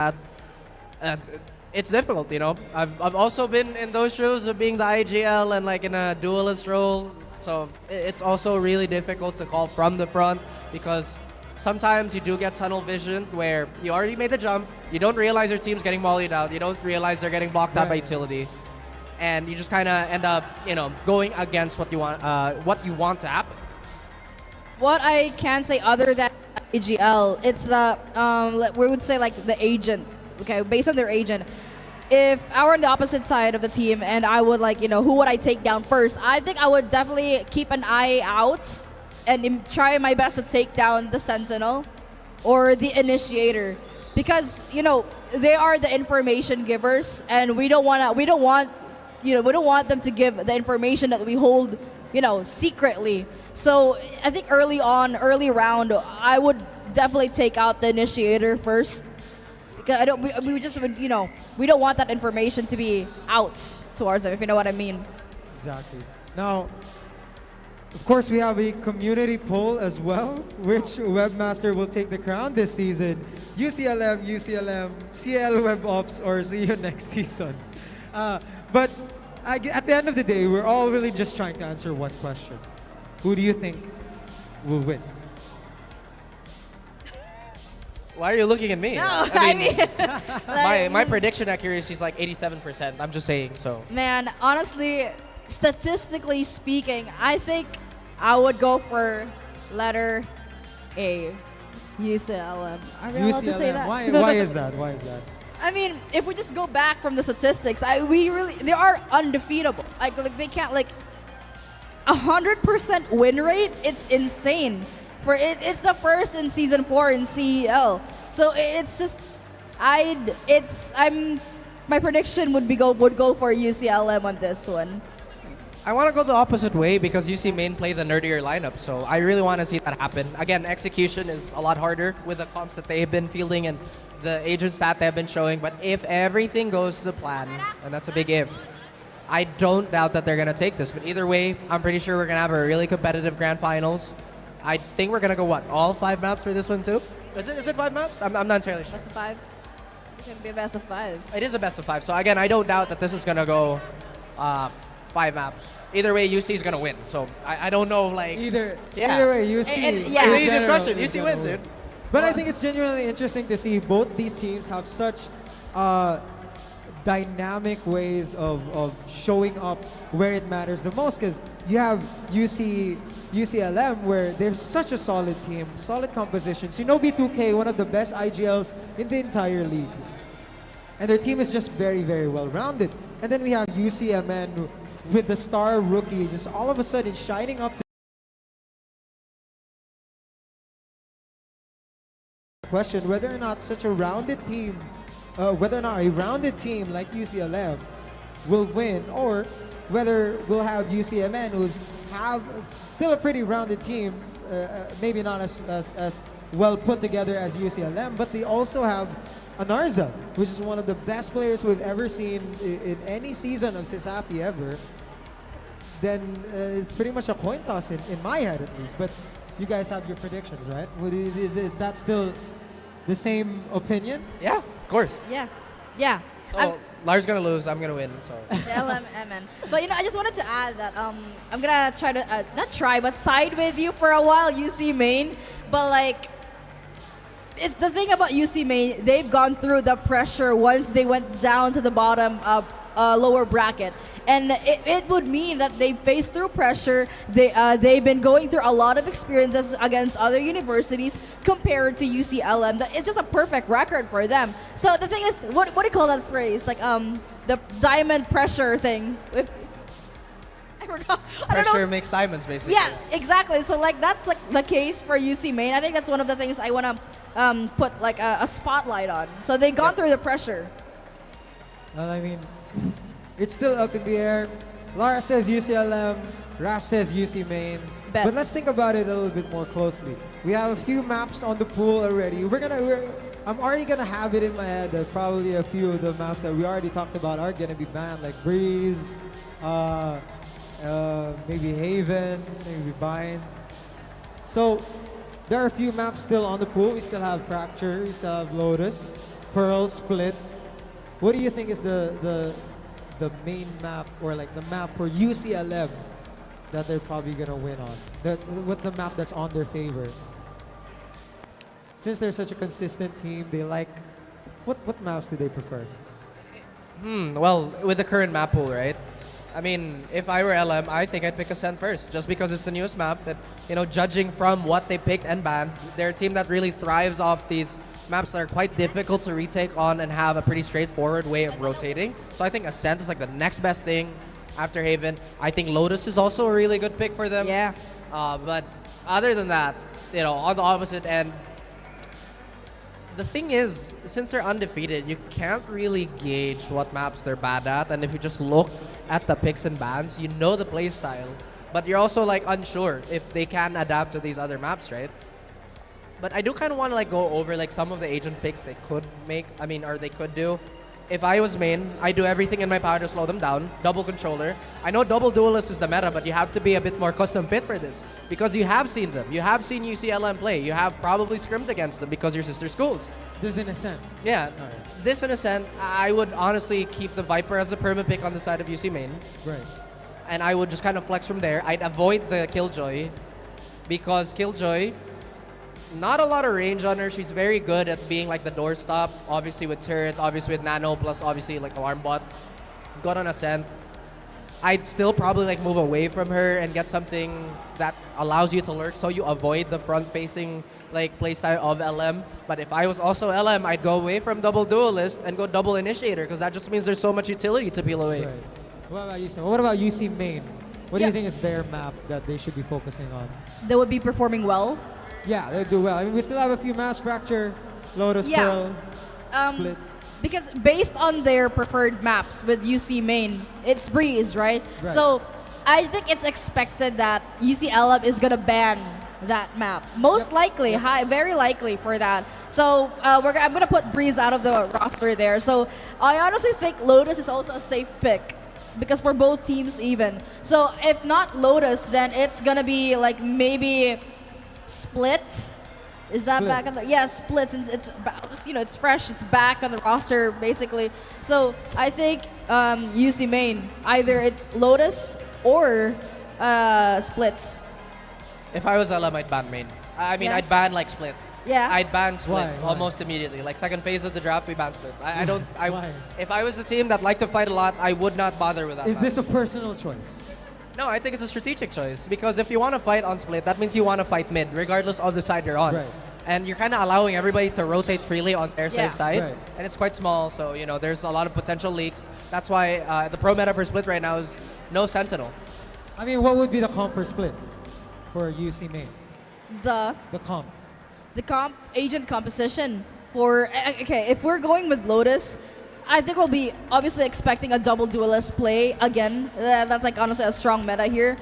that. And it's difficult, you know. I've also been in those shoes of being the IGL and like in a duelist role. So it's also really difficult to call from the front because sometimes you do get tunnel vision where you already made the jump, you don't realize your team's getting mollied out, you don't realize they're getting blocked out by utility, and you just kind of end up, you know, going against what you want to happen. What I can say other than AGL, it's the we would say like the agent. Okay, based on their agent. If I were on the opposite side of the team and I would like, you know, who would I take down first? I think I would definitely keep an eye out and try my best to take down the Sentinel or the Initiator, because you know they are the information givers, and we don't want them to give the information that we hold, you know, secretly. So I think early round, I would definitely take out the Initiator first. Because we don't want that information to be out towards them, if you know what I mean. Exactly. Now, of course, we have a community poll as well. Which webmaster will take the crown this season? UCLM, CL Web Ops, or see you next season? But at the end of the day, we're all really just trying to answer one question. Who do you think will win? Why are you looking at me? No, I mean, my prediction accuracy is like 87%. I'm just saying, so. Man, honestly, statistically speaking, I think I would go for letter A, UCLM. Are we allowed to say that? Why is that? Why is that? I mean, if we just go back from the statistics, they are undefeatable. Like they can't 100% win rate. It's insane. It's the first in season 4 in CEL. So it's just my prediction would go for UCLM on this one. I want to go the opposite way because UC Main play the nerdier lineup, so I really want to see that happen. Again, execution is a lot harder with the comps that they've been fielding and the agents that they've been showing, but if everything goes to plan, and that's a big if, I don't doubt that they're going to take this. But either way, I'm pretty sure we're going to have a really competitive grand finals. I think we're going to go, all 5 maps for this one too? Is it 5 maps? I'm not entirely sure. Best of 5? It's going to be a best of 5. It is a best of 5. So again, I don't doubt that this is going to go 5 maps. Either way, UC is going to win. So I don't know, Either way, UC. Yeah. The easiest question. UC wins, dude. But I think it's genuinely interesting to see both these teams have such dynamic ways of showing up where it matters the most. Because you have UCLM, where they're such a solid team, solid composition. Shinobi 2K, one of the best IGLs in the entire league. And their team is just very, very well-rounded. And then we have UCMN with the star rookie just all of a sudden shining up to the question whether or not such a rounded team, whether or not a rounded team like UCLM will win, or whether we'll have UCMN who's still a pretty rounded team, maybe not as well put together as UCLM, but they also have Anarza, which is one of the best players we've ever seen in any season of CESAFI ever. Then it's pretty much a coin toss in my head at least. But you guys have your predictions, right? Is that still the same opinion? Yeah, of course. Yeah. So Lars gonna lose, I'm gonna win. So. LMN. But I just wanted to add that I'm gonna try to not try, but side with you for a while, UC Main. But it's the thing about UC Main, they've gone through the pressure once they went down to the bottom lower bracket. And it would mean that they faced through pressure. They've been going through a lot of experiences against other universities compared to UCLM. It's just a perfect record for them. So the thing is, what do you call that phrase? The diamond pressure thing. I forgot. Pressure makes diamonds, basically. Yeah, exactly. So that's the case for UC Main. I think that's one of the things I want to put a spotlight on. So they've gone through the pressure. Well, I mean, it's still up in the air. Lara says UCLM, Raf says UC Main. Bet. But let's think about it a little bit more closely. We have a few maps on the pool already. I'm already gonna have it in my head that probably a few of the maps that we already talked about are gonna be banned, like Breeze, maybe Haven, maybe Bind. So there are a few maps still on the pool. We still have Fracture, we still have Lotus. Pearl Split. What do you think is the main map or like the map for UCLM that they're probably gonna win on? What's the map that's on their favor? Since they're such a consistent team, they like what maps do they prefer? Well, with the current map pool, right? I mean, if I were LM, I think I'd pick Ascent first, just because it's the newest map. That, you know, judging from what they picked and banned, they're a team that really thrives off these maps that are quite difficult to retake on and have a pretty straightforward way of rotating. So I think Ascent is like the next best thing after Haven. I think Lotus is also a really good pick for them. Yeah. But other than that, you know, on the opposite end, the thing is, since they're undefeated, you can't really gauge what maps they're bad at. And if you just look at the picks and bans, you know the play style, but you're also like unsure if they can adapt to these other maps, right? But I do kind of want to like go over like some of the agent picks they could make. I mean, or they could do. If I was main, I do everything in my power to slow them down. Double controller. I know double duelist is the meta, but you have to be a bit more custom fit for this because you have seen them. You have seen UCLM play. You have probably scrimmed against them because your sister schools. This in Ascent. Yeah, Alright. this in Ascent, I would honestly keep the Viper as a perma pick on the side of UC main, Right. and I would just kind of flex from there. I'd avoid the Killjoy because Killjoy, not a lot of range on her. She's very good at being like the doorstop, obviously with turret, obviously with nano, plus obviously like alarm bot. Got on Ascent. I'd still probably like move away from her and get something that allows you to lurk so you avoid the front-facing like playstyle of LM. But if I was also LM, I'd go away from double duelist and go double initiator because that just means there's so much utility to peel away. Right. What about UC? What about UC main? What do Yeah. you think is their map that they should be focusing on? They would be performing well. Yeah, they do well. I mean, we still have a few maps: Fracture, Lotus, Yeah. Pearl, Split. Because based on their preferred maps with UC main, it's Breeze, right? Right. So I think it's expected that UCLM is gonna ban that map. Most likely, very likely for that. So I'm gonna put Breeze out of the roster there. So I honestly think Lotus is also a safe pick because for both teams even. So if not Lotus, then it's gonna be like maybe Split. Is that Split. back on the? Yeah, Split. Since it's just it's fresh. It's back on the roster basically. So I think UC main, either it's Lotus or Splits. If I was LM, I'd ban main. I mean, Yeah. I'd ban like Split. Yeah. I'd ban Split Why? almost immediately. Like second phase of the draft, we ban Split. I don't. Why? If I was a team that liked to fight a lot, I would not bother with that. Is map. this a personal choice? No, I think it's a strategic choice because if you want to fight on Split, that means you want to fight mid, regardless of the side you're on. Right. And you're kind of allowing everybody to rotate freely on their Yeah. safe side, Right. and it's quite small, so there's a lot of potential leaks. That's why the pro meta for Split right now is no Sentinel. I mean, what would be the comp for Split for UC main? The The comp. agent composition for okay. If we're going with Lotus, I think we'll be obviously expecting a double duelist play again. That's like honestly a strong meta here.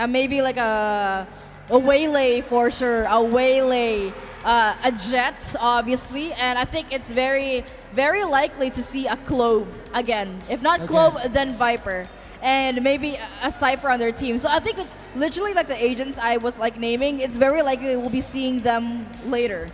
Maybe like a waylay for sure, a waylay, a jet obviously, and I think it's very very likely to see a Clove again. If not Okay. Clove, then Viper, and maybe a Cypher on their team. So I think literally like the agents I was like naming, it's very likely we'll be seeing them later.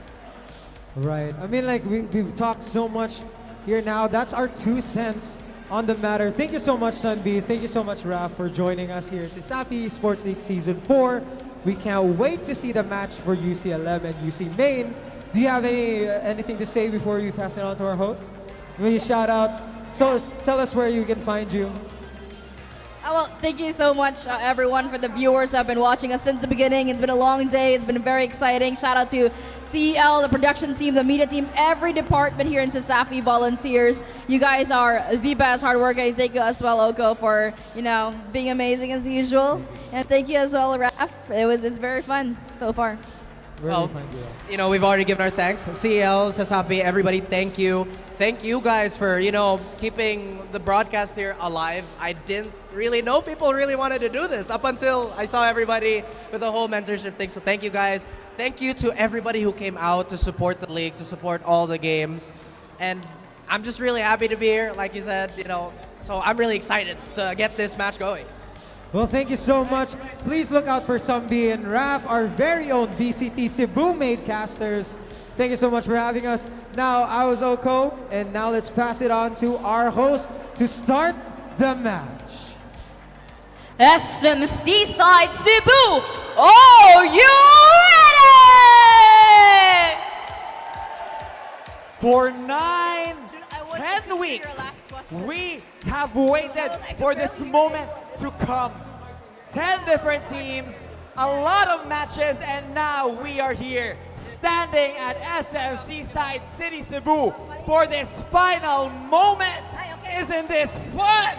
Right. I mean, like we've talked so much here now. That's our 2 cents on the matter. Thank you so much, Sunbi. Thank you so much, Raf, for joining us here at CESAFI Sports League Season 4. We can't wait to see the match for UCLM and UC Main. Do you have anything to say before we pass it on to our host? Maybe shout out. So tell us where you can find you. Well, thank you so much, everyone, for the viewers who have been watching us since the beginning. It's been a long day. It's been very exciting. Shout out to CEL, the production team, the media team, every department here in CESAFI, volunteers. You guys are the best, hardworking. Thank you as well, Oko, for being amazing as usual. And thank you as well, Raf. It's very fun so far. Where Well, do we find you at? We've already given our thanks. CEL, CESAFI, everybody, thank you. Thank you guys for, keeping the broadcast here alive. I didn't really know people really wanted to do this up until I saw everybody with the whole mentorship thing. So thank you guys. Thank you to everybody who came out to support the league, to support all the games. And I'm just really happy to be here, like you said, so I'm really excited to get this match going. Well, thank you so much. Please look out for Sunbi and Raf, our very own VCT Cebu made casters. Thank you so much for having us. Now, I was Oko, and now let's pass it on to our host to start the match. SMC side Cebu, are you ready? For 10 weeks, we have waited for this moment to come. 10 different teams, a lot of matches, and now we are here, standing at SMC side City Cebu for this final moment. Isn't this fun?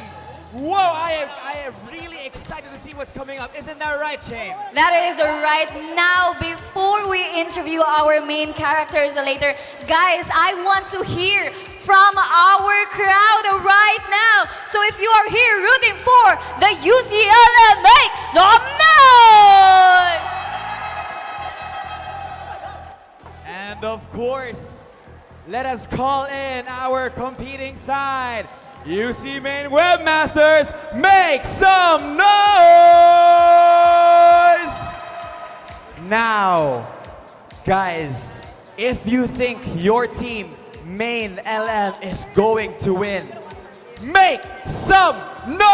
Whoa, I am really excited to see what's coming up. Isn't that right, Shane? That is right. Now, before we interview our main characters later, guys, I want to hear from our crowd right now. So if you are here rooting for the UCLM, make some noise! And of course, let us call in our competing side. UCMN Webmasters, make some noise! Now, guys, if you think your team, Main LM, is going to win, make some noise!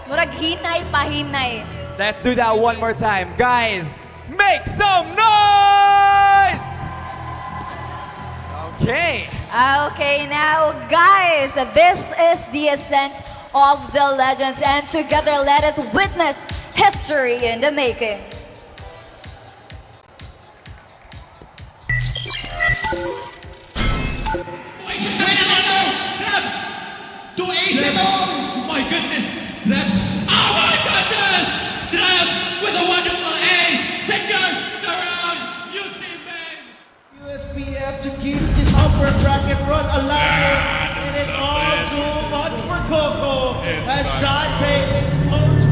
Murag hinay pa hinay. Let's do that one more time. Guys, make some noise! Okay. Okay, now guys, this is the ascent of the legends, and together let us witness history in the making. To Ace! My goodness! Raps! Oh my goodness! Raps with a wonderful ace! Secures the round! UCMN! USPF to keep this upper bracket run alive, and it's all too much for Coco as Dante explodes.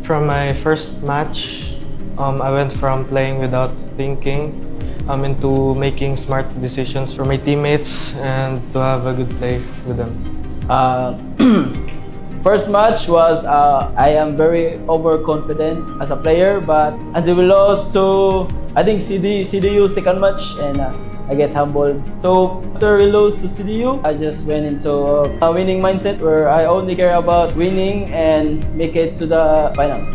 From my first match, I went from playing without thinking into making smart decisions for my teammates and to have a good play with them. First match was I am very overconfident as a player, but until we lost to I think CDU second match, and I get humbled. So after we lose to CDU, I just went into a winning mindset where I only care about winning and make it to the finals.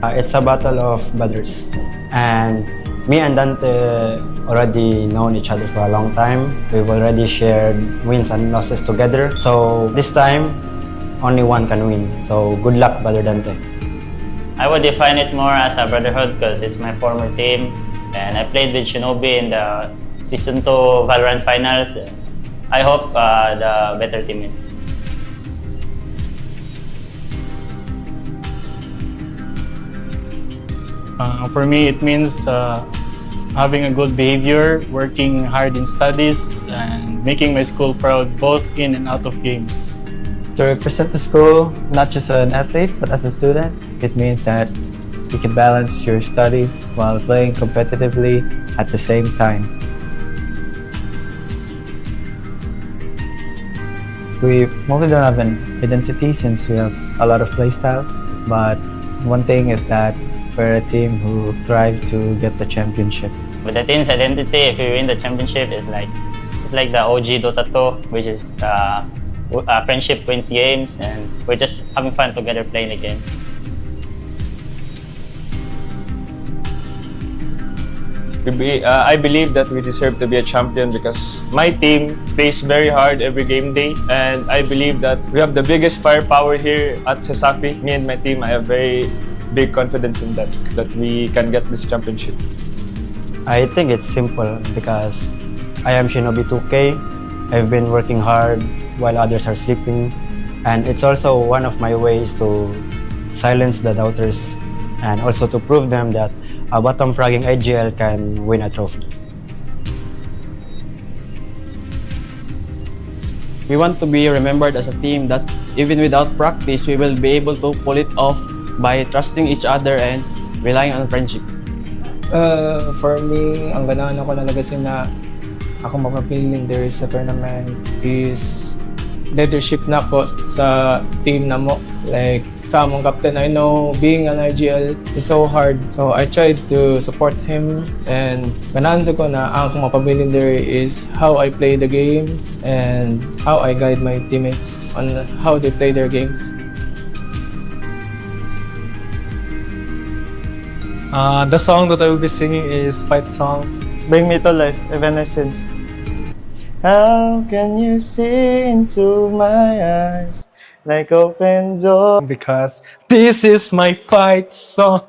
It's a battle of brothers, and me and Dante already known each other for a long time. We've already shared wins and losses together. So this time, only one can win. So good luck, brother Dante. I would define it more as a brotherhood because it's my former team, and I played with Shinobi in the Season 2 Valorant Finals. I hope the better team wins. For me, it means having a good behavior, working hard in studies, and making my school proud both in and out of games. To represent the school, not just an athlete, but as a student, it means that you can balance your study while playing competitively at the same time. We mostly don't have an identity since we have a lot of play styles, but one thing is that we're a team who thrive to get the championship. But the team's identity, if we win the championship, is like the OG Dota 2, which is friendship wins games, and we're just having fun together playing the game. I believe that we deserve to be a champion because my team plays very hard every game day, and I believe that we have the biggest firepower here at CESAFI. Me and my team, I have very big confidence in that we can get this championship. I think it's simple because I am Shinobi 2K. I've been working hard while others are sleeping, and it's also one of my ways to silence the doubters and also to prove them that a bottom fragging IGL can win a trophy. We want to be remembered as a team that even without practice, we will be able to pull it off by trusting each other and relying on friendship. For me, ang ganahan ako na lagasin na ako mapapiling there sa tournament is leadership na po sa team na mo. Like, sa among captain, I know being an IGL is so hard. So, I tried to support him and ganahan ko na ang akong mapabiling there is how I play the game and how I guide my teammates on how they play their games. The song that I will be singing is Fight Song. Bring Me to Life, Evanescence. How can you see into my eyes like open door? Because this is my fight song.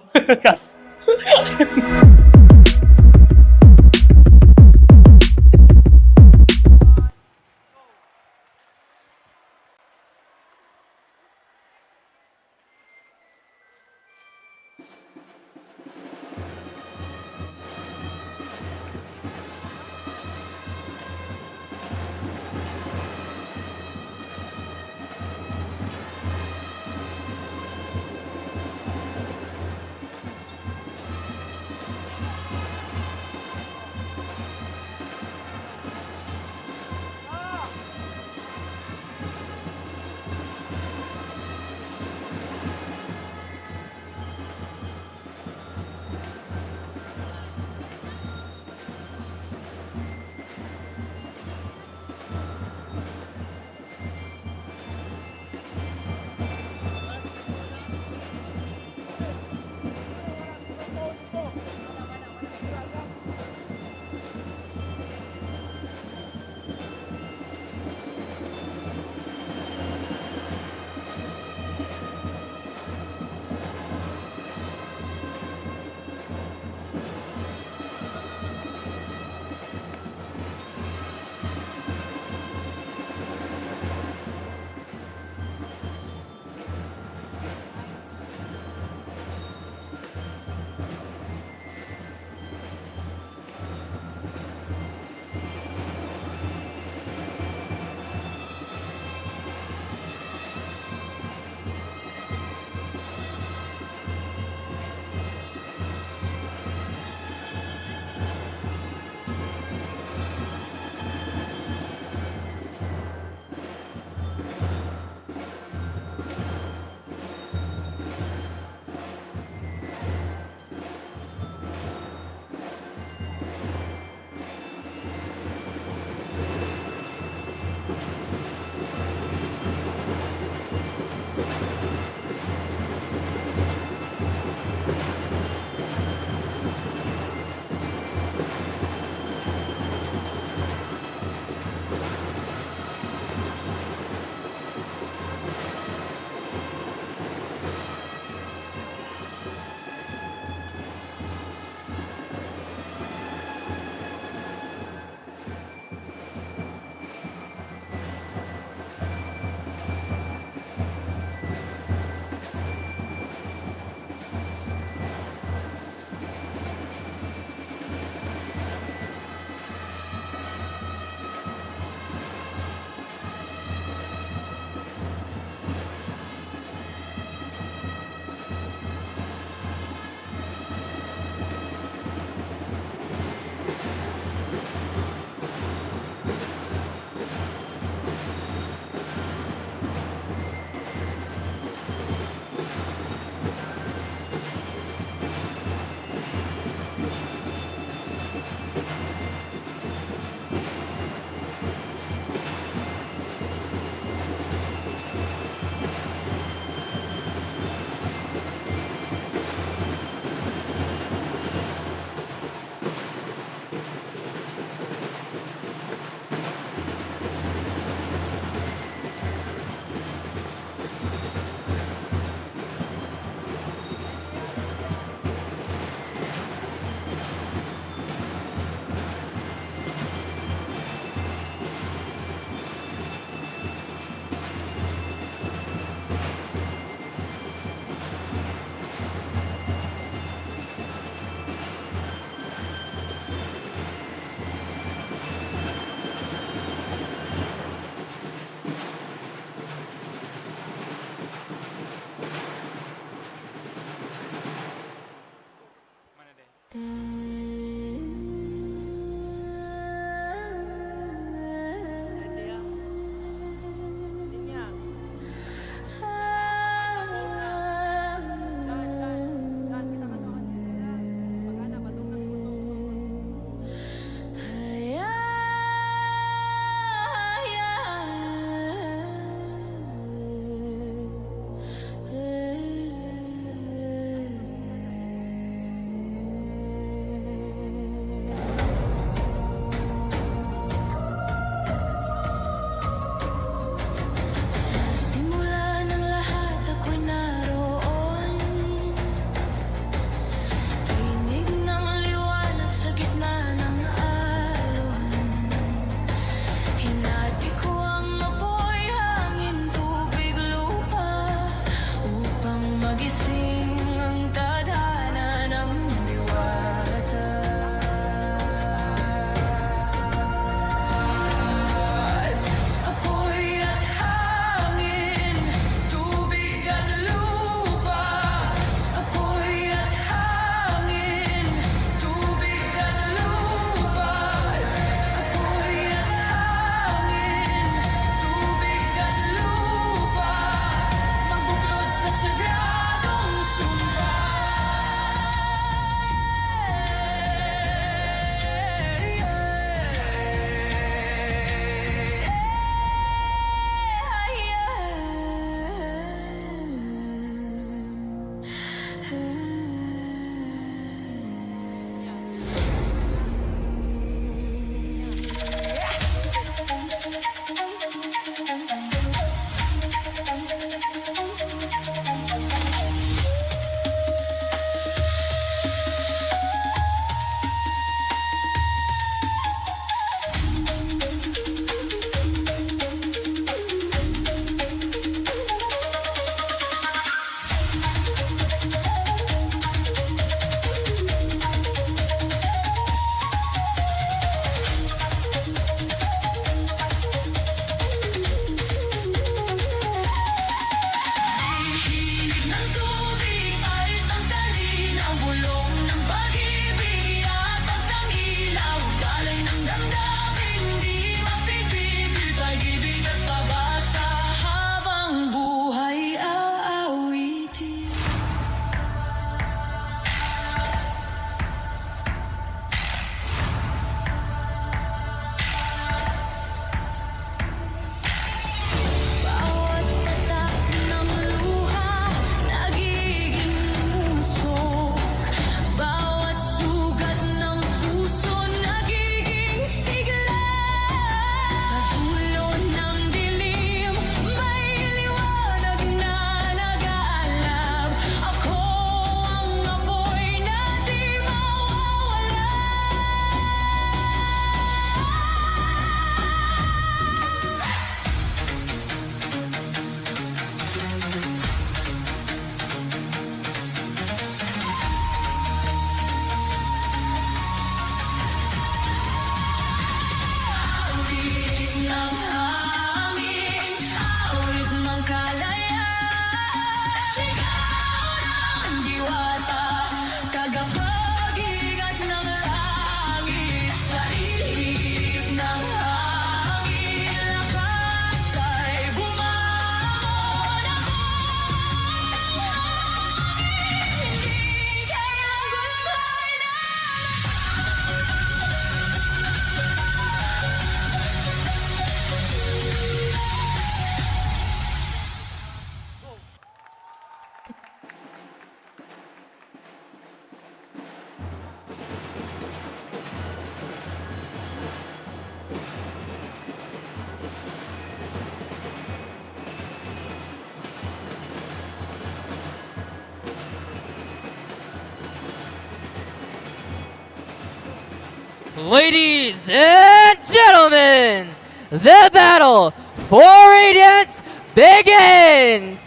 Ladies and gentlemen, the battle for Radiance begins!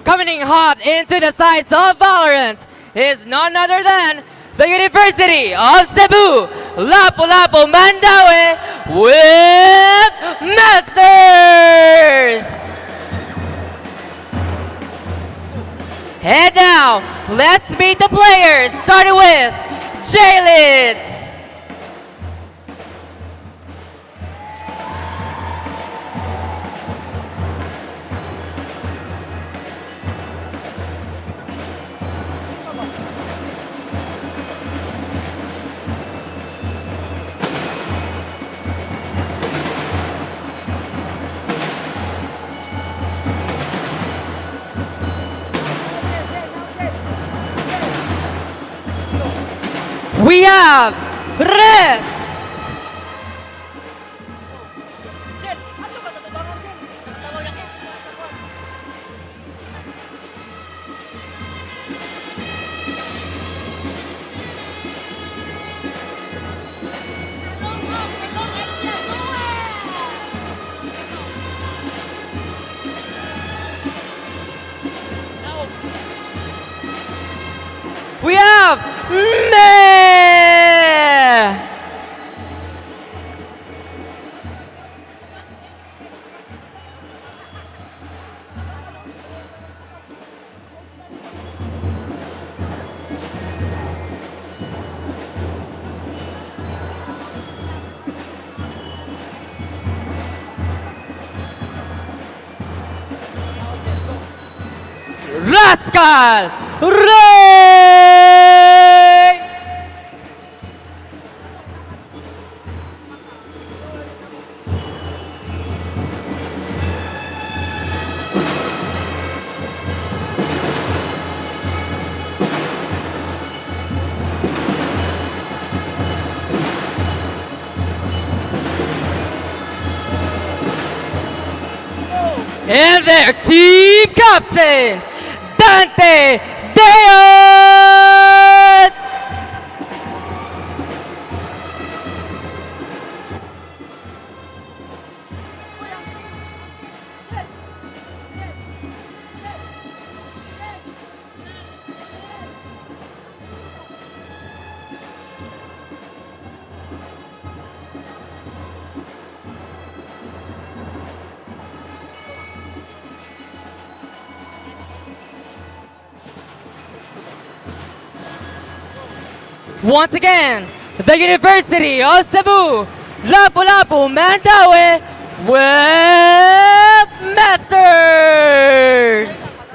Coming in hot into the sides of Valorant is none other than the University of Cebu, Lapu-Lapu Mandaue Webmasters! And now, let's meet the players, starting with Jalits. We have Res. We have Meh. Rascal Ray. And their team captain, Dante Deos! Once again, the University of Cebu, Lapu-Lapu Mandaue Webmasters!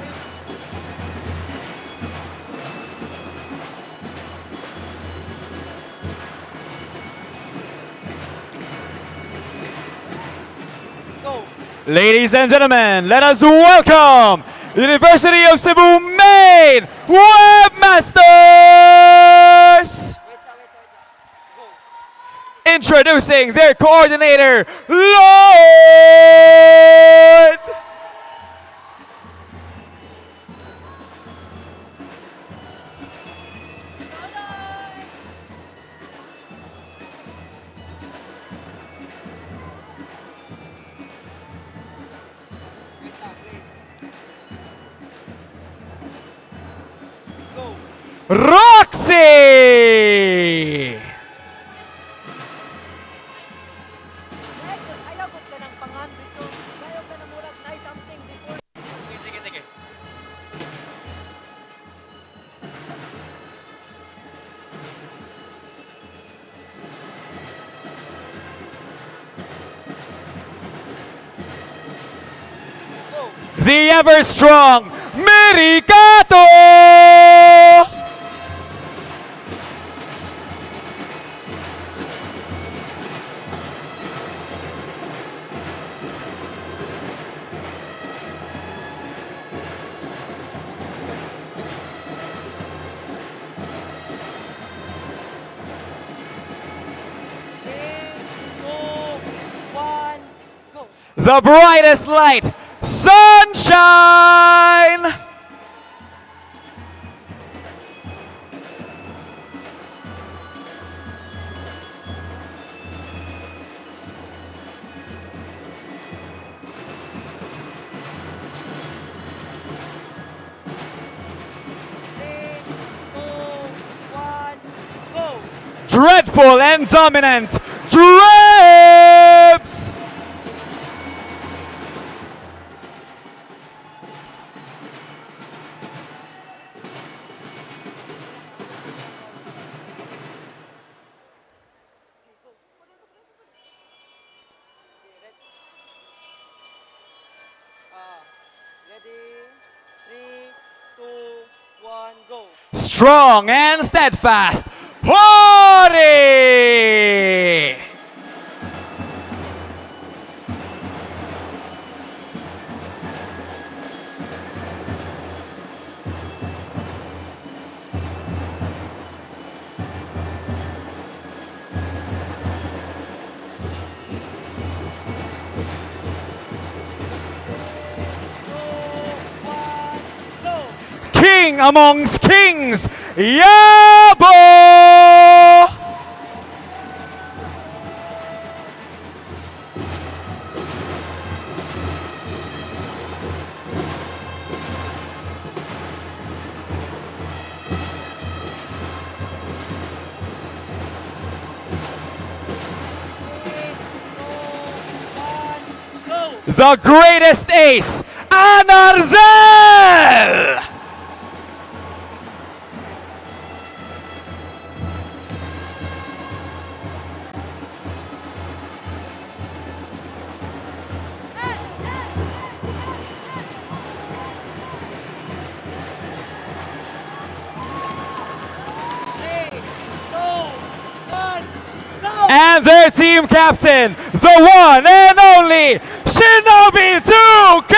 Ladies and gentlemen, let us welcome University of Cebu main Webmasters! Introducing their coordinator, Lord! Roxy! The ever-strong Mericato! The brightest light, sunshine! powerful and dominant Dribs! Strong and steadfast, Hori! King amongst kings, Yabo! The greatest ace, Anarzel! And their team captain, the one and only Shinobi 2K!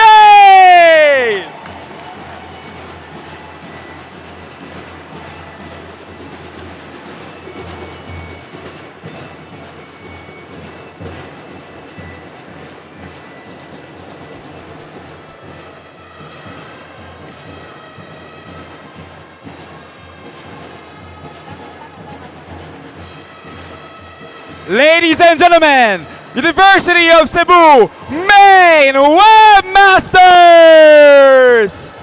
Ladies and gentlemen, University of Cebu main webmasters!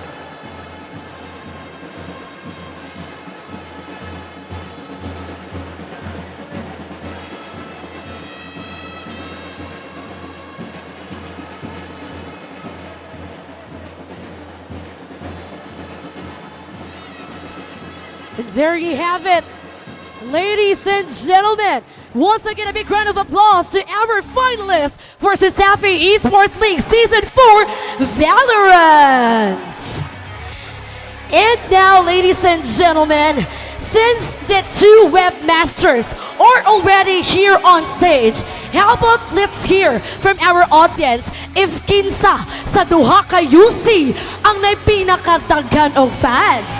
There you have it, ladies and gentlemen. Once again, a big round of applause to our finalists for CESAFI Esports League Season 4 Valorant. And now, ladies and gentlemen, since the two webmasters are already here on stage, how about let's hear from our audience if kinsa sa duha ka UC ang may pinakadaghan of fans.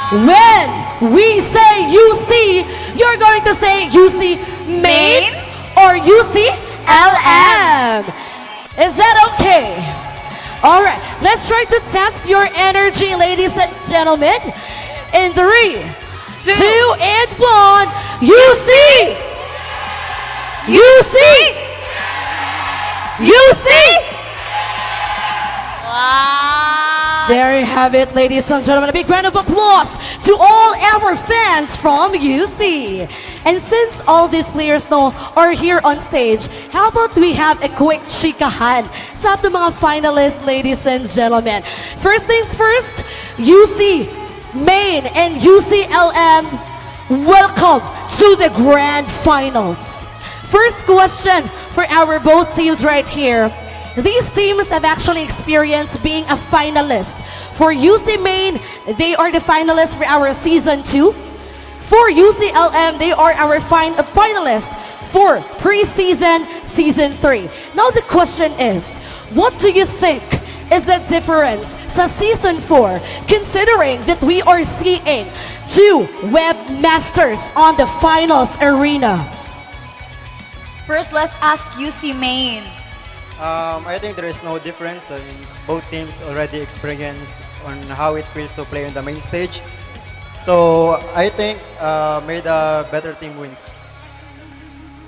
When we say UC, you're going to say UC Main or UCLM. Is that okay? All right, let's try to test your energy, ladies and gentlemen. In 3, 2, and 1, UC! UC! UC! There you have it, ladies and gentlemen. A big round of applause to all our fans from UC. And since all these players now are here on stage, how about we have a quick chikahan sa ating mga finalists, ladies and gentlemen. First things first, UC Main and UCLM, welcome to the Grand Finals. First question for our both teams right here. These teams have actually experienced being a finalist. For UC Main, they are the finalists for our Season 2. For UCLM, they are our finalists for preseason Season 3. Now the question is, what do you think is the difference sa Season 4, considering that we are seeing two webmasters on the finals arena? First, let's ask UC Main. I think there is no difference since both teams already experienced on how it feels to play on the main stage. So I think may the better team wins.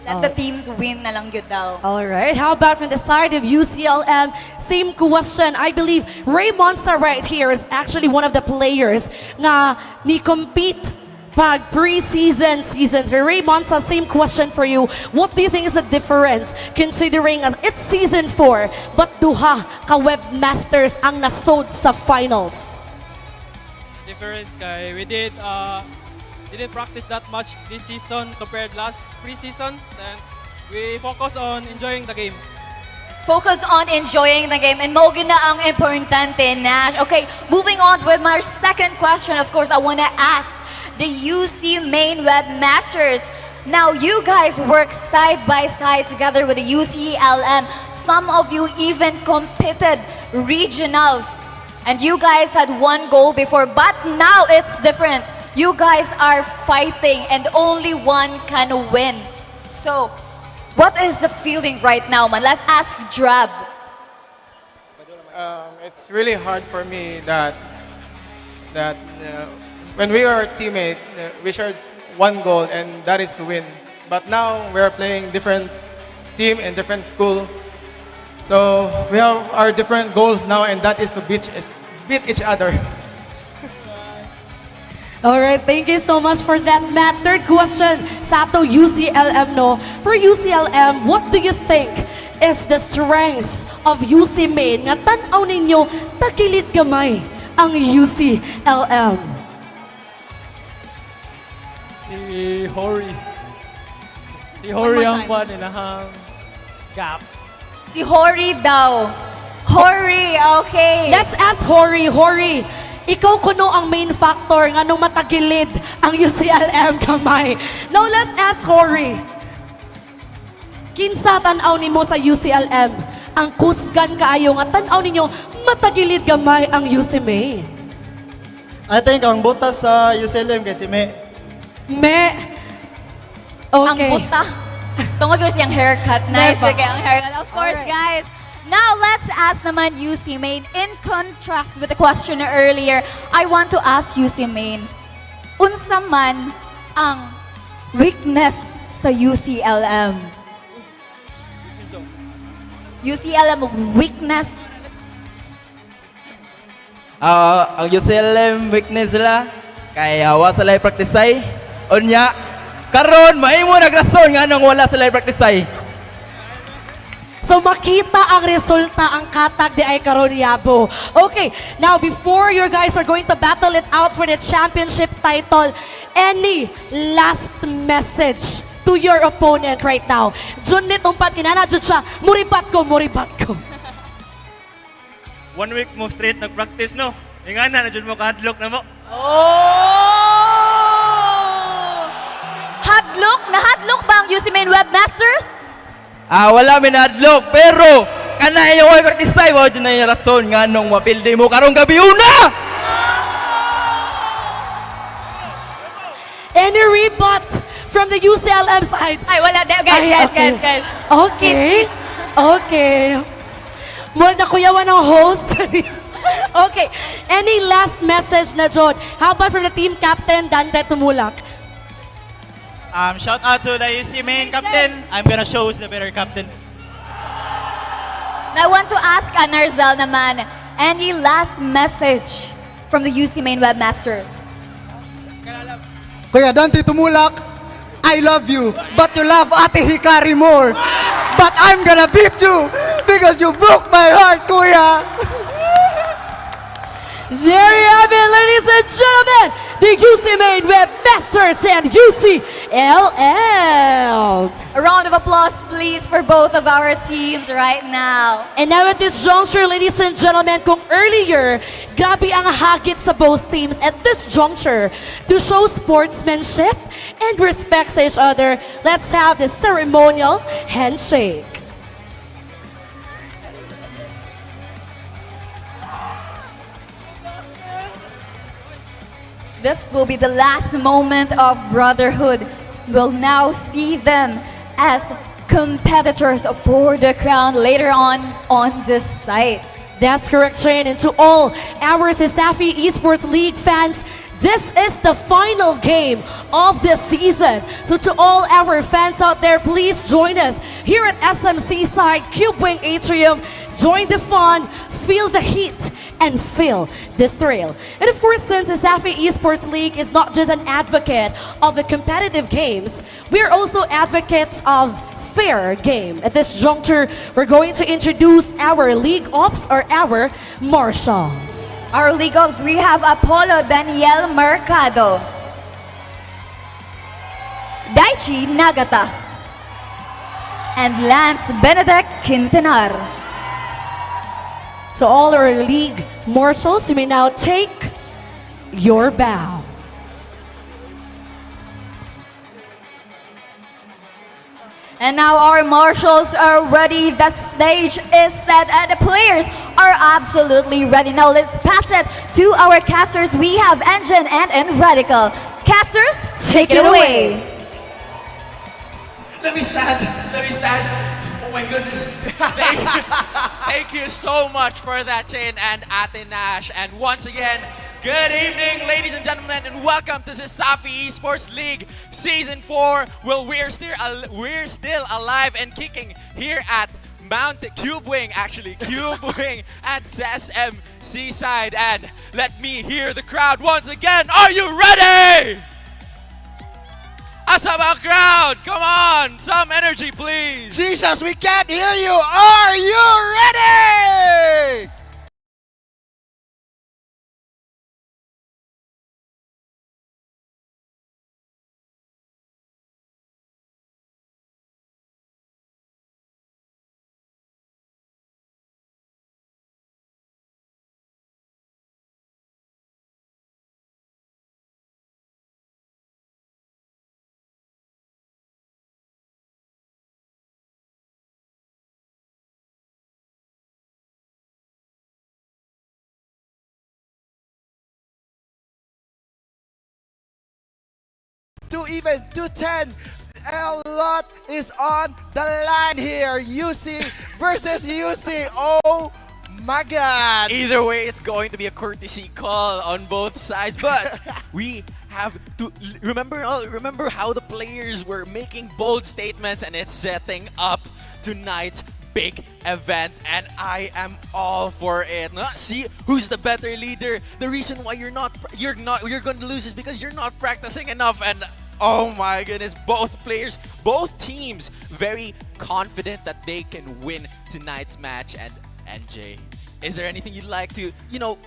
Let the teams win na lang yun daw. All right, how about from the side of UCLM? Same question. I believe Ray Monster right here is actually one of the players na ni-compete pag preseason, season 3. Ray Monsa, same question for you. What do you think is the difference considering it's season 4 but duha ka webmasters ang nasod sa finals? Difference kay we didn't practice that much this season compared last preseason. Then we focus on enjoying the game. Focus on enjoying the game. And mo na ang importante, Nash. Okay, moving on with my second question. Of course, I want to ask the UC main webmasters. Now, you guys work side by side together with the UCLM. Some of you even competed regionals. And you guys had one goal before, but now it's different. You guys are fighting and only one can win. So, what is the feeling right now, man? Let's ask Drab. It's really hard for me that when we are teammate, we shared one goal, and that is to win. But now we are playing different team and different school, so we have our different goals now, and that is to beat each other. All right, thank you so much for that, Matt. Third question sa ato UCLM, no? For UCLM, what do you think is the strength of UC Main nga tan-aw ninyo takilid gamay ang UCLM? Si Hori. Si Hori ang nilang gap. Si Hori daw. Hori, okay. Let's ask Hori. Hori, ikaw kuno ang main factor nga nung matagilid ang UCLM kamay. Now let's ask Hori. Kinsa tan-aw nimo sa UCLM ang kusgan kaayo nga tan-aw ninyo matagilid gamay ang UC Main? I think ang butas sa UCLM kasi may Okay. Ang buta. Tungod ko siyang haircut. Nice. Okay, ang haircut. Of course, guys. Now, let's ask naman UC Main. In contrast with the question earlier, I want to ask UC Main, unsa man ang weakness sa UCLM? UCLM weakness? Ang UCLM weakness nila, kay wa sa live practice ay, unya, karon maimo nagrason nga nung wala sa live practice ay. So makita ang resulta ang katag di ay karon yabo. Okay, now before you guys are going to battle it out for the championship title, any last message to your opponent right now? Junit umpat kinana jud siya, muribat ko. 1 week mo straight nag-practice, no? Ingana na dyan mo ka-hadlock na mo. Hadlock? Na-hadlock ba ang UC Main Webmasters? Wala min hadlock, pero kana yung way practice tayo, wala dyan na yung rason nga nung mapildi mo karong gabi una! Any rebut from the UCLM side? Ay, wala. Guys. Okay. More na kuyawan ng host. Okay. Any last message na, John? How about from the team captain, Dante Tumulak? Shout out to the UC Main captain. I'm gonna show who's the better captain. Now, I want to ask Narzal naman, any last message from the UC Main Webmasters? Kuya Dante Tumulak, I love you, but you love Ate Hikari more. But I'm gonna beat you because you broke my heart, Kuya. There you have it, ladies and gentlemen, the UC Main Webmasters and UCLM. A round of applause, please, for both of our teams right now. And now at this juncture, ladies and gentlemen, kung earlier, grabe ang hagit sa both teams at this juncture to show sportsmanship and respect sa each other, let's have the ceremonial handshake. This will be the last moment of brotherhood. We'll now see them as competitors for the crown later on this site. That's correct, Shane. And to all our CESAFI Esports League fans, this is the final game of the season. So to all our fans out there, please join us here at SMC side Cube Wing Atrium. Join the fun, feel the heat, and feel the thrill. And of course, since CESAFI Esports League is not just an advocate of the competitive games, we are also advocates of fair game. At this juncture, we're going to introduce our League Ops or our Marshals. Our League Ops, we have Apollo Daniel Mercado, Daichi Nagata, and Lance Benedect Quintanar. To all our League Marshals, you may now take your bow. And now our marshals are ready, the stage is set, and the players are absolutely ready. Now let's pass it to our casters. We have Engine and Radical. Casters, take it away. Let me stand. Oh my goodness. Thank you so much for that, Chain and Ate Nash. And once again, good evening, ladies and gentlemen, and welcome to CESAFI Esports League Season 4. Well, we're still alive and kicking here at Cube Wing at CESM Seaside. And let me hear the crowd once again. Are you ready? Asaba crowd, come on, some energy, please. Jesus, we can't hear you. Are you ready? To 10. A lot is on the line here. UC versus UC. Oh my God. Either way, it's going to be a courtesy call on both sides. But we have to remember how the players were making bold statements, and it's setting up tonight's big event, and I am all for it. See who's the better leader. The reason why you're going to lose is because you're not practicing enough. And oh my goodness, both teams very confident that they can win tonight's match. And NJ, is there anything you'd like to,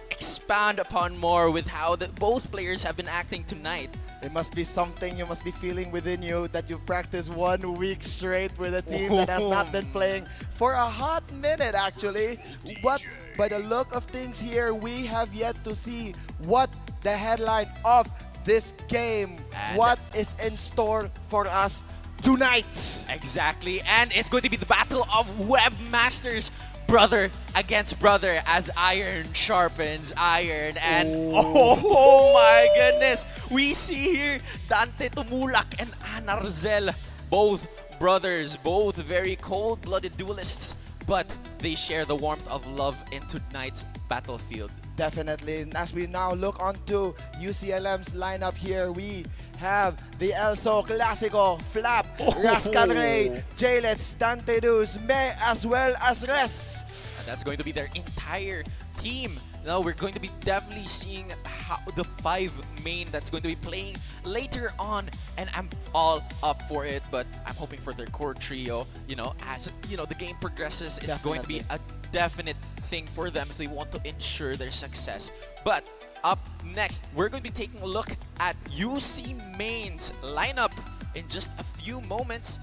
expand upon more with how both players have been acting tonight? It must be something you must be feeling within you that you practiced 1 week straight with a team that has not been playing for a hot minute actually. But by the look of things here, we have yet to see what the headline of this game, what is in store for us tonight. Exactly, and it's going to be the battle of webmasters, brother against brother, as iron sharpens iron. And oh my goodness, we see here Dante Tumulak and Anarzel, both brothers, both very cold-blooded duelists, but they share the warmth of love in tonight's battlefield. Definitely. And as we now look onto UCLM's lineup here, we have the Elso Clásico, Flap, Rascanray, Jaylets, Dante Duz, May, as well as Res. And that's going to be their entire team. Now we're going to be definitely seeing how the 5 main that's going to be playing later on, and I'm all up for it. But I'm hoping for their core trio. As the game progresses, it's going to be a definite thing for them if they want to ensure their success. But up next, we're going to be taking a look at UC Main's lineup in just a few moments.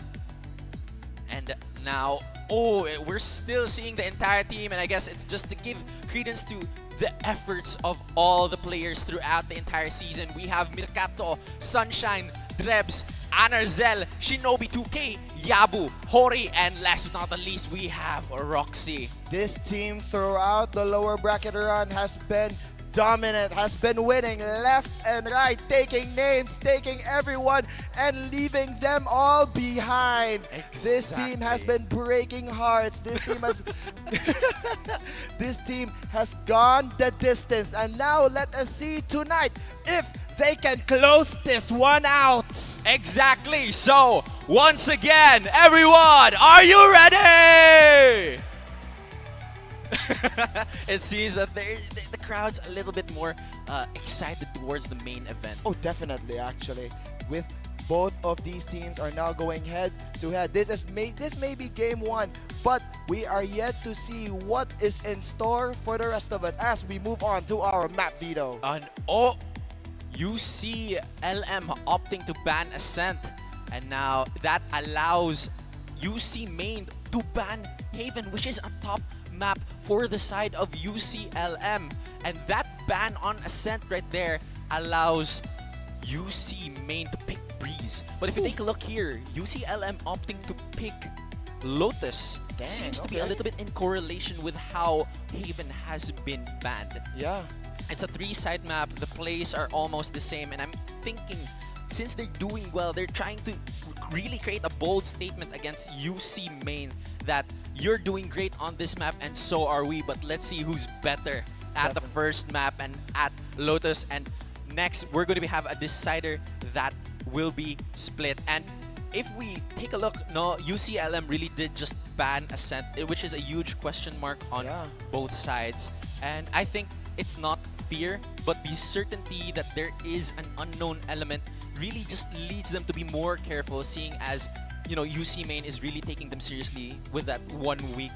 And now, we're still seeing the entire team, and I guess it's just to give credence to the efforts of all the players throughout the entire season. We have Mirkato, Sunshine, Drebs, Anarzel, Shinobi 2K, Yabu, Hori, and last but not the least, we have Roxy. This team throughout the lower bracket run has been dominant, has been winning left and right, taking names, taking everyone, and leaving them all behind. Exactly. This team has been breaking hearts. This team has this team has gone the distance, and now let us see tonight if they can close this one out. Exactly. So once again, everyone, are you ready? It seems that the crowd's a little bit more excited towards the main event. Oh, definitely, actually. With both of these teams are now going head to head. This may be game one, but we are yet to see what is in store for the rest of us as we move on to our map veto. And UCLM opting to ban Ascent, and now that allows UC Main to ban Haven, which is a top map for the side of UCLM, and that ban on Ascent right there allows UC Main to pick Breeze. But if you take a look here, UCLM opting to pick Lotus seems to be a little bit in correlation with how Haven has been banned. Yeah. It's a 3-side map. The plays are almost the same, and I'm thinking since they're doing well, they're trying to really create a bold statement against UC Main that you're doing great on this map and so are we, but let's see who's better at the first map and at Lotus. And next, we're going to have a decider that will be split. And if we take a look, no, UCLM really did just ban Ascent, which is a huge question mark on both sides. And I think it's not fear, but the certainty that there is an unknown element really just leads them to be more careful, seeing as UC Main is really taking them seriously with that 1 week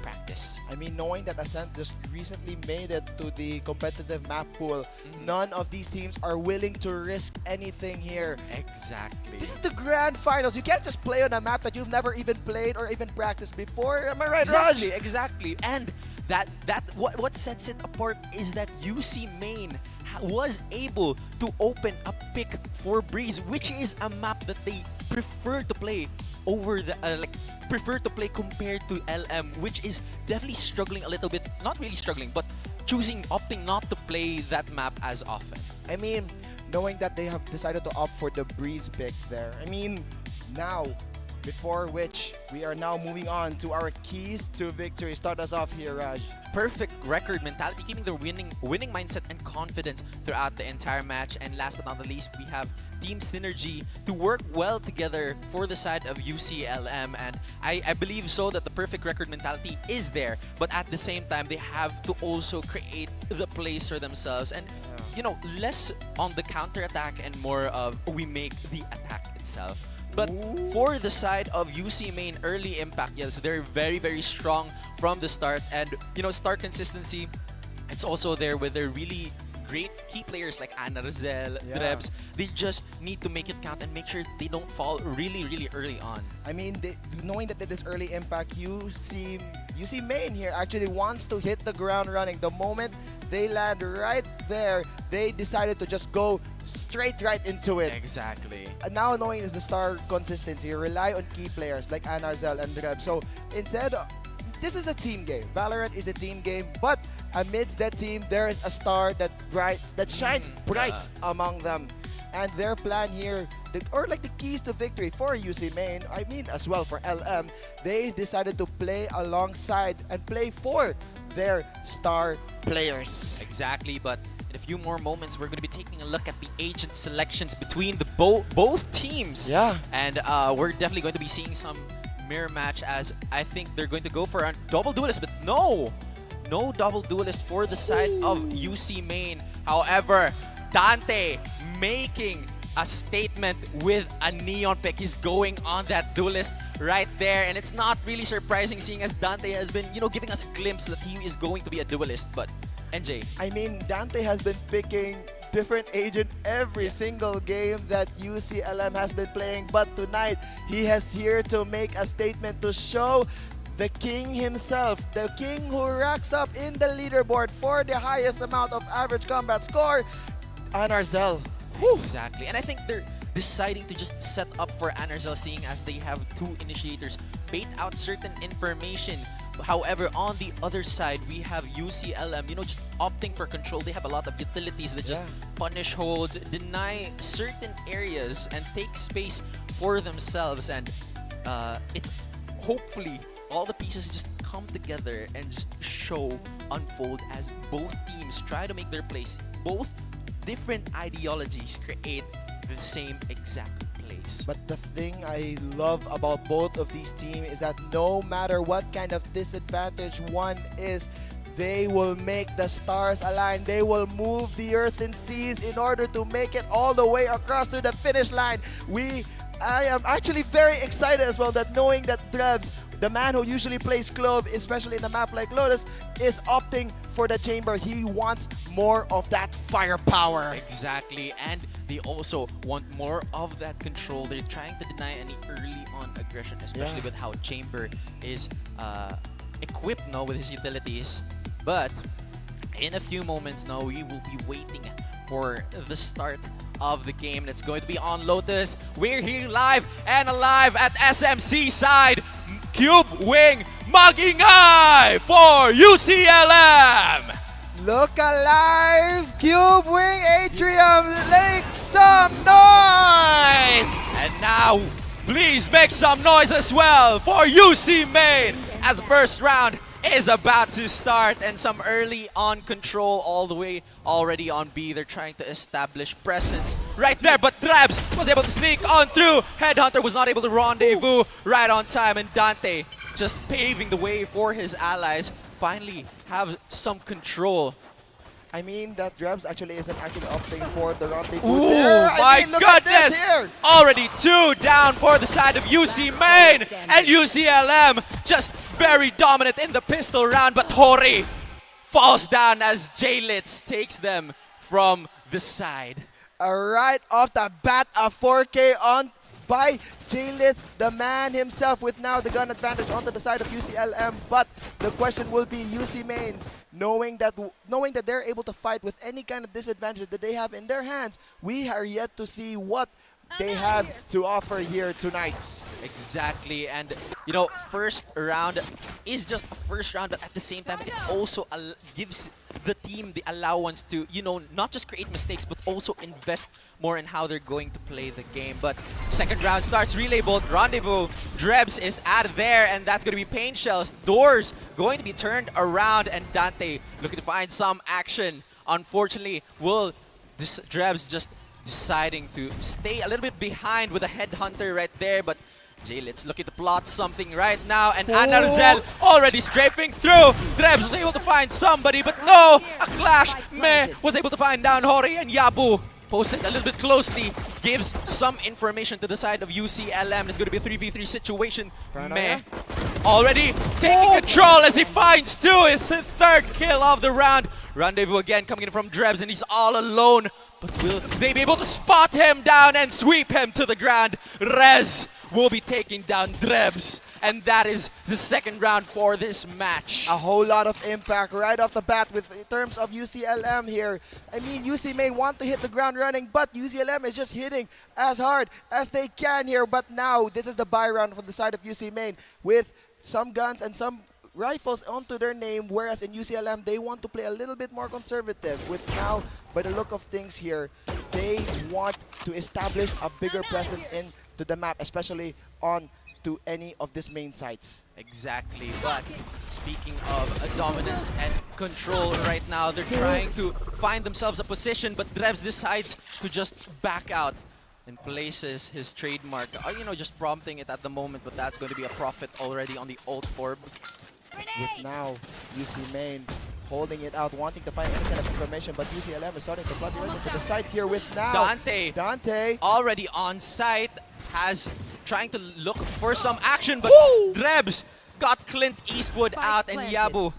practice. I mean, knowing that Ascent just recently made it to the competitive map pool, none of these teams are willing to risk anything here. Exactly. This is the grand finals. You can't just play on a map that you've never even played or even practiced before. Am I right, Exactly, Raj? exactly. And what sets it apart is that UC Main was able to open a pick for Breeze, which is a map that they prefer to play over the prefer to play compared to LM, which is definitely struggling a little bit. Not really struggling, but opting not to play that map as often. I mean, knowing that they have decided to opt for the Breeze pick there. I mean, now, before which we are now moving on to our keys to victory. Start us off here, Raj. Perfect record mentality, keeping the winning mindset and confidence throughout the entire match. And last but not the least, we have team synergy to work well together for the side of UCLM. And I believe so that the perfect record mentality is there, but at the same time, they have to also create the plays for themselves. And less on the counter attack and more of we make the attack itself. But for the side of UC Main, early impact, yes, they're very, very strong from the start. And, start consistency, it's also there with their really great key players like Ana Rizel, Drebs. They just need to make it count and make sure they don't fall really, really early on. I mean, knowing that it is early impact, UC Main here actually wants to hit the ground running. The moment they land right there, they decided to just go straight right into it. Exactly. And now knowing is the star consistency, rely on key players like Anarzel and Dreb. So instead, this is a team game. Valorant is a team game, but amidst that team, there is a star that shines bright among them. And their plan here, the keys to victory for UC Main, I mean as well for LM, they decided to play alongside and play for their star players. Exactly, but in a few more moments, we're going to be taking a look at the agent selections between the both teams. Yeah. And we're definitely going to be seeing some mirror match, as I think they're going to go for a double duelist, but no double duelist for the side of UC Main. However, Dante making a statement with a neon pick. He's going on that duelist right there, and it's not really surprising seeing as Dante has been, giving us a glimpse that he is going to be a duelist. But NJ, I mean, Dante has been picking different agent every single game that UCLM has been playing, but tonight he has here to make a statement to show the king himself, the king who racks up in the leaderboard for the highest amount of average combat score, Anarzel. Exactly, and I think they're deciding to just set up for Anarzel, seeing as they have two initiators, bait out certain information. However, on the other side, we have UCLM, just opting for control. They have a lot of utilities that just punish holds, deny certain areas, and take space for themselves. And it's hopefully all the pieces just come together and just unfold as both teams try to make their place. Both different ideologies create the same exact play. place. But the thing I love about both of these teams is that no matter what kind of disadvantage one is, they will make the stars align. They will move the earth and seas in order to make it all the way across to the finish line. I am actually very excited as well that knowing that Drebs, the man who usually plays Clove, especially in a map like Lotus, is opting for the chamber. He wants more of that firepower. Exactly, and they also want more of that control. They're trying to deny any early on aggression, especially with how Chamber is equipped now with his utilities. But in a few moments now, we will be waiting for the start of the game. It's going to be on Lotus. We're here live and alive at SMC side. Cube Wing Magingay for UCLM. Look alive, Cube Wing Atrium, make some noise! And now, please make some noise as well for UCMN as first round is about to start, and some early on control all the way already on B. They're trying to establish presence right there, but Drebs was able to sneak on through. Headhunter was not able to rendezvous right on time, and Dante just paving the way for his allies. Finally have some control. I mean that Drebs actually isn't actually opting for the rendezvous Ooh, there. my look at this goodness! here. Already 2 down for the side of UCMN, and UCLM just very dominant in the pistol round, but Hori falls down as J-Litz takes them from the side. Right off the bat, a 4K on by J-Litz, the man himself, with now the gun advantage onto the side of UCLM. But the question will be UCMN, knowing that they're able to fight with any kind of disadvantage that they have in their hands. We are yet to see what they have to offer here tonight. Exactly, and you know, first round is just a first round, but at the same time, it also gives the team the allowance to, you know, not just create mistakes, but also invest more in how they're going to play the game. But second round starts, relay bolt, rendezvous, Drebs is out of there, and that's going to be Pain Shells. Doors going to be turned around, and Dante looking to find some action. Unfortunately, will this Drebs just deciding to stay a little bit behind with a Headhunter right there, but J-Litz looking to plot something right now, and Anarzel already strafing through. Drebs was able to find somebody, but no! A clash! Meh was able to find down Hori, and Yabu posted a little bit closely, gives some information to the side of UCLM. It's going to be a 3v3 situation. Meh already taking control as he finds 2, his 3rd kill of the round. Rendezvous again coming in from Drebs, and he's all alone. But will they be able to spot him down and sweep him to the ground? Rez will be taking down Drebs, and that is the second round for this match. A whole lot of impact right off the bat with in terms of UCLM here. I mean, UC may want to hit the ground running, but UCLM is just hitting as hard as they can here. But now, this is the buy round from the side of UC Main with some guns and some rifles onto their name, whereas in UCLM, they want to play a little bit more conservative. With now, by the look of things here, they want to establish a bigger presence into the map, especially on to any of these main sites. Exactly, but speaking of dominance and control right now, they're trying to find themselves a position, but Drebs decides to just back out and places his trademark, you know, just prompting it at the moment, but that's going to be a profit already on the ult orb. With now UC Main holding it out, wanting to find any kind of information, but UCLM is starting to flood into the site here with now Dante already on site, trying to look for some action, but Drebs got Clint Eastwood out, and Yabu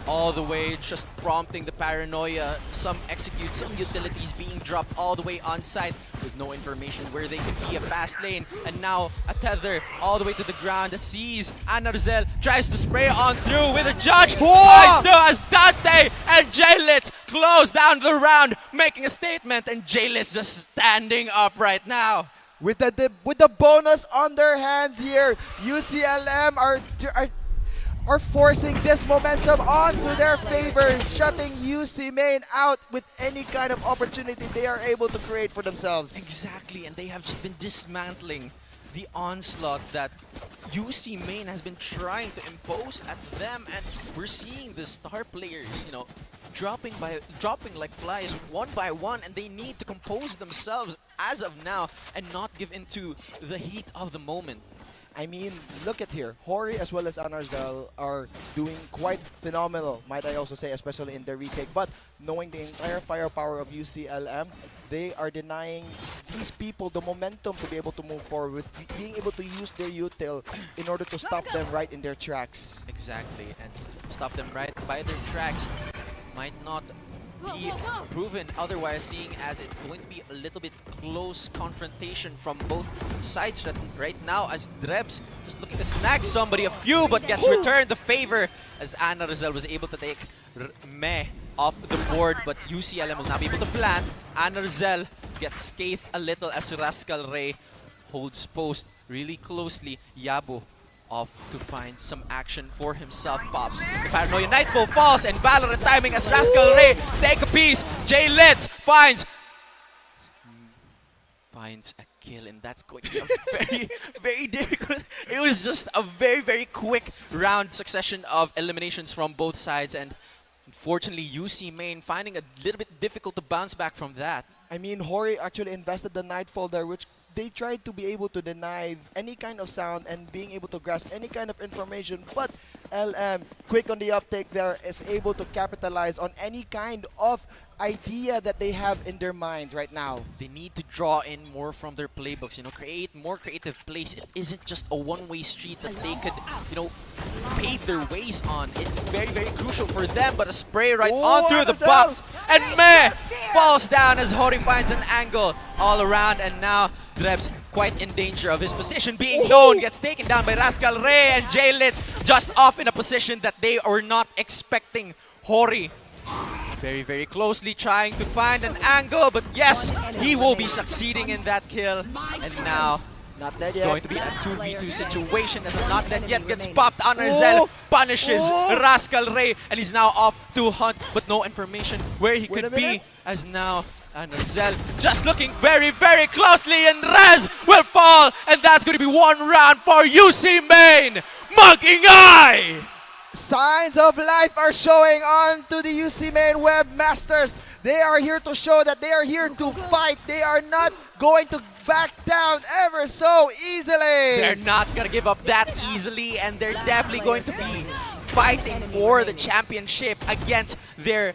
all the way just prompting the paranoia. Some execute, some utilities being dropped all the way on site with no information where they can be a fast lane. And now a tether all the way to the ground. Sees Anarzel, tries to spray on through with a judge. Finds two as Dante and J-Litz close down the round, making a statement, and J-Litz just standing up right now. With the bonus on their hands here, UCLM are forcing this momentum onto their favor, shutting UC Main out with any kind of opportunity they are able to create for themselves. Exactly, and they have just been dismantling the onslaught that UC Main has been trying to impose at them, and we're seeing the star players, you know, dropping like flies one by one, and they need to compose themselves as of now and not give into the heat of the moment. I mean, look at here. Hori as well as Anarzel are doing quite phenomenal, might I also say, especially in their retake. But knowing the entire firepower of UCLM, they are denying these people the momentum to be able to move forward, with being able to use their util in order to stop them right in their tracks. Exactly, and stop them right by their tracks might not be proven otherwise, seeing as it's going to be a little bit close confrontation from both sides right now, as Drebs just looking to snag somebody a few but gets returned the favor as Anna Rizal was able to take Meh off the board, but UCLM will not be able to plant. Anna Rizal gets scathed a little as Rascal Ray holds post really closely. Yabu off to find some action for himself. Pops Paranoia Nightfall falls, and Valorant timing as Rascal Ray take a piece. Jay Litz finds a kill, and that's going to be a very difficult. It was just a very quick round succession of eliminations from both sides, and unfortunately UCMN finding a little bit difficult to bounce back from that. I mean, Hori actually invested the Nightfall there, which they tried to be able to deny any kind of sound and being able to grasp any kind of information, but LM, quick on the uptake there, is able to capitalize on any kind of idea that they have in their minds right now. They need to draw in more from their playbooks, you know, create more creative plays. It isn't just a one-way street that they could, you know, pave their ways on. It's very crucial for them, but a spray right on through the box, and Meh falls down as Hori finds an angle all around, and now Drebs quite in danger of his position being known, gets taken down by Rascal Ray, and Jay Litz just off in a position that they were not expecting. Hori very closely trying to find an angle, but yes, he will be succeeding in that kill. And now it's going to be a 2v2 situation as a Not Dead Yet gets popped. Anarzel punishes Rascal Ray, and he's now off to hunt, but no information where he could be, as now Anarzel just looking very closely, and Rez will fall, and that's going to be one round for UCMN. Mugging Eye! Signs of life are showing on to the UCMN Webmasters. They are here to show that they are here to fight. They are not going to back down ever so easily. They're not going to give up that easily, and they're definitely going to be fighting for the championship against their,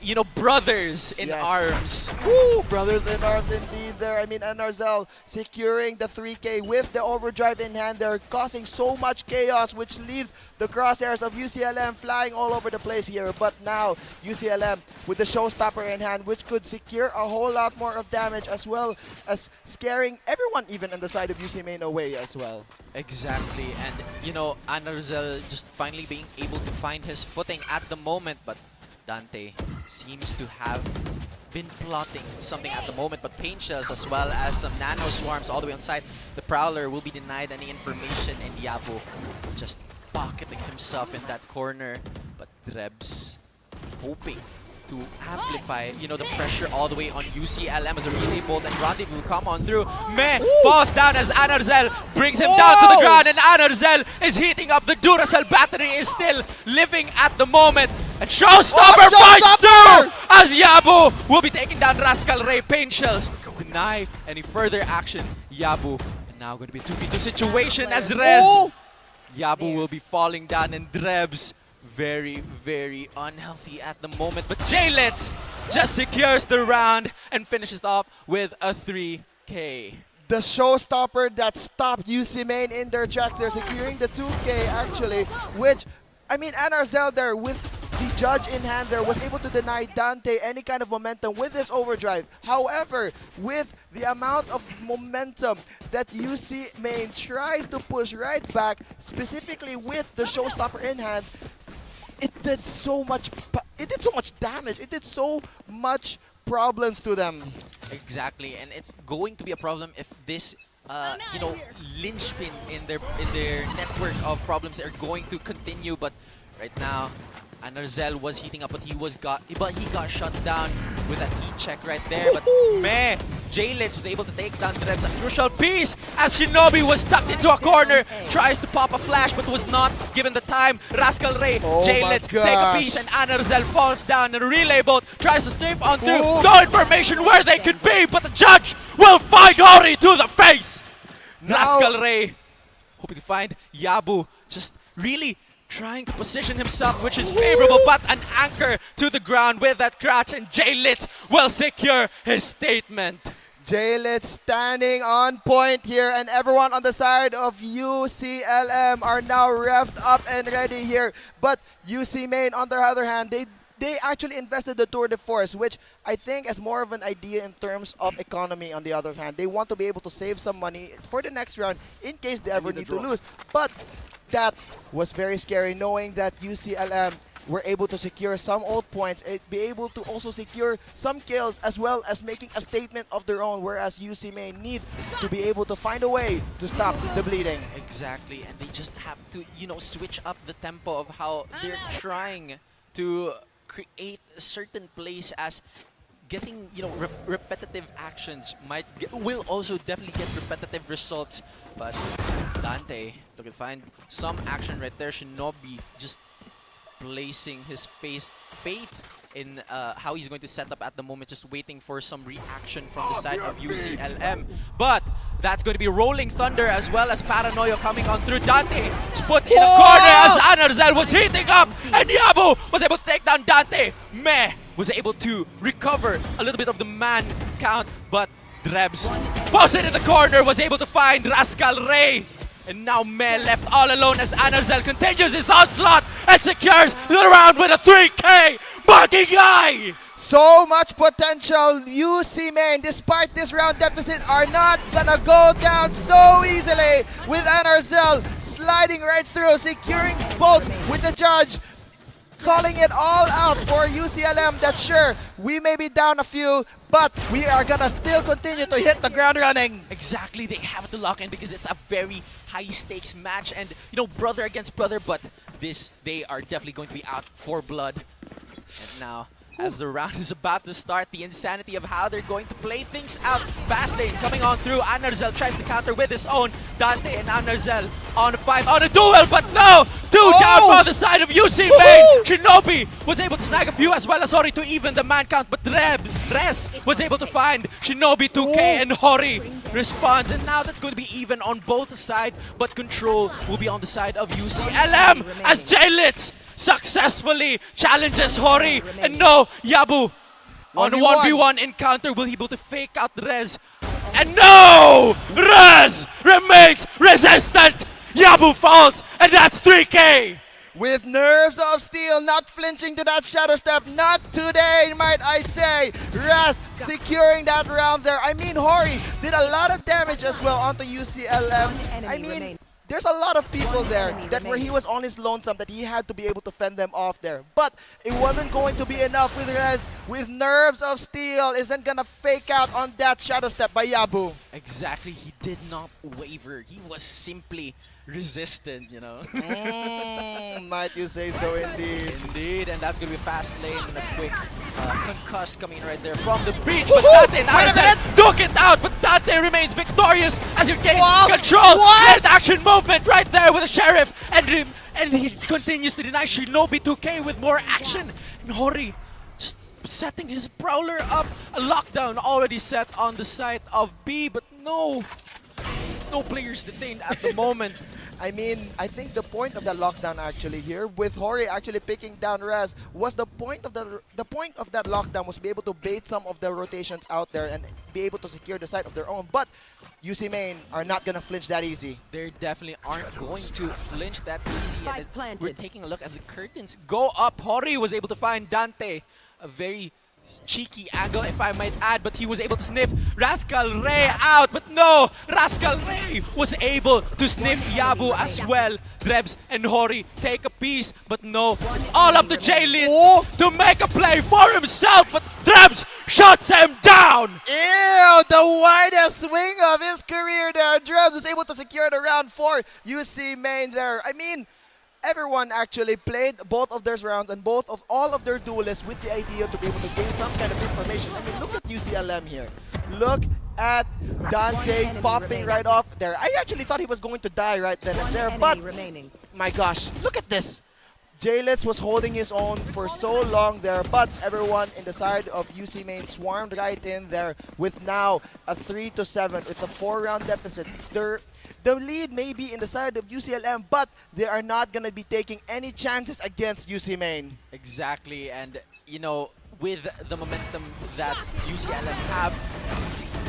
you know, brothers in arms. Woo, brothers in arms indeed there. I mean, Anarzel securing the 3K with the overdrive in hand. They're causing so much chaos, which leaves the crosshairs of UCLM flying all over the place here. But now, UCLM with the showstopper in hand, which could secure a whole lot more of damage, as well as scaring everyone even on the side of UCMN away as well. Exactly, and you know, Anarzel just finally being able to find his footing at the moment, but Dante seems to have been plotting something at the moment, but paint shells as well as some nano swarms all the way on site. The Prowler will be denied any information, and Yabu just pocketing himself in that corner, but Drebs hoping to amplify, you know, the pressure all the way on UCLM as a relay bolt, and Rendezvous come on through. Meh falls down as Anarzel brings him down to the ground, and Anarzel is heating up. The Duracell battery is still living at the moment, and Showstopper fights through as Yabu will be taking down Rascal Ray. Paint shells deny any further action. Yabu, and now going to be a 2v2 situation as Rez. Yabu will be falling down, and Drebs very unhealthy at the moment, but Jay Litz just secures the round and finishes off with a 3K. The showstopper that stopped UCMN in their tracks. They're securing the 2K actually, which, I mean, Anarzel there with the judge in hand there was able to deny Dante any kind of momentum with his overdrive. However, with the amount of momentum that UCMN tries to push right back, specifically with the showstopper in hand, it did so much damage. It did so much problems to them. Exactly, and it's going to be a problem if this you know, linchpin in their network of problems are going to continue. But right now, And Narzel was heating up, but he got shut down with that heat check right there. But meh, J-Litz was able to take down Drebs. A crucial piece as Shinobi was tucked into a corner. Tries to pop a flash, but was not given the time. Rascal Ray, J-Litz take a piece, and Narzel falls down. And Relay Boat tries to snipe on through. No information where they could be, but the judge will find Ori to the face. Rascal Ray hoping to find Yabu, just really trying to position himself, which is favorable, but an anchor to the ground with that crouch, and J-Litz will secure his statement. J-Litz standing on point here, and everyone on the side of UCLM are now revved up and ready here. But UC Main, on the other hand, they actually invested the tour de force, which I think is more of an idea in terms of economy. On the other hand, they want to be able to save some money for the next round in case they ever need to lose. But that was very scary, knowing that UCLM were able to secure some old points, be able to also secure some kills, as well as making a statement of their own, whereas UC Main need to be able to find a way to stop the bleeding. Exactly, and they just have to, switch up the tempo of how they're trying to create a certain place, as getting repetitive actions will also definitely get repetitive results. But Dante looking to find some action right there. Shinobi just placing his faith in how he's going to set up at the moment, just waiting for some reaction from the side of UCLM. But that's going to be Rolling Thunder as well as Paranoia coming on through. Dante is put in a corner as Narzel was heating up, and Yabu was able to take down Dante. Meh was able to recover a little bit of the man count, but Drebs posted in the corner, was able to find Rascal Ray. And now Meh left all alone as Narzel continues his onslaught and secures the round with a 3K. Bagay! So much potential. UC Main, despite this round deficit, are not gonna go down so easily, with Narzel sliding right through, securing both with the judge. Calling it all out for UCLM, that sure, we may be down a few, but we are gonna still continue to hit the ground running. Exactly, they have to lock in because it's a very high stakes match, and brother against brother, but they are definitely going to be out for blood. And now, as the round is about to start, the insanity of how they're going to play things out. Bastlane coming on through. Narzel tries to counter with his own. Dante and Narzel on a fight, on a duel, but no! Two down on the side of UC Main. Shinobi was able to snag a few as well as Hori to even the man count, but Res was able to find Shinobi 2K, and Hori responds, and now that's going to be even on both sides, but control will be on the side of UCLM as J-Litz successfully challenges Hori, and no, Yabu on a 1v1 encounter will be able to fake out Rez, and no! Rez remains resistant! Yabu falls, and that's 3K! With nerves of steel, not flinching to that shadow step, not today, might I say. Raz securing that round there. I mean, Hori did a lot of damage as well onto UCLM. I mean, there's a lot of people there that where he was on his lonesome, that he had to be able to fend them off there. But it wasn't going to be enough with Rez. With nerves of steel, isn't gonna fake out on that shadow step by Yabu. Exactly, he did not waver. He was simply resistant, Might you say so, indeed. Indeed, and that's gonna be a fast lane and a quick concuss coming right there from the breach. But Dante took it out, but Dante remains victorious as he gains control. Great action movement right there with the Sheriff, and he continues to deny Shinobi 2K with more action. And Hori just setting his Prowler up. A lockdown already set on the side of B, but no players detained at the moment. I mean, I think the point of the lockdown actually here, with Hori actually picking down Raz, was the point of that lockdown was to be able to bait some of the rotations out there and be able to secure the side of their own. But UC Main are not gonna flinch that easy. They definitely aren't going to flinch that easy. And we're taking a look as the curtains go up. Hori was able to find Dante, a very cheeky angle, if I might add, but he was able to sniff Rascal Ray out, but no! Rascal Ray was able to sniff Yabu as well. Drebs and Hori take a piece, but no, it's all up to J-Litz to make a play for himself, but Drebs shuts him down! Ew, the widest swing of his career there. Drebs was able to secure the round for UC Main there. I mean, everyone actually played both of their rounds and all of their duelists with the idea to be able to gain some kind of information. I mean, look at UCLM here. Look at Dante popping right off there. I actually thought he was going to die right then and there, but my gosh, look at this. J-Litz was holding his own for so long there, but everyone in the side of UC Main swarmed right in there with now a 3-7. It's a 4-round deficit. The lead may be in the side of UCLM, but they are not going to be taking any chances against UC Main. Exactly, and you know, with the momentum that UCLM have,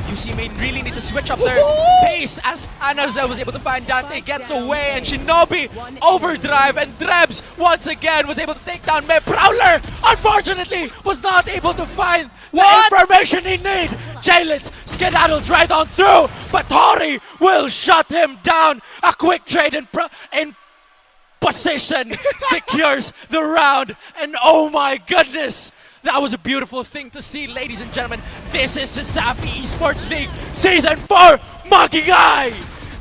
UC Main really need to switch up their pace as Anazel was able to find Dante, gets away, and Shinobi overdrive, and Drebs once again was able to take down May. Prowler, unfortunately, was not able to find the information he need. J-Litz skedaddles right on through, but Tori will shut him down. A quick trade in position secures the round, and oh my goodness, that was a beautiful thing to see, ladies and gentlemen. This is CESAFI Esports League Season 4 Makigai!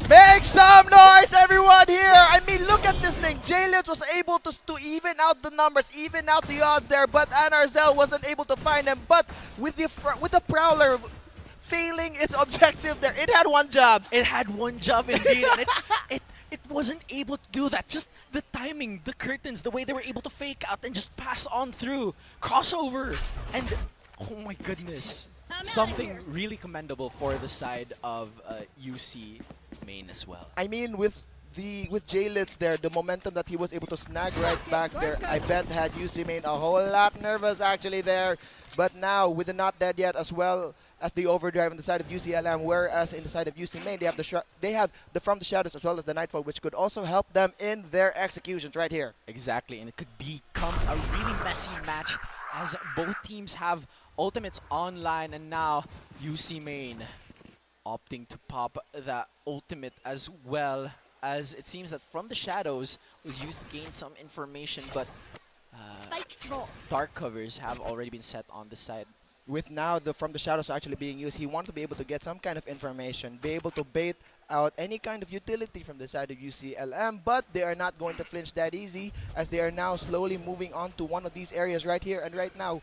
Make some noise, everyone here! I mean, look at this thing. J-Litz was able to even out the numbers, even out the odds there, but Anarzel wasn't able to find them. But with the Prowler failing its objective there, it had one job. It had one job indeed, and it wasn't able to do that. Just the timing, the curtains, the way they were able to fake out and just pass on through, crossover, and oh my goodness, something really commendable for the side of UC Main as well. I mean, with J-Litz there, the momentum that he was able to snag right back there, I bet had UC Main a whole lot nervous actually there. But now with the Not Dead Yet as well as the overdrive on the side of UCLM, whereas in the side of UC Main they have the From the Shadows as well as the Nightfall, which could also help them in their executions right here. Exactly, and it could become a really messy match as both teams have ultimates online, and now UC Main opting to pop the ultimate as well, as it seems that From the Shadows was used to gain some information, but dark covers have already been set on the side. With now the From the Shadows actually being used, he wanted to be able to get some kind of information, be able to bait out any kind of utility from the side of UCLM, but they are not going to flinch that easy, as they are now slowly moving on to one of these areas right here, and right now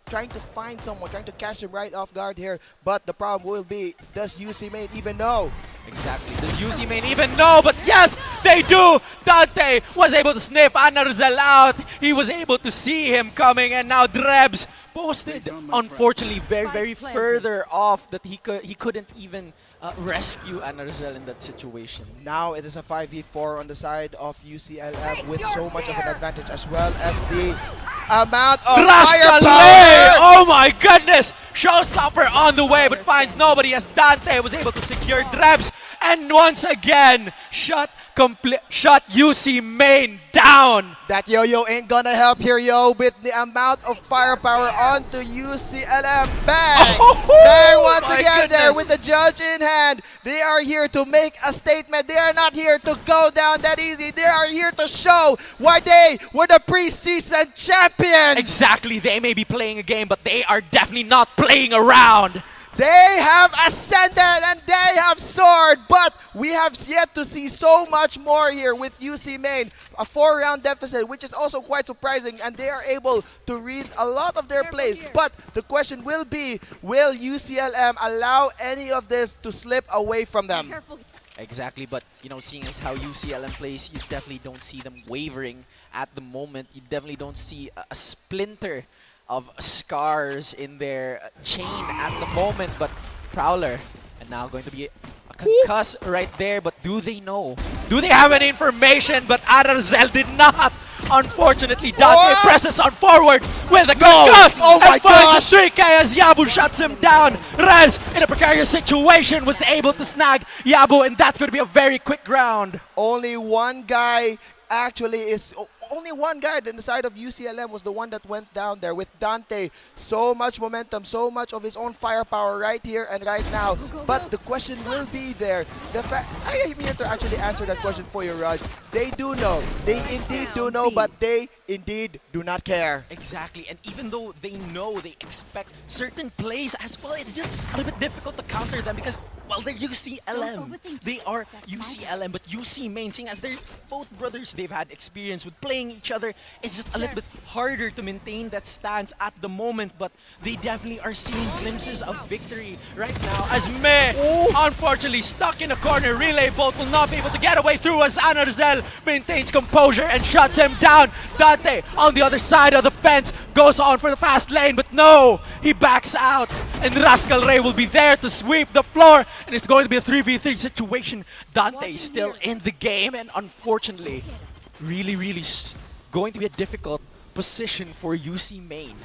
trying to find someone, trying to catch him right off guard here. But the problem will be, does UC Main even know? Exactly. Does UC Main even know? But yes, they do! Dante was able to sniff Anarzel out. He was able to see him coming, and now Drebs posted, unfortunately, very further off that he couldn't even rescue Anarzel in that situation. Now it is a 5v4 on the side of UCLM with so much of an advantage, as well as the amount of firepower. Oh my goodness! Showstopper on the way, but finds nobody as Dante was able to secure Drebs, and once again shut UC Main down. That yo-yo ain't gonna help here, yo, with the amount of firepower onto UCLM. Bang! Bang once again there with the judge in hand. They are here to make a statement. They are not here to go down that easy. They are here to show why they were the preseason champions. Exactly. They may be playing a game, but they are definitely not playing around. They have ascended and they have soared, but we have yet to see so much more here with UC Main. A 4-round deficit, which is also quite surprising, and they are able to read a lot of their plays. But the question will be, will UCLM allow any of this to slip away from them? Exactly, but you know, seeing as how UCLM plays, you definitely don't see them wavering at the moment. You definitely don't see a splinter of scars in their chain at the moment, but Prowler, and now going to be a concuss right there, but do they know? Do they have any information? But Ararzel did not. Unfortunately, Dante presses on forward with a concuss and finds the 3K as Yabu shuts him down. Rez, in a precarious situation, was able to snag Yabu, and that's going to be a very quick round. Only one guy only one guy on the side of UCLM was the one that went down there with Dante. So much momentum, so much of his own firepower right here and right now. But the question will be there. I am here to actually answer that question for you, Raj. They do know. They indeed do know, but they indeed do not care. Exactly, and even though they know, they expect certain plays as well, it's just a little bit difficult to counter them because Well, they're UCLM. They are UCLM, but UC Main, seeing as they're both brothers, they've had experience with playing each other. It's just a little bit harder to maintain that stance at the moment, but they definitely are seeing glimpses of victory right now. As Meh, unfortunately, stuck in a corner. Relay Bolt will not be able to get away through as Anarzel maintains composure and shuts him down. Dante on the other side of the fence goes on for the fast lane, but no, he backs out. And Rascal Ray will be there to sweep the floor, and it's going to be a 3v3 situation. Dante is still in the game, and unfortunately, really going to be a difficult position for UC Main.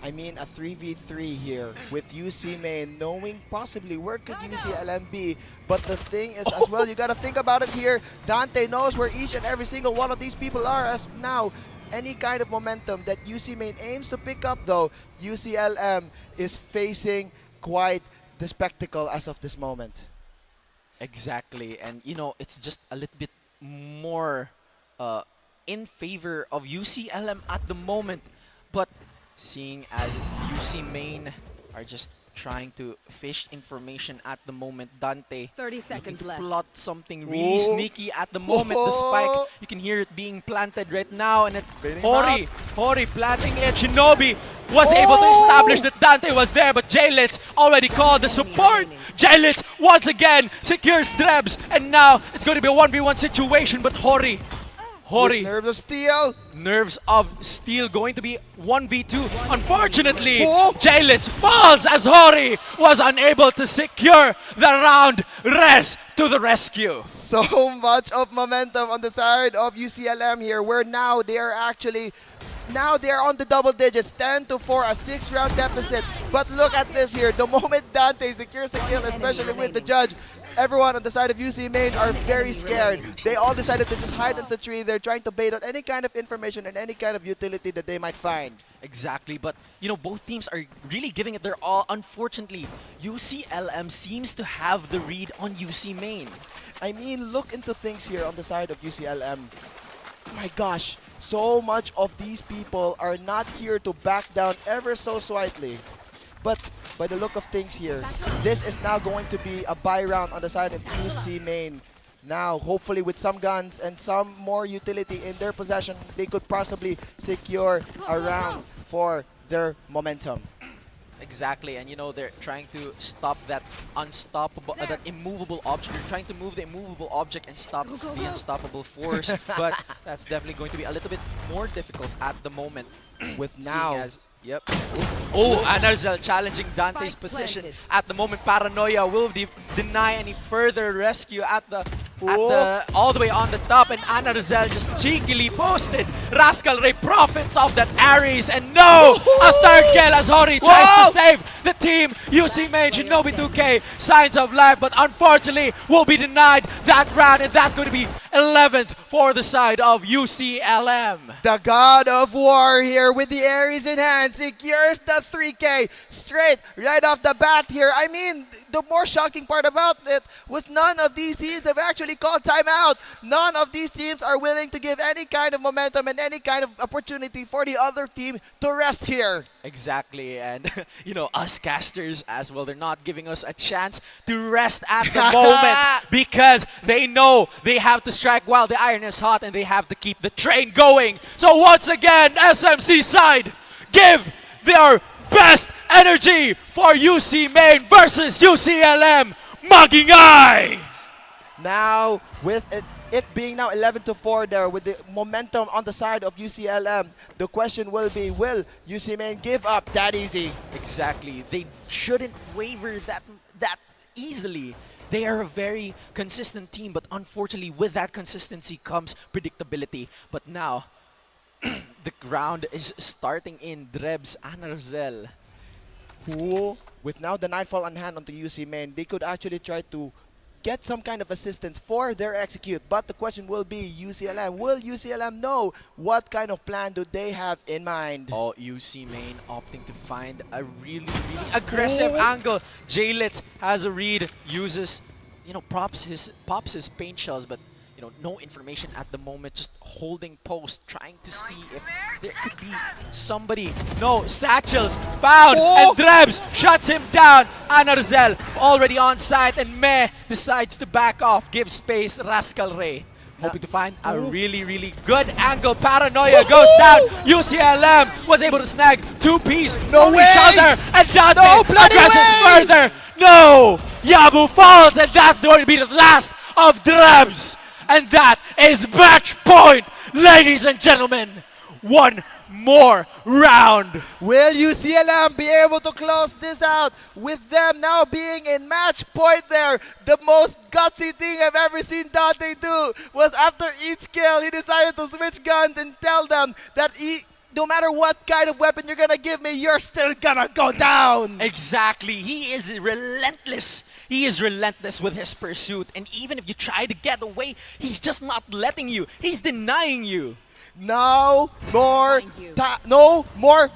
I mean, a 3v3 here with UC Main, knowing possibly where could UCLM be. But the thing is as well, you gotta think about it here. Dante knows where each and every single one of these people are as now. Any kind of momentum that UC Main aims to pick up though, UCLM is facing quite the spectacle as of this moment. Exactly, and you know, it's just a little bit more in favor of UCLM at the moment, but seeing as UC Main are just trying to fish information at the moment, Dante 30 seconds left. plot something really sneaky at the moment. The spike, you can hear it being planted right now, and Hori planting it. Shinobi was able to establish that Dante was there, but Jaylitz already called the support. Jaylitz once again secures Drebs, and now it's going to be a 1v1 situation, but Hori, With Nerves of Steel. Nerves of Steel going to be 1v2. Unfortunately, Jaylitz falls as Hori was unable to secure the round. Res to the rescue. So much of momentum on the side of UCLM here, where now they are actually they're on the double digits, 10-4, a 6-round deficit. But look at this here, the moment Dante secures the kill, especially with the judge, everyone on the side of UC Main are very scared. They all decided to just hide in the tree. They're trying to bait out any kind of information and any kind of utility that they might find. Exactly, but you know, both teams are really giving it their all. Unfortunately, UCLM seems to have the read on UC Main. I mean, look into things here on the side of UCLM. My gosh, so much of these people are not here to back down ever so slightly. But by the look of things here, this is now going to be a buy round on the side of UC Main. Now, hopefully with some guns and some more utility in their possession, they could possibly secure a round for their momentum. Exactly, and you know, they're trying to stop that unstoppable, that immovable object. They're trying to move the immovable object and stop the unstoppable force, but that's definitely going to be a little bit more difficult at the moment. With now, yep. Oh, Anarzel challenging Dante's position at the moment. Paranoia will deny any further rescue at the all the way on the top, and Anarzel just cheekily posted. Rascal Ray profits off that Ares, and no! A third kill as Hori tries to save the team. UC Main, Shinobi 2K, signs of life, but unfortunately will be denied that round, and that's going to be 11th for the side of UCLM. The God of War here with the Ares in hand secures the 3K straight right off the bat here. I mean, the more shocking part about it was none of these teams have actually called timeout. None of these teams are willing to give any kind of momentum and any kind of opportunity for the other team to rest here. Exactly, and you know, us casters as well, they're not giving us a chance to rest at the moment because they know they have to strike while the iron is hot and they have to keep the train going. So once again, SMC side, give their best energy for UC Main versus UCLM Magingay! Now, with it being now 11-4 there, with the momentum on the side of UCLM, the question will be, will UC Main give up that easy? Exactly. They shouldn't waver that easily. They are a very consistent team, but unfortunately with that consistency comes predictability. But now, the round is starting in Drebs Anarzel. Who, with now the Nightfall on hand onto UC Main, they could actually try to get some kind of assistance for their execute. But the question will be, UCLM, will UCLM know what kind of plan do they have in mind? Oh, UC Main opting to find a really aggressive angle. Jaylitz has a read, uses, you know, pops his paint shells, but no information at the moment, just holding post, trying to see if there could be somebody. No, Satchels found, and Drebs shuts him down. Anarzel already on site, and Meh decides to back off, give space. Rascal Ray hoping to find a really good angle. Paranoia goes down. UCLM was able to snag 2-piece from each other, and Dante addresses further. No! Yabu falls, and that's going to be the last of Drebs. And that is match point, ladies and gentlemen. One more round. Will UCLM be able to close this out with them now being in match point there? The most gutsy thing I've ever seen Dante do was after each kill, he decided to switch guns and tell them that no matter what kind of weapon you're gonna give me, you're still gonna go down. Exactly. He is relentless. He is relentless with his pursuit. And even if you try to get away, he's just not letting you. He's denying you. No more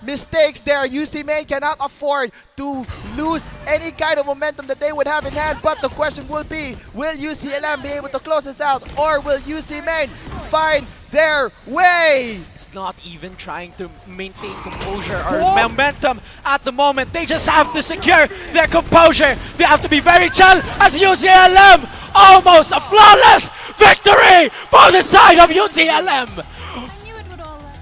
mistakes there. UCMN cannot afford to lose any kind of momentum that they would have in hand. But the question will be, will UCLM be able to close this out, or will UCMN find their way? It's not even trying to maintain composure or momentum at the moment. They just have to secure their composure. They have to be very chill as UCLM. Almost a flawless victory for the side of UCLM.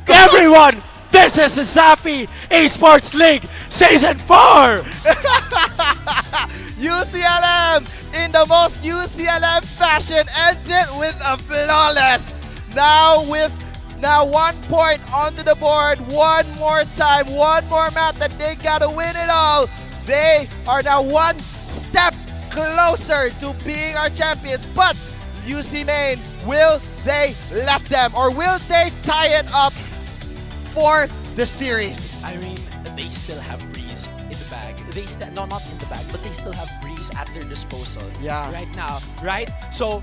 Everyone, this is CESAFI Esports League Season 4! UCLM, in the most UCLM fashion, ends it with a flawless. Now 1 point onto the board, one more time, one more map that they gotta win it all. They are now one step closer to being our champions, but UCMN, will they let them, or will they tie it up for the series? I mean, they still have Breeze in the bag. No, not in the bag, but they still have Breeze at their disposal. Yeah. Right now, right? So,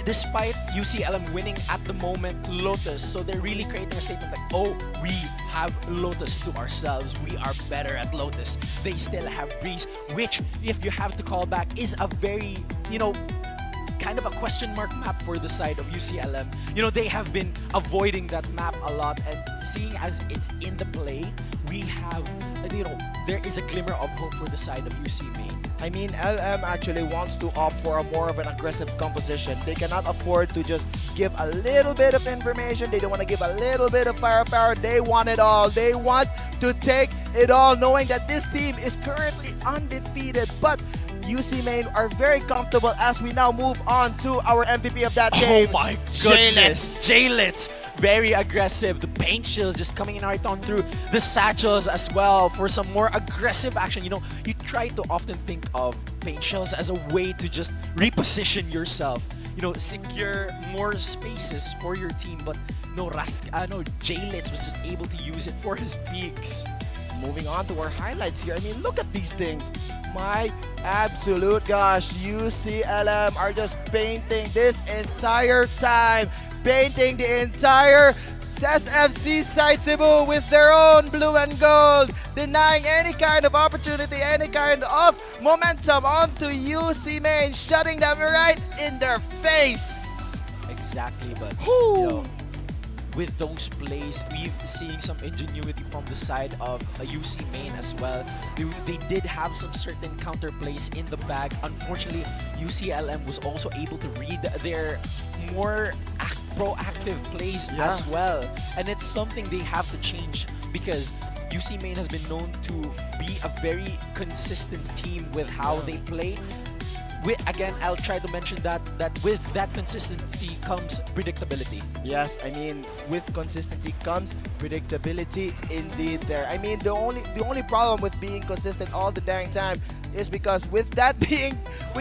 despite UCLM winning at the moment Lotus, so they're really creating a statement like, oh, we have Lotus to ourselves. We are better at Lotus. They still have Breeze, which, if you have to call back, is a very, kind of a question mark map for the side of UCLM. They have been avoiding that map a lot, and seeing as it's in the play, we have, there is a glimmer of hope for the side of UCMN. I mean, LM actually wants to opt for a more of an aggressive composition. They cannot afford to just give a little bit of information. They don't want to give a little bit of firepower. They want it all. They want to take it all, knowing that this team is currently undefeated. But UCMN are very comfortable as we now move on to our MVP of that game. Oh my goodness. Jaylitz, very aggressive. The paint chills just coming in right on through. The satchels as well for some more aggressive action. You try to often think of paint chills as a way to just reposition yourself. Secure more spaces for your team. But no, Jaylitz was just able to use it for his peaks. Moving on to our highlights here. I mean, look at these things. My absolute gosh, UCLM are just painting this entire time. Painting the entire CESAFI side Cebu with their own blue and gold. Denying any kind of opportunity, any kind of momentum onto UCMN. Shutting them right in their face. Exactly, but with those plays, we've seen some ingenuity from the side of UCMN as well. They did have some certain counter plays in the bag. Unfortunately, UCLM was also able to read their more proactive plays as well. And it's something they have to change, because UCMN has been known to be a very consistent team with how they play. Again, I'll try to mention that with that consistency comes predictability. Yes, I mean, with consistency comes predictability indeed there. I mean, the only problem with being consistent all the dang time is because with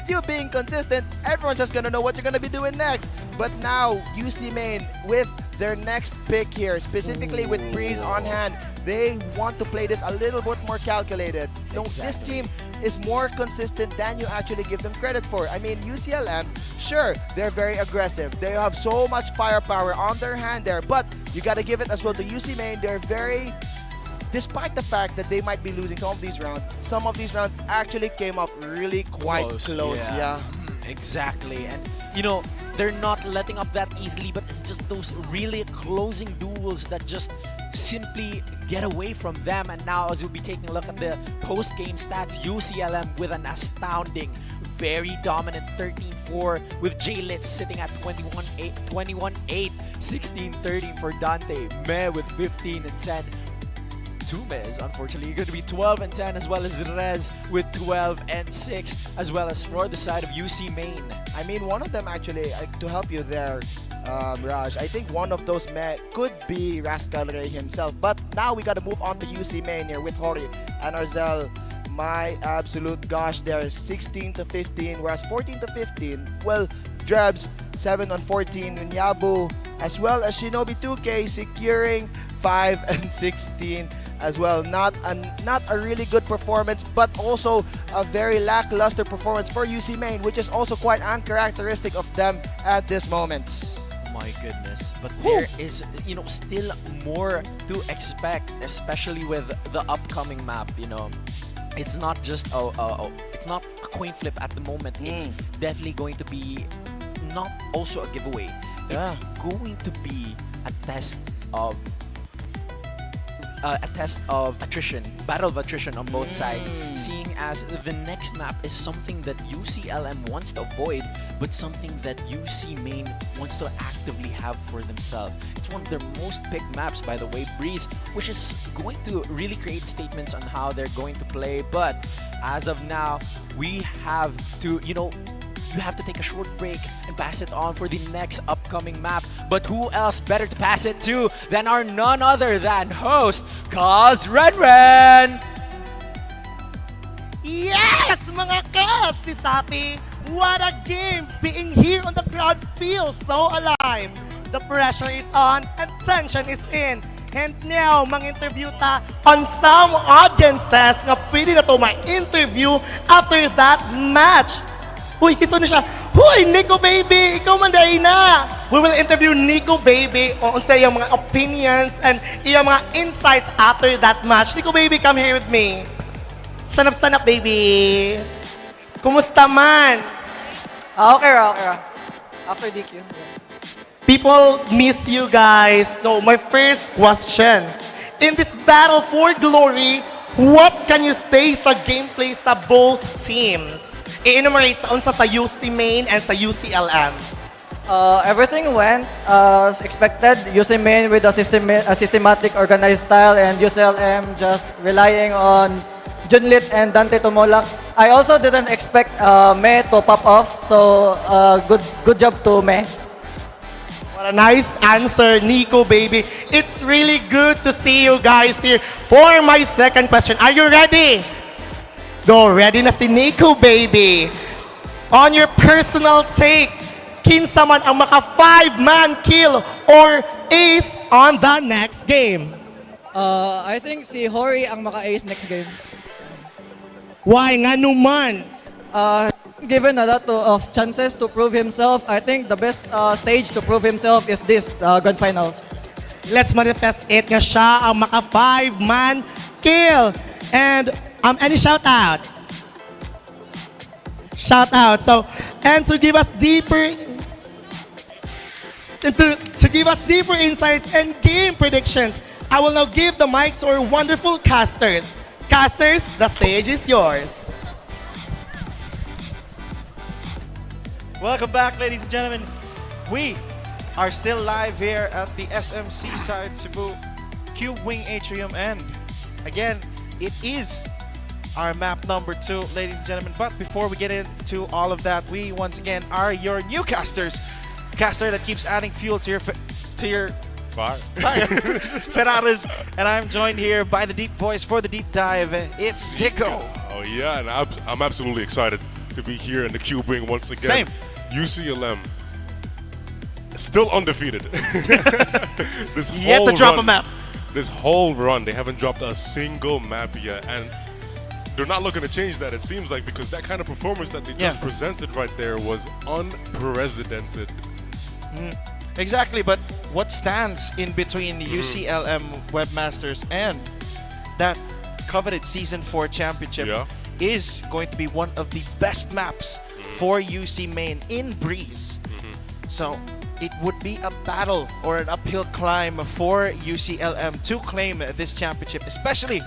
you being consistent, everyone's just gonna know what you're gonna be doing next. But now UCMN, with their next pick here, specifically with Breeze on hand, they want to play this a little bit more calculated. No, this team is more consistent than you actually give them credit for. I mean, UCLM, sure, they're very aggressive. They have so much firepower on their hand there, but you gotta give it as well to UCMN. They're very, despite the fact that they might be losing some of these rounds actually came up really quite close. Yeah. Exactly. And, you know, they're not letting up that easily, but it's just those really closing duels that just simply get away from them. And now, as we'll be taking a look at the post-game stats, UCLM with an astounding, very dominant 13-4 with J-Litz sitting at 21-8, 16-13 for Dante. Meh with 15-10. Tume is unfortunately going to be 12-10, as well as Rez with 12-6, as well as for the side of UC Main. I mean, one of them actually, to help you there, Raj, I think one of those could be Rascal Ray himself. But now we got to move on to UC Main here with Hori and Arzel. My absolute gosh, they're 16-15, whereas 14-15, well, Drebs 7-14, Nyabu, as well as Shinobi 2K securing 5-16 as well. Not a really good performance, but also a very lackluster performance for UC Main, which is also quite uncharacteristic of them at this moment. My goodness, but there is, you know, still more to expect, especially with the upcoming map. You know, it's not just it's not a coin flip at the moment. It's definitely going to be not also a giveaway. It's going to be a test of attrition, battle of attrition on both sides, seeing as the next map is something that UCLM wants to avoid, but something that UC Main wants to actively have for themselves. It's one of their most picked maps, by the way, Breeze, which is going to really create statements on how they're going to play. But as of now, we have to, you know, you have to take a short break and pass it on for the next upcoming map. But who else better to pass it to than our none other than host, Kaz Renren! Yes, mga Kaz, CESAFI! What a game! Being here on the crowd feels so alive. The pressure is on and tension is in. And now, mang-interview ta on some audiences nga pwede na to ma-interview after that match. Uy, kiso na siya. Huy, Nico Baby, ikaw man dahil na. We will interview Nico Baby on sa iyang mga opinions and iyang mga insights after that match. Nico Baby, come here with me. Stand up, baby. Kumusta man? Okay. After DQ. People miss you guys. So, my first question. In this battle for glory, what can you say sa gameplay sa both teams? I-enumerate sa unsa sa UC Main and sa UCLM. Everything went as expected. UC Main with a systematic, organized style, and UCLM just relying on Junlit and Dante Tumolak. I also didn't expect Me to pop off, so good job to Me. What a nice answer, Nico Baby. It's really good to see you guys here. For my second question, are you ready? Go, ready na si Nico Baby. On your personal take, kinsa man ang maka 5-man kill or ace on the next game? I think si Hori ang maka-ace next game. Why nga naman? Given a lot of chances to prove himself, I think the best stage to prove himself is this Grand Finals. Let's manifest it nga siya ang maka 5-man kill. And any shout out? Shout out. So, and to give us deeper insights and game predictions, I will now give the mic to our wonderful casters. Casters, the stage is yours. Welcome back, ladies and gentlemen. We are still live here at the SMC side Cebu Cube Wing Atrium, and again, it is our map number 2, ladies and gentlemen. But before we get into all of that, we once again are your new casters. Caster that keeps adding fuel to your fire. Ferraris, and I'm joined here by the deep voice for the deep dive. It's Zico. Oh yeah, and I'm absolutely excited to be here in the Cube Wing once again. Same. UCLM still undefeated. This Yet whole to drop run, a map. This whole run, they haven't dropped a single map yet, and they're not looking to change that, it seems like, because that kind of performance that they just presented right there was unprecedented. Exactly, but what stands in between UCLM Webmasters and that coveted Season 4 championship is going to be one of the best maps for UC Main in Breeze. So it would be a battle or an uphill climb for UCLM to claim this championship, especially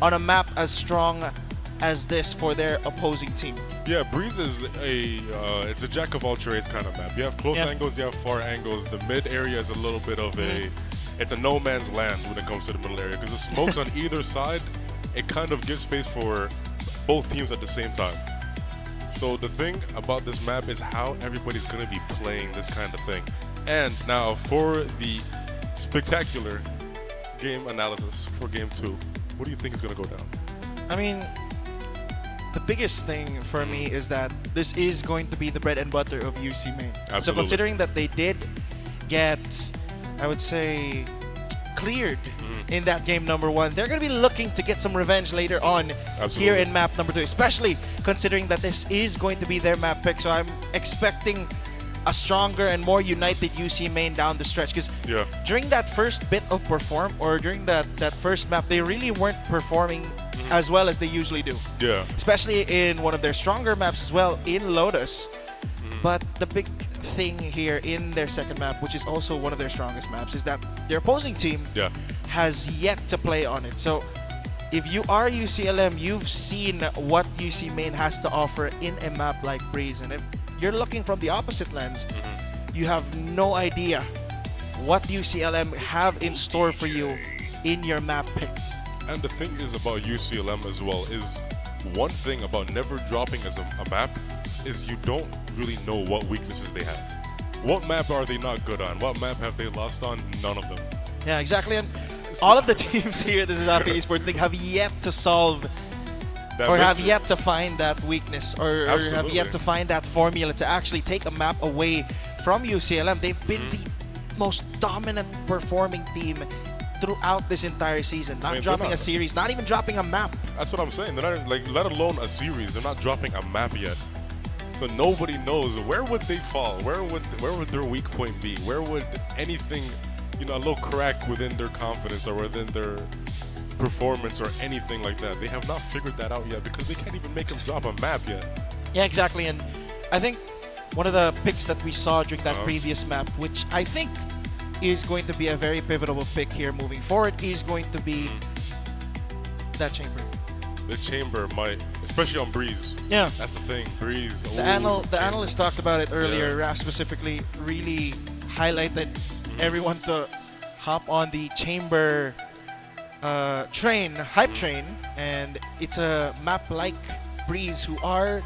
on a map as strong as this for their opposing team. Yeah, Breeze is it's a jack of all trades kind of map. You have close angles, you have far angles. The mid area is a little bit of it's a no man's land when it comes to the middle area, because the smokes on either side, it kind of gives space for both teams at the same time. So the thing about this map is how everybody's going to be playing this kind of thing. And now for the spectacular game analysis for Game 2, what do you think is going to go down? I mean, the biggest thing for me is that this is going to be the bread and butter of UC Main. Absolutely. So considering that they did get, I would say, cleared in that game number 1, they're going to be looking to get some revenge later on here in map number 2, especially considering that this is going to be their map pick. So I'm expecting a stronger and more united UC Main down the stretch, because during that first bit of during that first map, they really weren't performing as well as they usually do. Yeah. Especially in one of their stronger maps as well, in Lotus. But the big thing here in their second map, which is also one of their strongest maps, is that their opposing team has yet to play on it. So if you are UCLM, you've seen what UC Main has to offer in a map like Breeze. And if you're looking from the opposite lens, you have no idea what UCLM have in store for you in your map pick. And the thing is about UCLM as well is one thing about never dropping as a map is you don't really know what weaknesses they have. What map are they not good on? What map have they lost on? None of them. Yeah, exactly. And all of the teams here at the CESAFI Esports League have yet to solve or have yet to find that weakness or have yet to find that formula to actually take a map away from UCLM. They've been the most dominant performing team throughout this entire season, not dropping a series, not even dropping a map. That's what I'm saying. They're not, like, let alone a series. They're not dropping a map yet. So nobody knows where would they fall. Where would their weak point be? Where would anything, a little crack within their confidence or within their performance or anything like that? They have not figured that out yet because they can't even make them drop a map yet. Yeah, exactly. And I think one of the picks that we saw during that previous map, which I think is going to be a very pivotal pick here moving forward, is going to be that chamber. The chamber might, especially on Breeze. Yeah. That's the thing, Breeze. The analyst talked about it earlier. Raph specifically really highlighted everyone to hop on the chamber hype train, and it's a map like Breeze who are,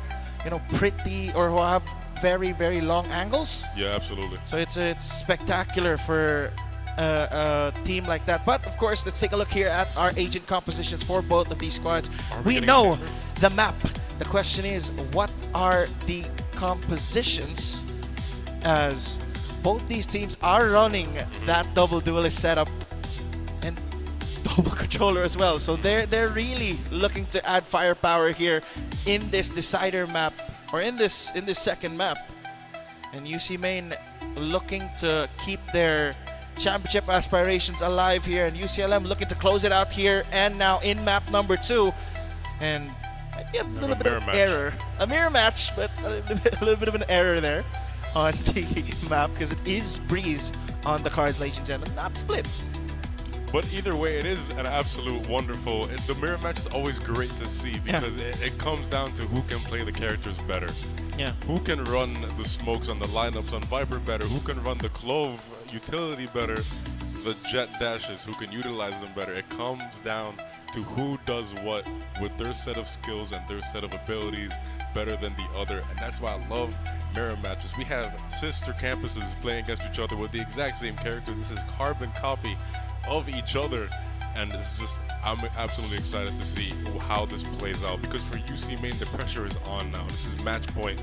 pretty, or who have very, very long angles. Yeah, absolutely. So it's spectacular for a team like that. But of course, let's take a look here at our agent compositions for both of these squads. We know the map. The question is, what are the compositions, as both these teams are running that double duelist setup and double controller as well. So they're really looking to add firepower here in this decider map, or in this second map. And UC Main looking to keep their championship aspirations alive here, and UCLM looking to close it out here and now in map number 2. And a little bit of an error. A mirror match, but a little bit of an error there on the map, because it is Breeze on the cards, ladies and gentlemen, not Split. But either way, it is an absolute wonderful. The mirror match is always great to see because it comes down to who can play the characters better. Yeah. Who can run the smokes on the lineups on Viper better? Who can run the Clove utility better? The Jet dashes, who can utilize them better? It comes down to who does what with their set of skills and their set of abilities better than the other. And that's why I love mirror matches. We have sister campuses playing against each other with the exact same characters. This is carbon copy of each other, and it's just, I'm absolutely excited to see how this plays out, because for UC Main, the pressure is on now. This is match point.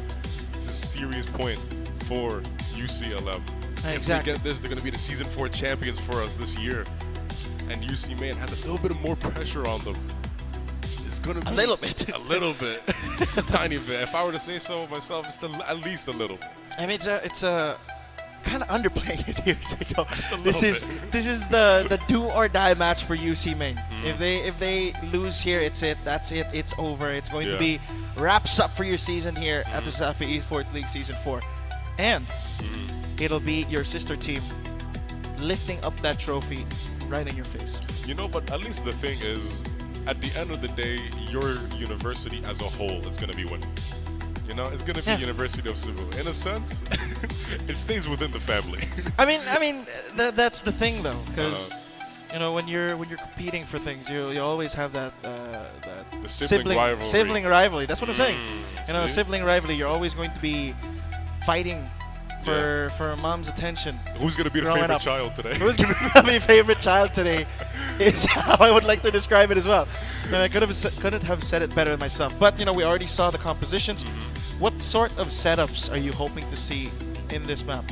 This is serious point for UCLM. Exactly. If they get this, they're going to be the Season 4 champions for us this year. And UC Main has a little bit more pressure on them. It's going to be a little bit. A little bit. Just a tiny bit. If I were to say so myself, it's at least a little bit. I mean, it's a kind of underplaying it here, Zico. This is the do or die match for UC Main. If they lose here, it's it. That's it. It's over. It's going to be wraps up for your season here at the CESAFI Esports League Season 4. And it'll be your sister team lifting up that trophy right in your face. You know, but at least the thing is, at the end of the day, your university as a whole is going to be winning. You know, it's going to be University of Cebu. In a sense, it stays within the family. I mean, that's the thing though, because you know, when you're competing for things, you always have that the sibling rivalry. Sibling rivalry. That's what I'm saying. You know, see? sibling rivalry. You're always going to be fighting for mom's attention. Who's going to be the growing favorite up. child today? Who's going to be favorite child today is how I would like to describe it as well. I couldn't have said it better myself. But you know, we already saw the compositions. What sort of setups are you hoping to see in this map?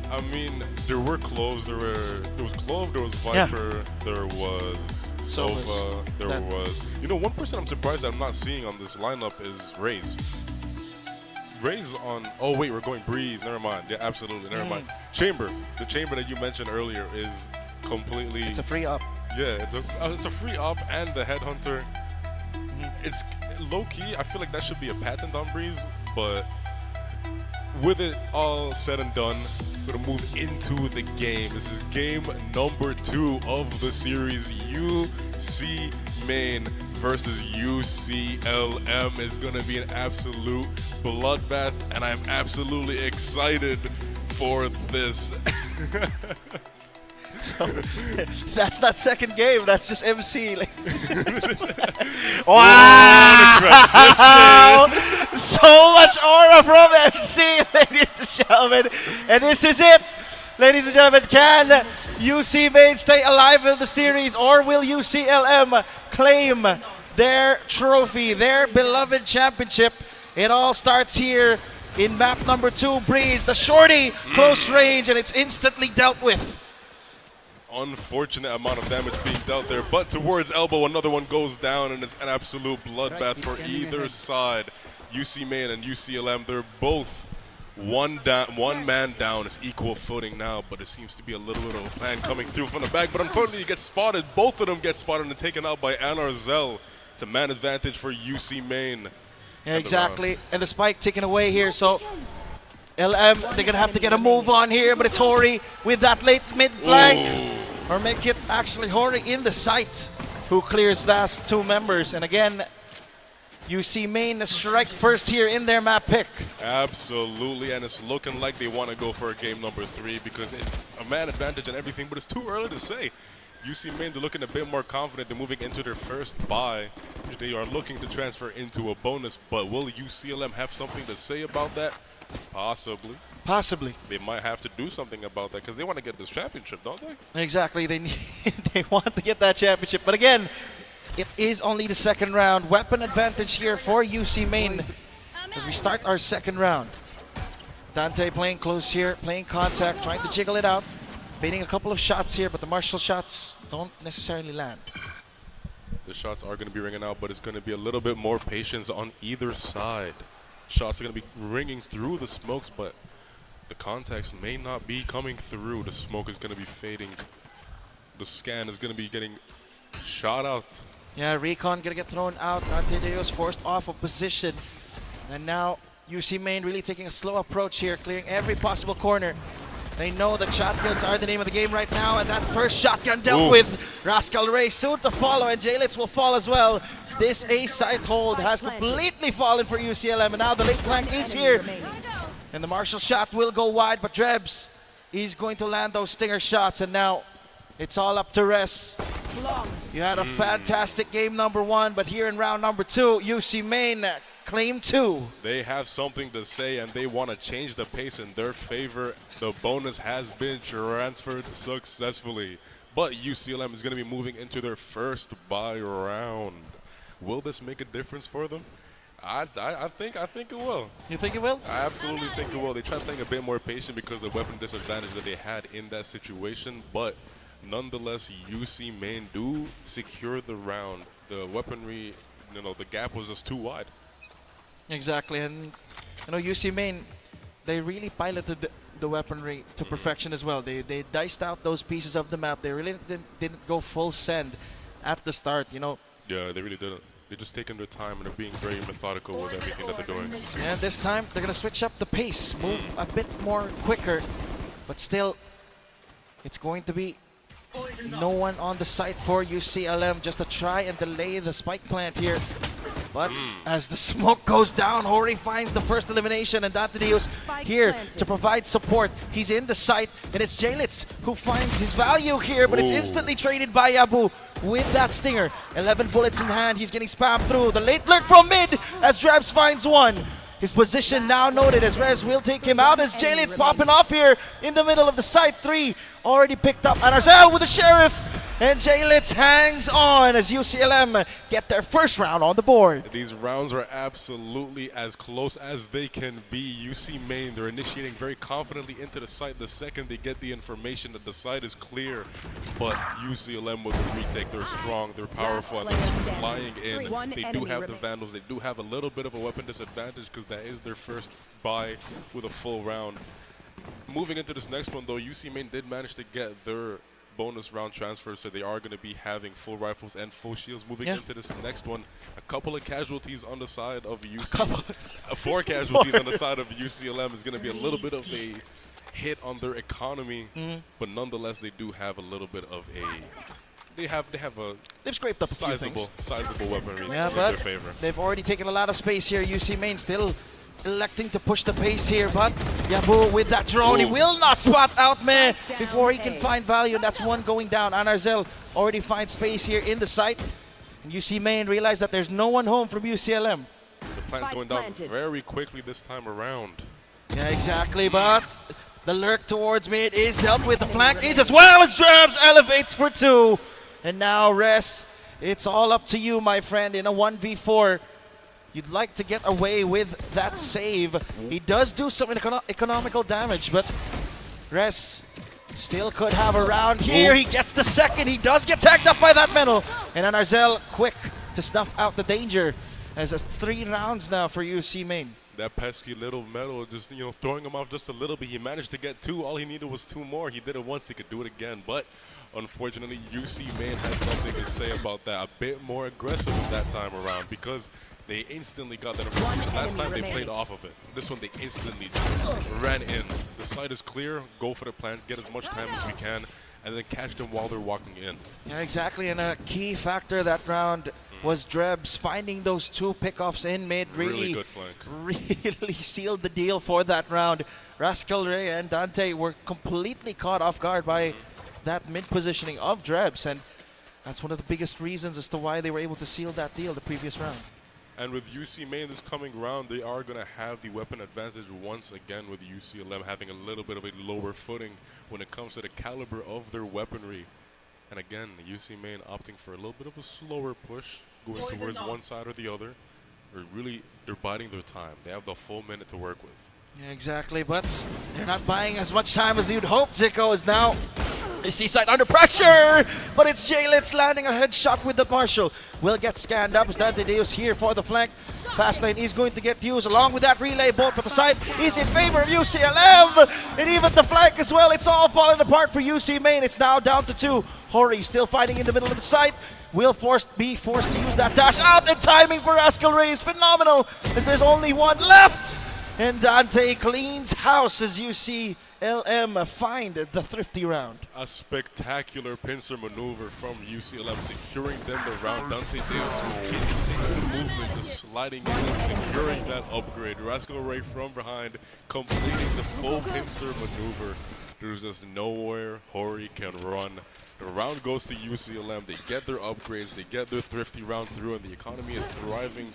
I mean, there were Cloves, there was Clove, there was Viper, there was Sova, there was... You know, one person I'm surprised that I'm not seeing on this lineup is Raze. Raze on... Oh wait, we're going Breeze, never mind. Yeah, absolutely, never mind. Chamber, the Chamber that you mentioned earlier is completely... It's a free up. Yeah, it's a free up, and the Headhunter. It's low-key, I feel like that should be a patent on Breeze, but with it all said and done, we're gonna move into the game. This is game number 2 of the series. UC Main versus UCLM is gonna be an absolute bloodbath, and I'm absolutely excited for this. So, that's not second game, that's just MC. Wow! So much aura from MC, ladies and gentlemen. And this is it, ladies and gentlemen. Can UC Main stay alive in the series, or will UCLM claim their trophy, their beloved championship? It all starts here in map number 2, Breeze. The shorty, close range, and it's instantly dealt with. Unfortunate amount of damage being dealt there, but towards elbow another one goes down, and it's an absolute bloodbath for either side. UC Main and UCLM, they're both one man down. It's equal footing now, but it seems to be a little bit of a plan coming through from the back, but unfortunately you get spotted. Both of them get spotted and taken out by Anarzel. It's a man advantage for UC Main. Yeah, exactly, and the spike taken away here, so LM, they're gonna have to get a move on here, but it's Hori with that late mid flank. Or make it actually Hori in the site who clears last 2 members. And again, UC Main strike first here in their map pick. Absolutely, and it's looking like they want to go for a game number 3 because it's a man advantage and everything, but it's too early to say. UC Main, they're looking a bit more confident. They're moving into their first bye. They are looking to transfer into a bonus, but will UCLM have something to say about that? Possibly. Possibly. They might have to do something about that because they want to get this championship, don't they? Exactly. They want to get that championship. But again, it is only the second round. Weapon advantage here for UC Main as we start our second round. Dante playing close here, playing contact, trying to jiggle it out. Baiting a couple of shots here, but the martial shots don't necessarily land. The shots are going to be ringing out, but it's going to be a little bit more patience on either side. Shots are going to be ringing through the smokes, but the contacts may not be coming through. The smoke is going to be fading. The scan is going to be getting shot out. Yeah, Recon going to get thrown out. Dante Deo's forced off of position. And now UC Main really taking a slow approach here, clearing every possible corner. They know that shotguns are the name of the game right now, and that first shotgun dealt with. Rascal Ray soon to follow, and J-Litz will fall as well. This A-side hold has completely fallen for UCLM, and now the late flank is here. And the martial shot will go wide, but Drebs is going to land those stinger shots, and now it's all up to Res. You had a fantastic game number 1, but here in round number 2, UC Main claim 2. They have something to say, and they want to change the pace in their favor. The bonus has been transferred successfully, but UCLM is going to be moving into their first bye round. Will this make a difference for them? I think it will. You think it will? I absolutely think it will. They try playing a bit more patient because of the weapon disadvantage that they had in that situation, but nonetheless, UC Main do secure the round. The weaponry, the gap was just too wide. Exactly, and UC Main, they really piloted the weaponry to perfection as well. They diced out those pieces of the map. They really didn't go full send at the start. Yeah, they really didn't. They're just taking their time and they're being very methodical with everything that they're doing. And this time, they're going to switch up the pace, move a bit more quicker. But still, it's going to be no one on the site for UCLM just to try and delay the spike plant here. But as the smoke goes down, Hori finds the first elimination, and Dantedeus here to provide support. He's in the site, and it's Jalitz who finds his value here, but it's instantly traded by Yabu with that stinger. 11 bullets in hand, he's getting spammed through. The late lurk from mid as Drebs finds one. His position now noted as Rez will take him out as Jalitz popping off here in the middle of the site. 3 already picked up, and Arzel with the Sheriff. And Jalitz hangs on as UCLM get their first round on the board. These rounds are absolutely as close as they can be. UC Main, they're initiating very confidently into the site the second they get the information that the site is clear. But UCLM with the retake, they're strong, they're powerful, and they're flying in. They do have the Vandals, they do have a little bit of a weapon disadvantage because that is their first buy with a full round. Moving into this next one though, UC Main did manage to get their bonus round transfer, so they are going to be having full rifles and full shields. Moving into this next one, a couple of casualties on the side of UC. 4 casualties on the side of UCLM is going to be a little bit of a hit on their economy, but nonetheless, they do have a little bit of a. They've scraped up a few sizable weaponry in but their favor. they've already taken a lot of space here. UC Main still electing to push the pace here, but Yabu with that drone, he will not spot out Meh before he can find value. That's one going down. Anarzel already finds space here in the site. And UC Main realize that there's no one home from UCLM. The plant's going down very quickly this time around. Yeah, exactly, but the lurk towards mid is dealt with. The flank is as well as Drabs elevates for 2. And now Res, it's all up to you, my friend, in a 1v4. You'd like to get away with that save. He does do some economical damage, but Res still could have a round here. He gets the second. He does get tagged up by that metal. And then Arzel quick to snuff out the danger as it's 3 rounds now for UC Main. That pesky little metal, just throwing him off just a little bit. He managed to get 2. All he needed was 2 more. He did it once. He could do it again, but unfortunately, UC Main had something to say about that. A bit more aggressive that time around because they instantly got that information. Last time they played off of it. This one they instantly just ran in. The site is clear. Go for the plant. Get as much time as we can. And then catch them while they're walking in. Yeah, exactly. And a key factor that round was Drebs finding those 2 pickoffs in mid. Really good flank. Really sealed the deal for that round. Rascal Ray and Dante were completely caught off guard by that mid positioning of Drebs. And that's one of the biggest reasons as to why they were able to seal that deal the previous round. And with UC Main this coming round, they are going to have the weapon advantage once again, with UCLM having a little bit of a lower footing when it comes to the caliber of their weaponry. And again, UC Main opting for a little bit of a slower push, going towards one side or the other. They're biding their time. They have the full minute to work with. Yeah, exactly, but they're not buying as much time as you'd hope. Zico is now Seaside under pressure, but it's Jalitz landing a headshot with the Marshall. Will get scanned up as Dantedeus here for the flank. Fast lane is going to get used along with that relay bolt for the side. He's in favor of UCLM, and even the flank as well. It's all falling apart for UC Main. It's now down to 2. Hori still fighting in the middle of the site. Will be forced to use that dash out, and timing for Rascal Ray is phenomenal as there's only 1 left. And Dante cleans house as UCLM find the thrifty round. A spectacular pincer maneuver from UCLM, securing them the round. Dante Deus with insane movement, just sliding in and securing that upgrade. Rascal Ray from behind, completing the full pincer maneuver. There's just nowhere Hori can run. The round goes to UCLM. They get their upgrades, they get their thrifty round through, and the economy is thriving.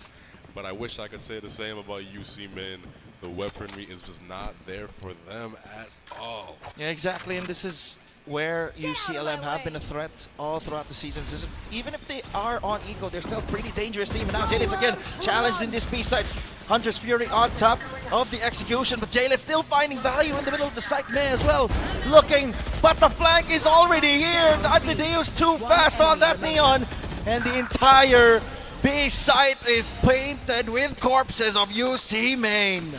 But I wish I could say the same about UC Main. The weaponry is just not there for them at all. Yeah, exactly, and this is where UCLM have been a threat all throughout the season. Even if they are on Eco, they're still a pretty dangerous team. And now Jalitz again challenged in this B-side. Hunter's Fury on top of the execution, but Jalitz still finding value in the middle of the site. Meh as well, looking, but the flank is already here. Dantedeus too fast on that Neon, and the entire B-site is painted with corpses of UC Main.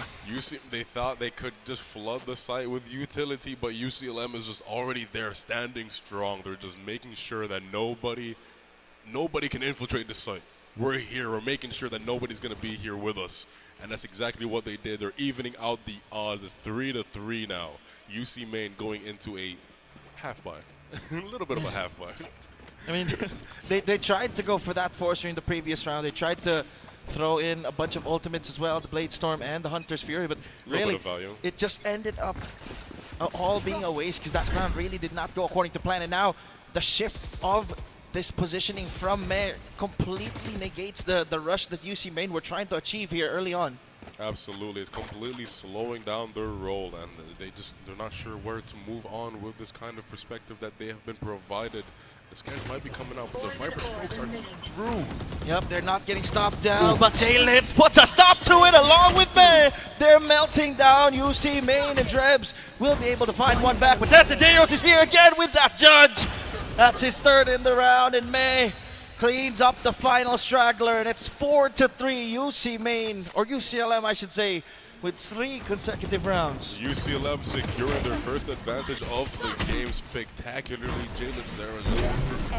They thought they could just flood the site with utility, but UCLM is just already there, standing strong. They're just making sure that nobody can infiltrate the site. we're here. We're making sure that nobody's going to be here with us. And that's exactly what they did. They're evening out the odds. It's 3-3 now. UC Main going into a half buy. A little bit of a half buy. I mean, they tried to go for that forcer in the previous round. They tried to throw in a bunch of ultimates as well, the Blade Storm and the Hunter's Fury, but really, it just ended up all being a waste because that round really did not go according to plan. And now the shift of this positioning from Meh completely negates the rush that UC Main were trying to achieve here early on. Absolutely, it's completely slowing down their roll, and they're not sure where to move on with this kind of perspective that they have been provided. The scans might be coming out, but the Viper smokes are through. Yep, they're not getting stopped down, but J-Litz puts a stop to it along with Meh. They're melting down. UC Main and Drebs will be able to find one back, but Deos is here again with that judge. That's his third in the round, and Meh cleans up the final straggler, and it's 4-3 UC Main, or UCLM I should say, with 3 consecutive rounds. UCLM securing their first advantage of the game spectacularly. Jalen Sarah just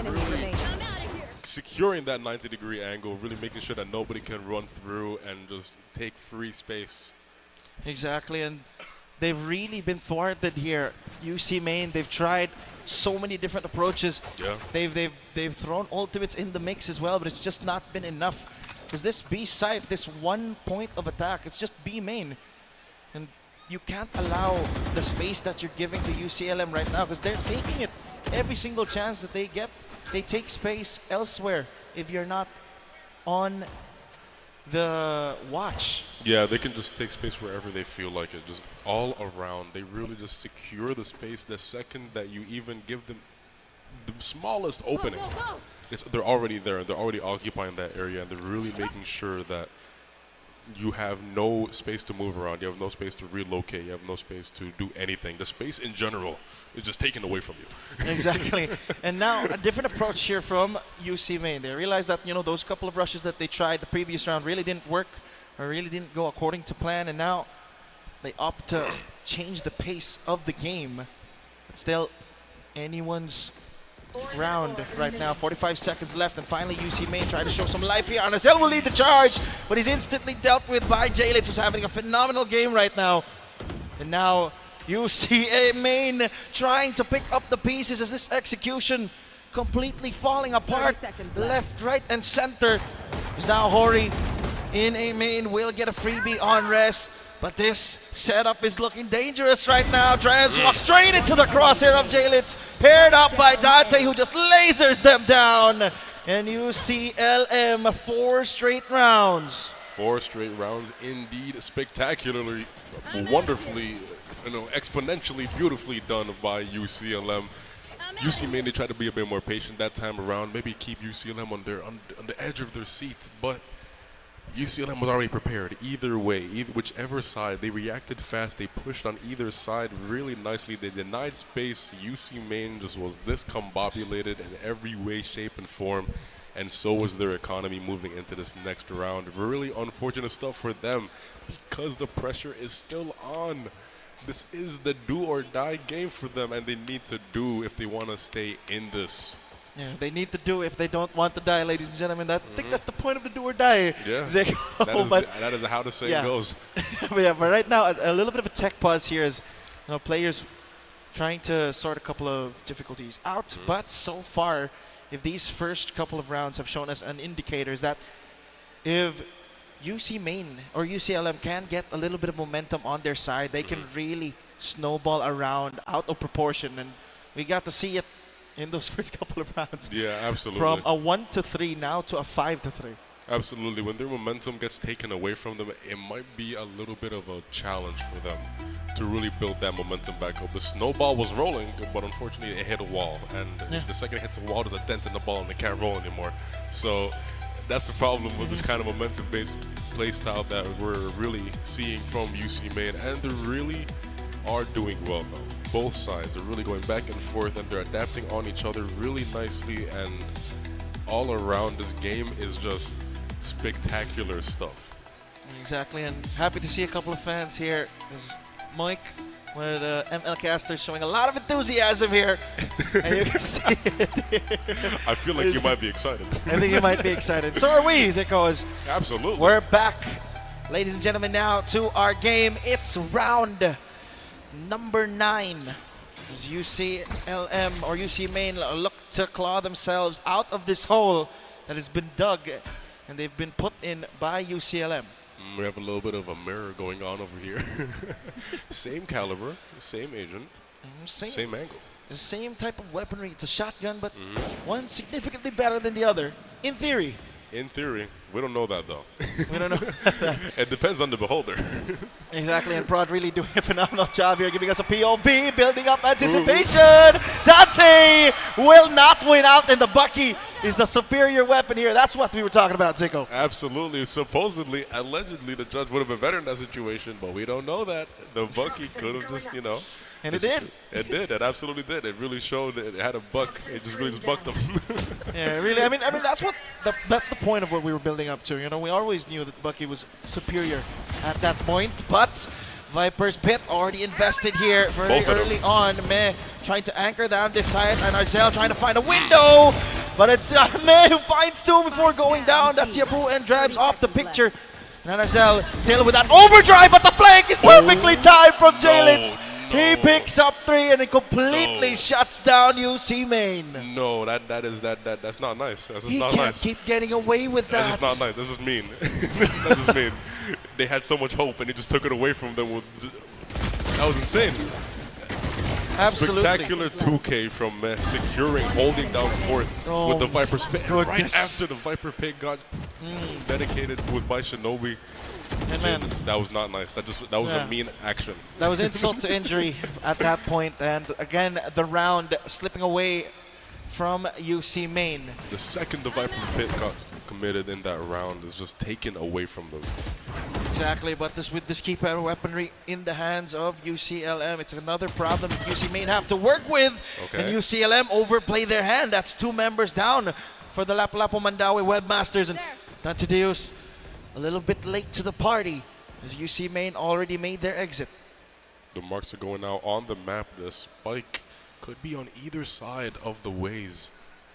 really securing that 90-degree angle, really making sure that nobody can run through and just take free space. Exactly, and they've really been thwarted here. UC Main, they've tried so many different approaches. Yeah. They've thrown ultimates in the mix as well, but it's just not been enough. Because this B site, this 1 point of attack, it's just B main. And you can't allow the space that you're giving to UCLM right now because they're taking it. Every single chance that they get, they take space elsewhere if you're not on the watch. Yeah, they can just take space wherever they feel like it, just all around. They really just secure the space the second that you even give them the smallest opening. They're already there, they're already occupying that area, and they're really making sure that you have no space to move around, you have no space to relocate, you have no space to do anything. The space in general is just taken away from you. Exactly. And now a different approach here from UC Main. They realized that, you know, those couple of rushes that they tried the previous round really didn't work or really didn't go according to plan, and now they opt to change the pace of the game. It's still anyone's round right now. 45 seconds left, and finally UC Main trying to show some life here. Arnazel will lead the charge, but he's instantly dealt with by J-Litz, who's having a phenomenal game right now. And now UC Main trying to pick up the pieces as this execution completely falling apart. Left, right, and center. Is now Hori in A Main will get a freebie on rest. But this setup is looking dangerous right now. Drebs walks straight into the crosshair of J-Litz, paired up by Dante, who just lasers them down. And UCLM 4 straight rounds. 4 straight rounds, indeed, spectacularly, wonderfully, exponentially beautifully done by UCLM. UC Main, they tried to be a bit more patient that time around, maybe keep UCLM on the edge of their seat, but UCLM was already prepared either way, whichever side. They reacted fast, they pushed on either side really nicely. They denied space. UC Main just was discombobulated in every way, shape, and form, and so was their economy moving into this next round. Really unfortunate stuff for them because the pressure is still on. This is the do or die game for them, and they need to do if they want to stay in this. Yeah, they need to do if they don't want to die, ladies and gentlemen. I think that's the point of the do or die. Yeah, that is how the saying goes. But right now, a little bit of a tech pause here as players trying to sort a couple of difficulties out. But so far, if these first couple of rounds have shown us an indicator is that if UC Main or UCLM can get a little bit of momentum on their side, they can really snowball around out of proportion. And we got to see it in those first couple of rounds. Yeah, absolutely. From a 1-3 now to a 5-3. Absolutely. When their momentum gets taken away from them, it might be a little bit of a challenge for them to really build that momentum back up. The snowball was rolling, but unfortunately it hit a wall. And the second it hits a wall, there's a dent in the ball and it can't roll anymore. So that's the problem with this kind of momentum-based play style that we're really seeing from UC Main. And they really are doing well, though. Both sides are really going back and forth, and they're adapting on each other really nicely, and all around this game is just spectacular stuff. Exactly, and happy to see a couple of fans here. As Mike One of the ML casters showing a lot of enthusiasm here. And you can see it here. I feel like you might be excited. I think you might be excited. So are we, Zico. Absolutely. We're back, ladies and gentlemen, now to our game. It's round number 9. As UCLM or UC Main look to claw themselves out of this hole that has been dug and they've been put in by UCLM. We have a little bit of a mirror going on over here. Same caliber, same agent, same angle. The same type of weaponry. It's a shotgun, but one significantly better than the other, in theory. In theory. We don't know that, though. We don't know. It depends on the beholder. Exactly, and Prod really doing a phenomenal job here, giving us a POV, building up anticipation. Dante will not win out, and the Bucky is the superior weapon here. That's what we were talking about, Zico. Absolutely. Supposedly, allegedly, the judge would have been better in that situation, but we don't know that. The Bucky could have just, you know. And it did. It did. It absolutely did. It really showed that it had a buck. It just really just bucked him. Yeah, really. I mean, that's the point of what we were building up to. You know, we always knew that Bucky was superior at that point, but Viper's Pit already invested here very early on. Meh trying to anchor down this side, and Arzel trying to find a window, but it's Meh who finds 2 before going down. That's Yabu and Drabs off the picture. And Arzel still with that overdrive, but the flank is perfectly timed from Jalitz. He picks up 3 and it completely shuts down UC Main. No, that's not nice. That's just He not can't nice. keep getting away with that. That's just not nice. This is mean. That is mean. They had so much hope and he just took it away from them. That was insane. Absolutely. Spectacular 2K from securing, holding down fourth with the Viper spin. Right after the Viper pick got dedicated by Shinobi. And man, that was not nice. That was a mean action. That was insult to injury at that point. And again, the round slipping away from UC Main. The second the Viper pit got committed in that round is just taken away from them. Exactly, but with this keeper weaponry in the hands of UCLM, it's another problem that UC Main have to work with. Okay. And UCLM overplay their hand. That's 2 members down for the Lapu-Lapu Mandaue Webmasters. And Dante Deus a little bit late to the party as UC Main already made their exit. The marks are going out on the map. The spike could be on either side of the ways,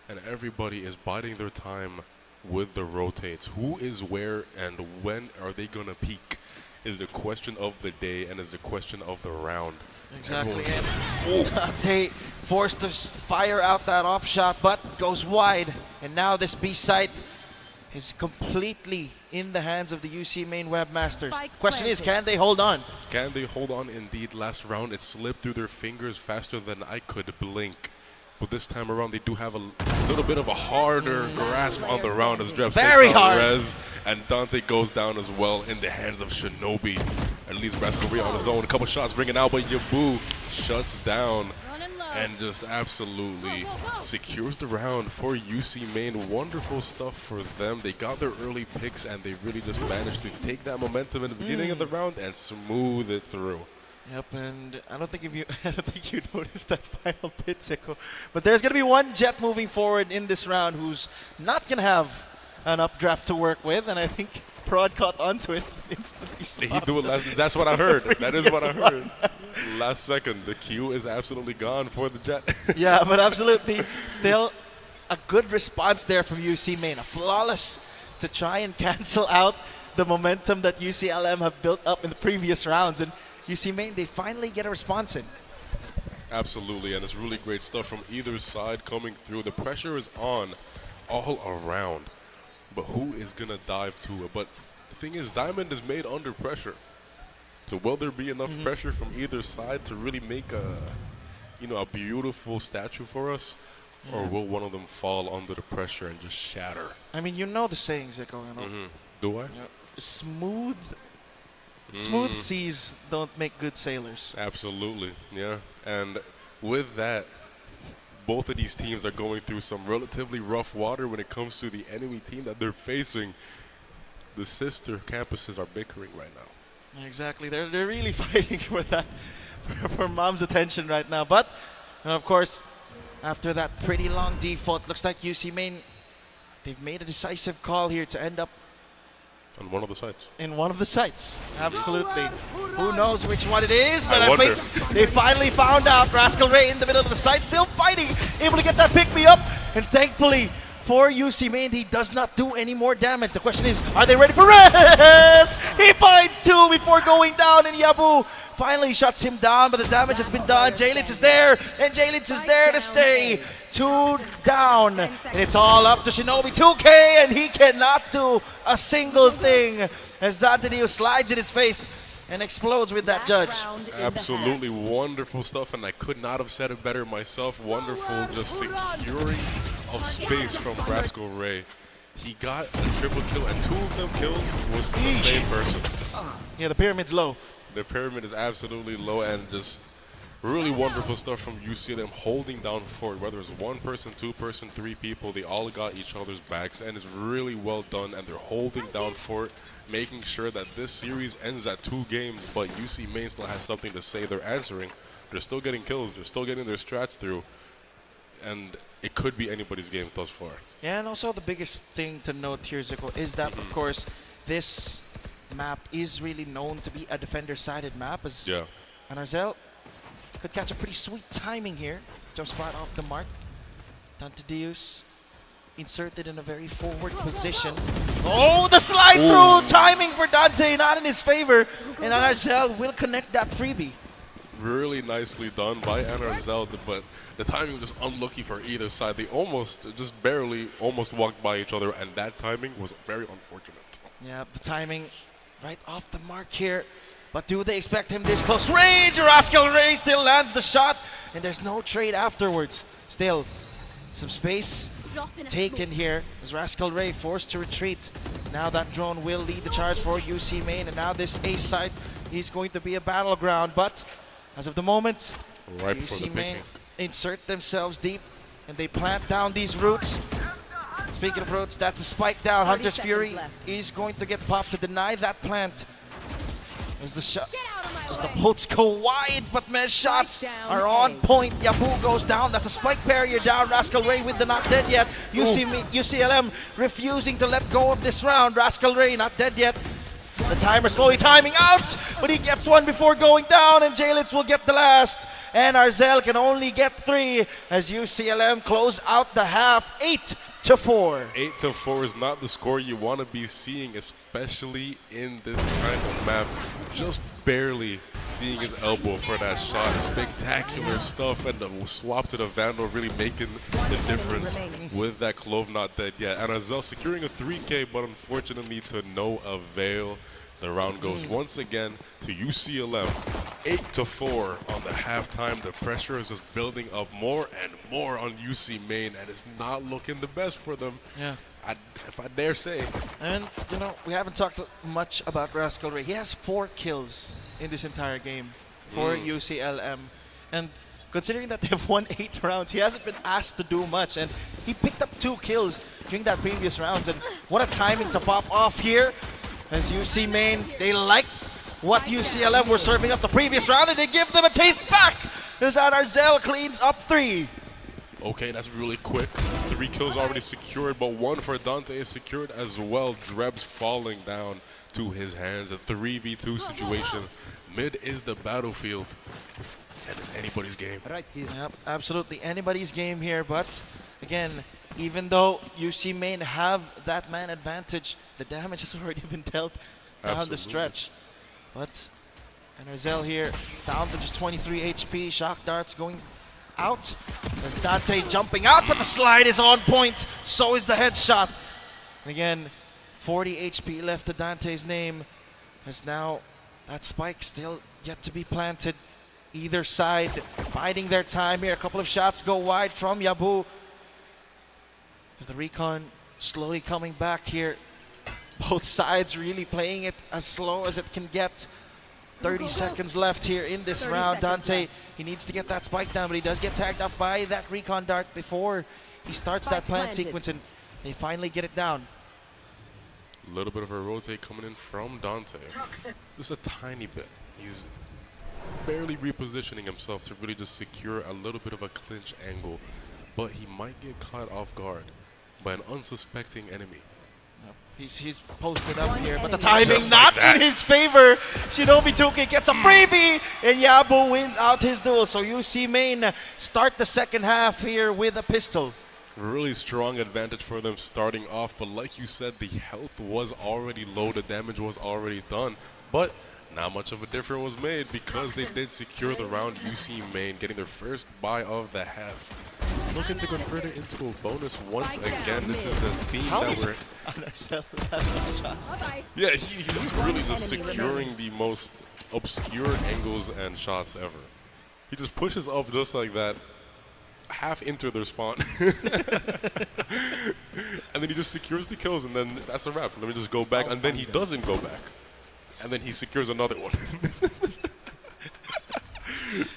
and everybody is biding their time with the rotates. Who is where and when are they going to peak is the question of the day and is the question of the round. Exactly. Dante forced to fire out that off shot, but goes wide. And now this B site is completely in the hands of the UC Main Webmasters. Question is, can they hold on? Can they hold on? Indeed, last round it slipped through their fingers faster than I could blink. But this time around, they do have a little bit of a harder grasp on the round as Drev Very takes hard. out Rez, and Dante goes down as well in the hands of Shinobi. At least Rascaria on his own. A couple shots bringing out, but Yabu shuts down and just absolutely secures the round for UC Main. Wonderful stuff for them. They got their early picks, and they really just managed to take that momentum in the beginning of the round and smooth it through. Yep, and I don't think you noticed that final pit, Zico. But there's gonna be one Jet moving forward in this round who's not gonna have an updraft to work with, and I think Prod caught onto it instantly. He do it that's what I heard. That is what I heard. Last second, the Q is absolutely gone for the Jet. Yeah, but absolutely, still a good response there from UC Main. A flawless to try and cancel out the momentum that UCLM have built up in the previous rounds. And UC Main, they finally get a response in. Absolutely, and it's really great stuff from either side coming through. The pressure is on all around, but who is going to dive to it? But the thing is, Diamond is made under pressure. So will there be enough pressure from either side to really make a beautiful statue for us? Yeah. Or will one of them fall under the pressure and just shatter? I mean, you know the saying, Zico, you know? Do I? Yeah. Smooth seas don't make good sailors. Absolutely, yeah. And with that, both of these teams are going through some relatively rough water when it comes to the enemy team that they're facing. The sister campuses are bickering right now. Exactly. They're really fighting for that, for mom's attention right now. But, and of course, after that pretty long default, looks like UC Main, they've made a decisive call here to end up On one of the sites. In one of the sites, absolutely. Who knows which one it is, but I I wonder. think they finally found out. Rascal Ray in the middle of the site, still fighting, able to get that pick-me-up, and thankfully for UCMN, he does not do any more damage. The question is, are they ready for Rez? He finds two before going down, and Yabu finally shuts him down, but the damage has been done. Jalitz is there, and Jalitz is there to stay. Two down, and it's all up to Shinobi 2K, and he cannot do a single thing as Dante Dio slides in his face and explodes with that judge. Absolutely wonderful stuff, and I could not have said it better myself. Wonderful just securing of space from Rascal Ray. He got a triple kill, and two of them kills was from the same person. Yeah, the pyramid's low. The pyramid is absolutely low, and just really wonderful stuff from UCLM holding down fort. Whether it's one person, two person, three people, they all got each other's backs, and it's really well done, and they're holding down fort, making sure that this series ends at 2 games, but UC Main still has something to say. They're answering. They're still getting kills. They're still getting their strats through, and it could be anybody's game thus far. Yeah, and also the biggest thing to note here, Zico, is that, of course, this map is really known to be a defender-sided map. As and Arzel could catch a pretty sweet timing here. Jump spot off the mark. Dante Dios inserted in a very forward position. Oh, the slide through! Timing for Dante, not in his favor. And Arzel will connect that freebie. Really nicely done by Anarzel, but the timing was unlucky for either side. They almost, just barely, almost walked by each other, and that timing was very unfortunate. Yeah, the timing right off the mark here. But do they expect him this close range? Rascal Ray still lands the shot, and there's no trade afterwards. Still, some space taken here as Rascal Ray forced to retreat. Now that drone will lead the charge for UC Main, and now this A site is going to be a battleground. But as of the moment, right before UC the Main picking. insert themselves deep, and they plant down these roots. Speaking of roots, that's a spike down. Hunter's Fury is going to get popped to deny that plant. As the shot, as the bolts go wide, but mesh shots are on point. Yabu goes down. That's a spike barrier down. Rascal Ray with the not dead yet. UCLM refusing to let go of this round. Rascal Ray not dead yet. The timer slowly timing out, but he gets one before going down, and Jalitz will get the last. And Arzel can only get 3 as UCLM close out the half 8-4. 8-4 is not the score you want to be seeing, especially in this kind of map. Just barely seeing his elbow for that shot. Spectacular stuff, and the swap to the Vandal really making the difference with that Clove not dead yet. And Azel securing a 3K, but unfortunately to no avail. The round goes once again to UCLM, 8-4 on the halftime. The pressure is just building up more and more on UC Main, and it's not looking the best for them. Yeah. If I dare say. And, you know, we haven't talked much about Rascal Ray. He has 4 kills in this entire game for UCLM. And considering that they've won 8 rounds, he hasn't been asked to do much. And he picked up 2 kills during that previous rounds. And what a timing to pop off here. As UC Main, they liked what UCLM were serving up the previous round, and they give them a taste back. As Arzel cleans up 3. Okay, that's really quick. 3 kills already secured, but 1 for Dante is secured as well. Drebs falling down to his hands. A 3v2 situation. Mid is the battlefield, and it's anybody's game. Right here. Yep, absolutely anybody's game here, but again, even though UC Main have that man advantage, the damage has already been dealt down the stretch. But Arzel here down to just 23 HP. Shock darts going out. There's Dante jumping out, but the slide is on point. So is the headshot. Again, 40 HP left to Dante's name. As now that spike still yet to be planted. Either side biding their time here. A couple of shots go wide from Yabu. As the recon slowly coming back here. Both sides really playing it as slow as it can get. 30 seconds left here in this round. Dante, he needs to get that spike down, but he does get tagged up by that recon dart before he starts that plant sequence, and they finally get it down. A little bit of a rotate coming in from Dante. Just a tiny bit. He's barely repositioning himself to really just secure a little bit of a clinch angle, but he might get caught off guard by an unsuspecting enemy. He's posted up here, but the timing not in his favor. Shinobi 2K gets a freebie, and Yabo wins out his duel. So UC Main start the second half here with a pistol. Really strong advantage for them starting off, but like you said, the health was already low, the damage was already done, but not much of a difference was made because they did secure the round. UC Main getting their first buy of the half. Looking to convert it into a bonus once again. This is the theme that we're... Yeah, he's really just securing the most obscure angles and shots ever. He just pushes up just like that, half into their spawn. And then he just secures the kills, and then that's a wrap. Let me just go back, and then he doesn't go back. And then he secures another one.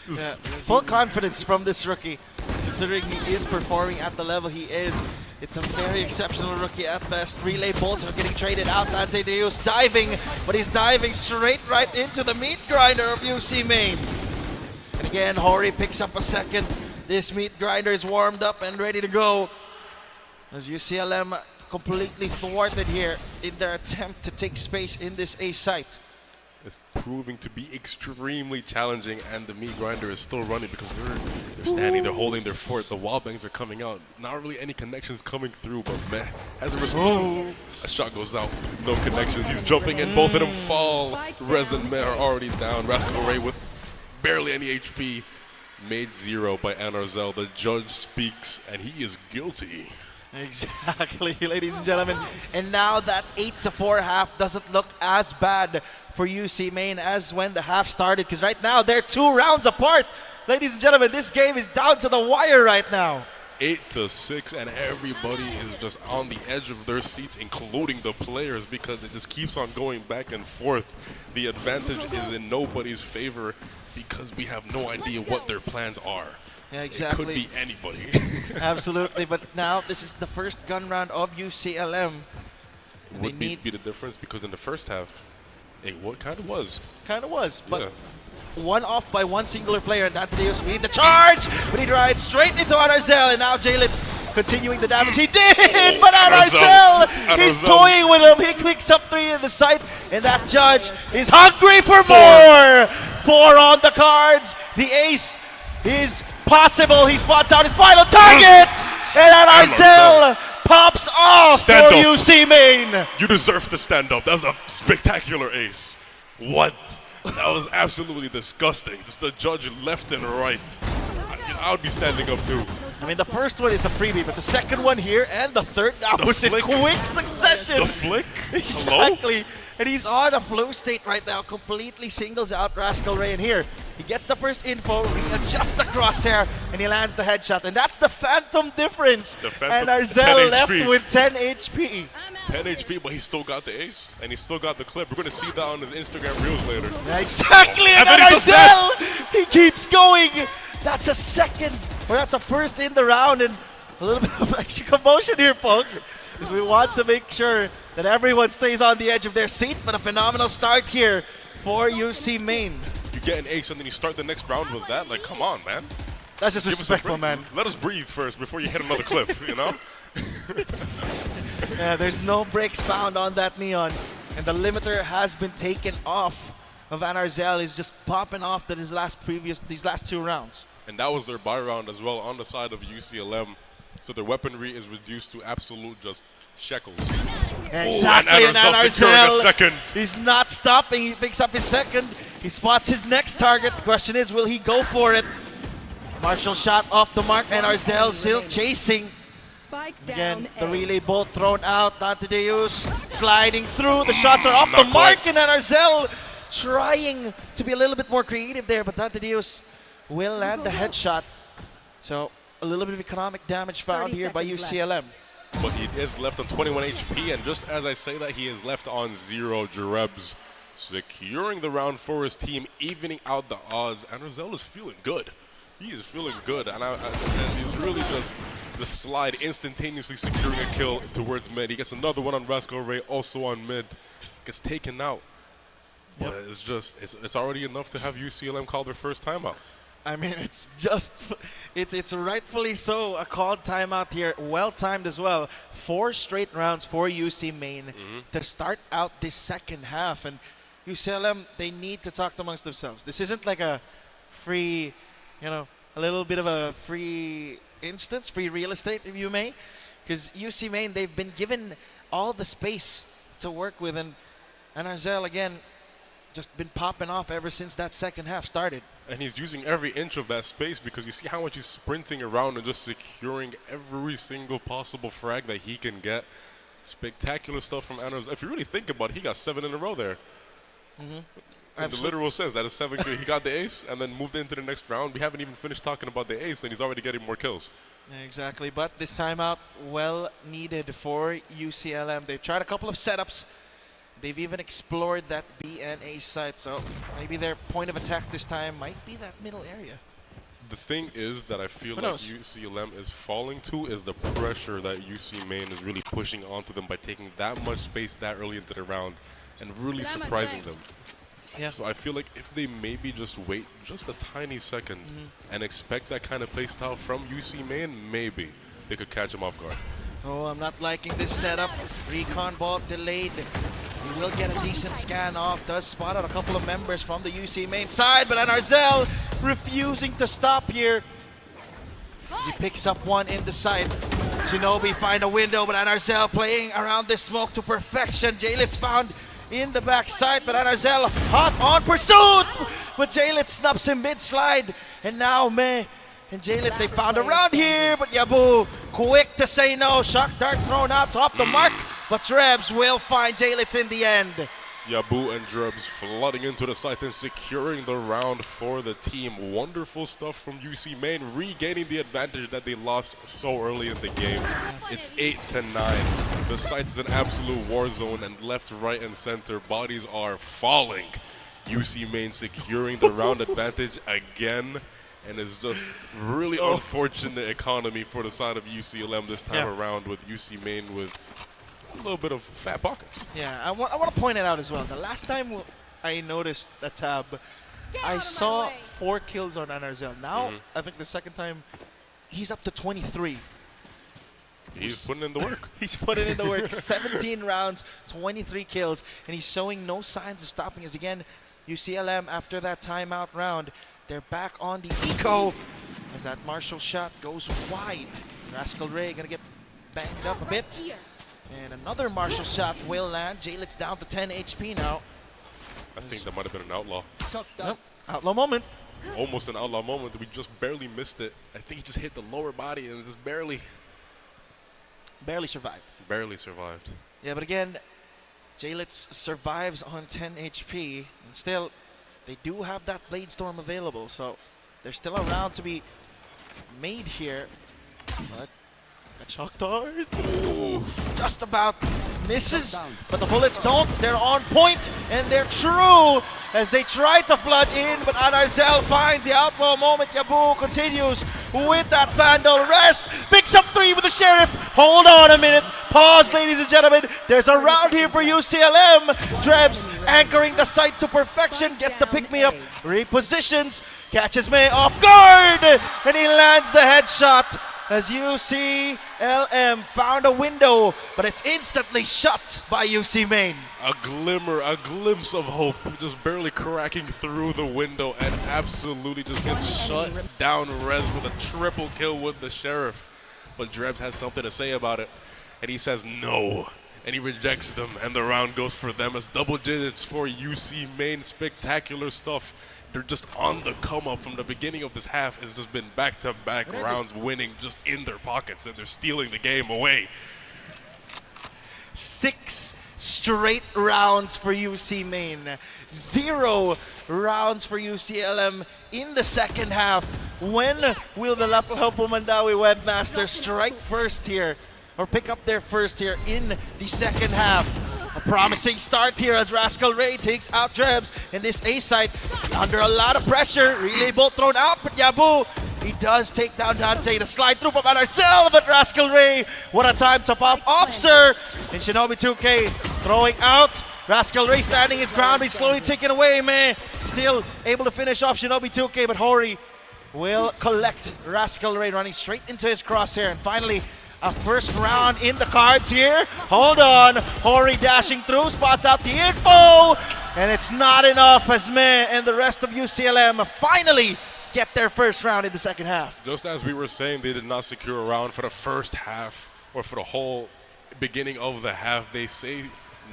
Yeah, full confidence from this rookie, considering he is performing at the level he is. It's a very exceptional rookie at best. Relay bolts are getting traded out. Dante Deus diving, but he's diving straight right into the meat grinder of UC Main. And again, Hori picks up a second. This meat grinder is warmed up and ready to go, as UCLM completely thwarted here in their attempt to take space in this A site. It's proving to be extremely challenging, and the meat grinder is still running because they're standing, they're holding their fort. The wall bangs are coming out. Not really any connections coming through, but meh, as a response, a shot goes out. No connections. He's jumping in. Both of them fall. Rez and Meh are already down. Rascal Ray with barely any HP. Made 0 by Anarzel. The judge speaks, and he is guilty. Exactly, ladies and gentlemen. And now that 8-4 half doesn't look as bad for UC Main as when the half started, because right now they're 2 rounds apart. Ladies and gentlemen, this game is down to the wire right now. 8-6, and everybody is just on the edge of their seats, including the players, because it just keeps on going back and forth. The advantage is in nobody's favor because we have no idea what their plans are. Yeah, exactly. It could be anybody. Absolutely, but now this is the first gun round of UCLM. Would be the difference, because in the first half, it kind of was. Kind of was, but yeah. One off by one singular player, and that Deus we need the charge, but he rides straight into Anarzel, and now Jalitz continuing the damage. He did, but Anarzel is toying with him. He clicks up 3 in the site, and that judge is hungry for more. 4 on the cards. The ace is possible. He spots out his final target, and Anarzel pops off for UC Main. You deserve to stand up. That was a spectacular ace. What? That was absolutely disgusting. Just the judge left and right. I would be standing up too. I mean, the first one is a freebie, but the second one here and the third, that was in quick succession. The flick? Exactly. Hello? And he's on a flow state right now, completely singles out Rascal Ray. And here, he gets the first info, readjusts the crosshair, and he lands the headshot. And that's the Phantom difference. And Arzel left with 10 HP. 10 HP, but he still got the ace, and he still got the clip. We're going to see that on his Instagram Reels later. Yeah, exactly, and then Arzel, he keeps going. That's a second, or that's a first in the round, and a little bit of extra commotion here, folks, because we want to make sure that everyone stays on the edge of their seat, but a phenomenal start here for UC Main. You get an ace, and then you start the next round with that? Like, come on, man. That's just respectful, man. Let us breathe first before you hit another clip, you know? Yeah, there's no breaks found on that Neon, and the limiter has been taken off of Anarzel. He's just popping off to these last 2 rounds. And that was their buy round as well on the side of UCLM. So their weaponry is reduced to absolute just shekels. Exactly, and Anarzel he's not stopping. He picks up his second. He spots his next target. The question is, will he go for it? Marshall shot off the mark, and Arzel still chasing. Again, the relay bolt thrown out. Dante Deus sliding through. The shots are off the mark, and Arzel trying to be a little bit more creative there, but Dante Deus will land the headshot. So a little bit of economic damage found here by UCLM. But he is left on 21 HP, and just as I say that, he is left on 0 Jarebs, securing the round for his team, evening out the odds. And Arzel is feeling good. He is feeling good, and he's really just the slide, instantaneously securing a kill towards mid. He gets another one on Rascal Ray, also on mid. Gets taken out. But it's already enough to have UCLM call their first timeout. I mean, it's rightfully so a called timeout here, well timed as well. 4 straight rounds for UC Main to start out this second half, and UCLM, they need to talk amongst themselves. This isn't like a free, a little bit of a free instance, free real estate, if you may, because UC Main, they've been given all the space to work with, and Arzel again just been popping off ever since that second half started. And he's using every inch of that space because you see how much he's sprinting around and just securing every single possible frag that he can get. Spectacular stuff from Anders. If you really think about it, he got 7 in a row there. And the literal says that is 7 kills. He got the ace and then moved into the next round. We haven't even finished talking about the ace and he's already getting more kills. Yeah, exactly, but this timeout well needed for UCLM. They've tried a couple of setups. They've even explored that B and A site, so maybe their point of attack this time might be that middle area. The thing is that I feel like UCLM is falling to is the pressure that UC Main is really pushing onto them by taking that much space that early into the round and really surprising them. Yeah. So I feel like if they maybe just wait just a tiny second and expect that kind of play style from UC Main, maybe they could catch them off guard. Oh, I'm not liking this setup. Recon ball delayed. He will get a decent scan off. Does spot out a couple of members from the UC Main side, but Arzel refusing to stop here. As he picks up one in the side. Shinobi find a window, but Arzel playing around this smoke to perfection. Jaylit's found in the backside, but Arzel hot on pursuit! But Jaylit snaps him mid-slide, and now Meh and Jaylit, they found a round here, but Yabu quick to say no. Shock dart thrown out off the mark, but Trebs will find Jaylit's in the end. Yabu and Drebs flooding into the site and securing the round for the team. Wonderful stuff from UC Main, regaining the advantage that they lost so early in the game. It's 8-9. The site is an absolute war zone, and left, right, and center, bodies are falling. UC Main securing the round advantage again, and it's just really unfortunate economy for the side of UCLM this time around, with UC Main with a little bit of fat pockets. Yeah, I want to point it out as well. The last time I noticed the tab, I saw 4 kills on Arzel. Now, I think the second time, he's up to 23. He's putting in the work. He's putting in the work. 17 rounds, 23 kills, and he's showing no signs of stopping. As again, UCLM, after that timeout round, they're back on the eco as that Marshall shot goes wide. Rascal Ray gonna get banged up a bit. And another Marshall shot will land. Jaylit's down to 10 HP now. I think that might have been an outlaw. Yep. Outlaw moment. Almost an outlaw moment. We just barely missed it. I think he just hit the lower body and just barely survived. Barely survived. Yeah, but again, Jaylitz survives on 10 HP. And still, they do have that Blade Storm available. So there's still a round to be made here. But a Shock Dart. Just about misses, but the bullets don't. They're on point, and they're true as they try to flood in, but Arzel finds the outlaw moment. Yabu continues with that Vandal rest. Picks up 3 with the Sheriff. Hold on a minute. Pause, ladies and gentlemen. There's a round here for UCLM. Drebs anchoring the site to perfection. Gets the pick-me-up. Repositions. Catches May off guard, and he lands the headshot. As UCLM found a window, but it's instantly shut by UC Main. A glimmer, a glimpse of hope, just barely cracking through the window, and absolutely just gets shut down res with a triple kill with the Sheriff. But Drebs has something to say about it, and he says no, and he rejects them, and the round goes for them as double digits for UC Main. Spectacular stuff. They're just on the come up from the beginning of this half. It's just been back-to-back rounds winning just in their pockets, and they're stealing the game away. 6 straight rounds for UC Main. 0 rounds for UCLM in the second half. When will the Lapu-Lapu Mandawi Webmaster strike first here, or pick up their first here in the second half? A promising start here as Rascal Ray takes out Drebs in this A site under a lot of pressure. Relay bolt thrown out, but Yabu, he does take down Dante. The slide through from Arzel, but Rascal Ray, what a time to pop off, sir. And Shinobi 2K throwing out. Rascal Ray standing his ground, he's slowly taken away, man. Still able to finish off Shinobi 2K, but Hori will collect Rascal Ray, running straight into his crosshair. And finally, a first round in the cards here. Hold on. Hori dashing through, spots out the info. And it's not enough as Meh and the rest of UCLM finally get their first round in the second half. Just as we were saying, they did not secure a round for the first half or for the whole beginning of the half. They say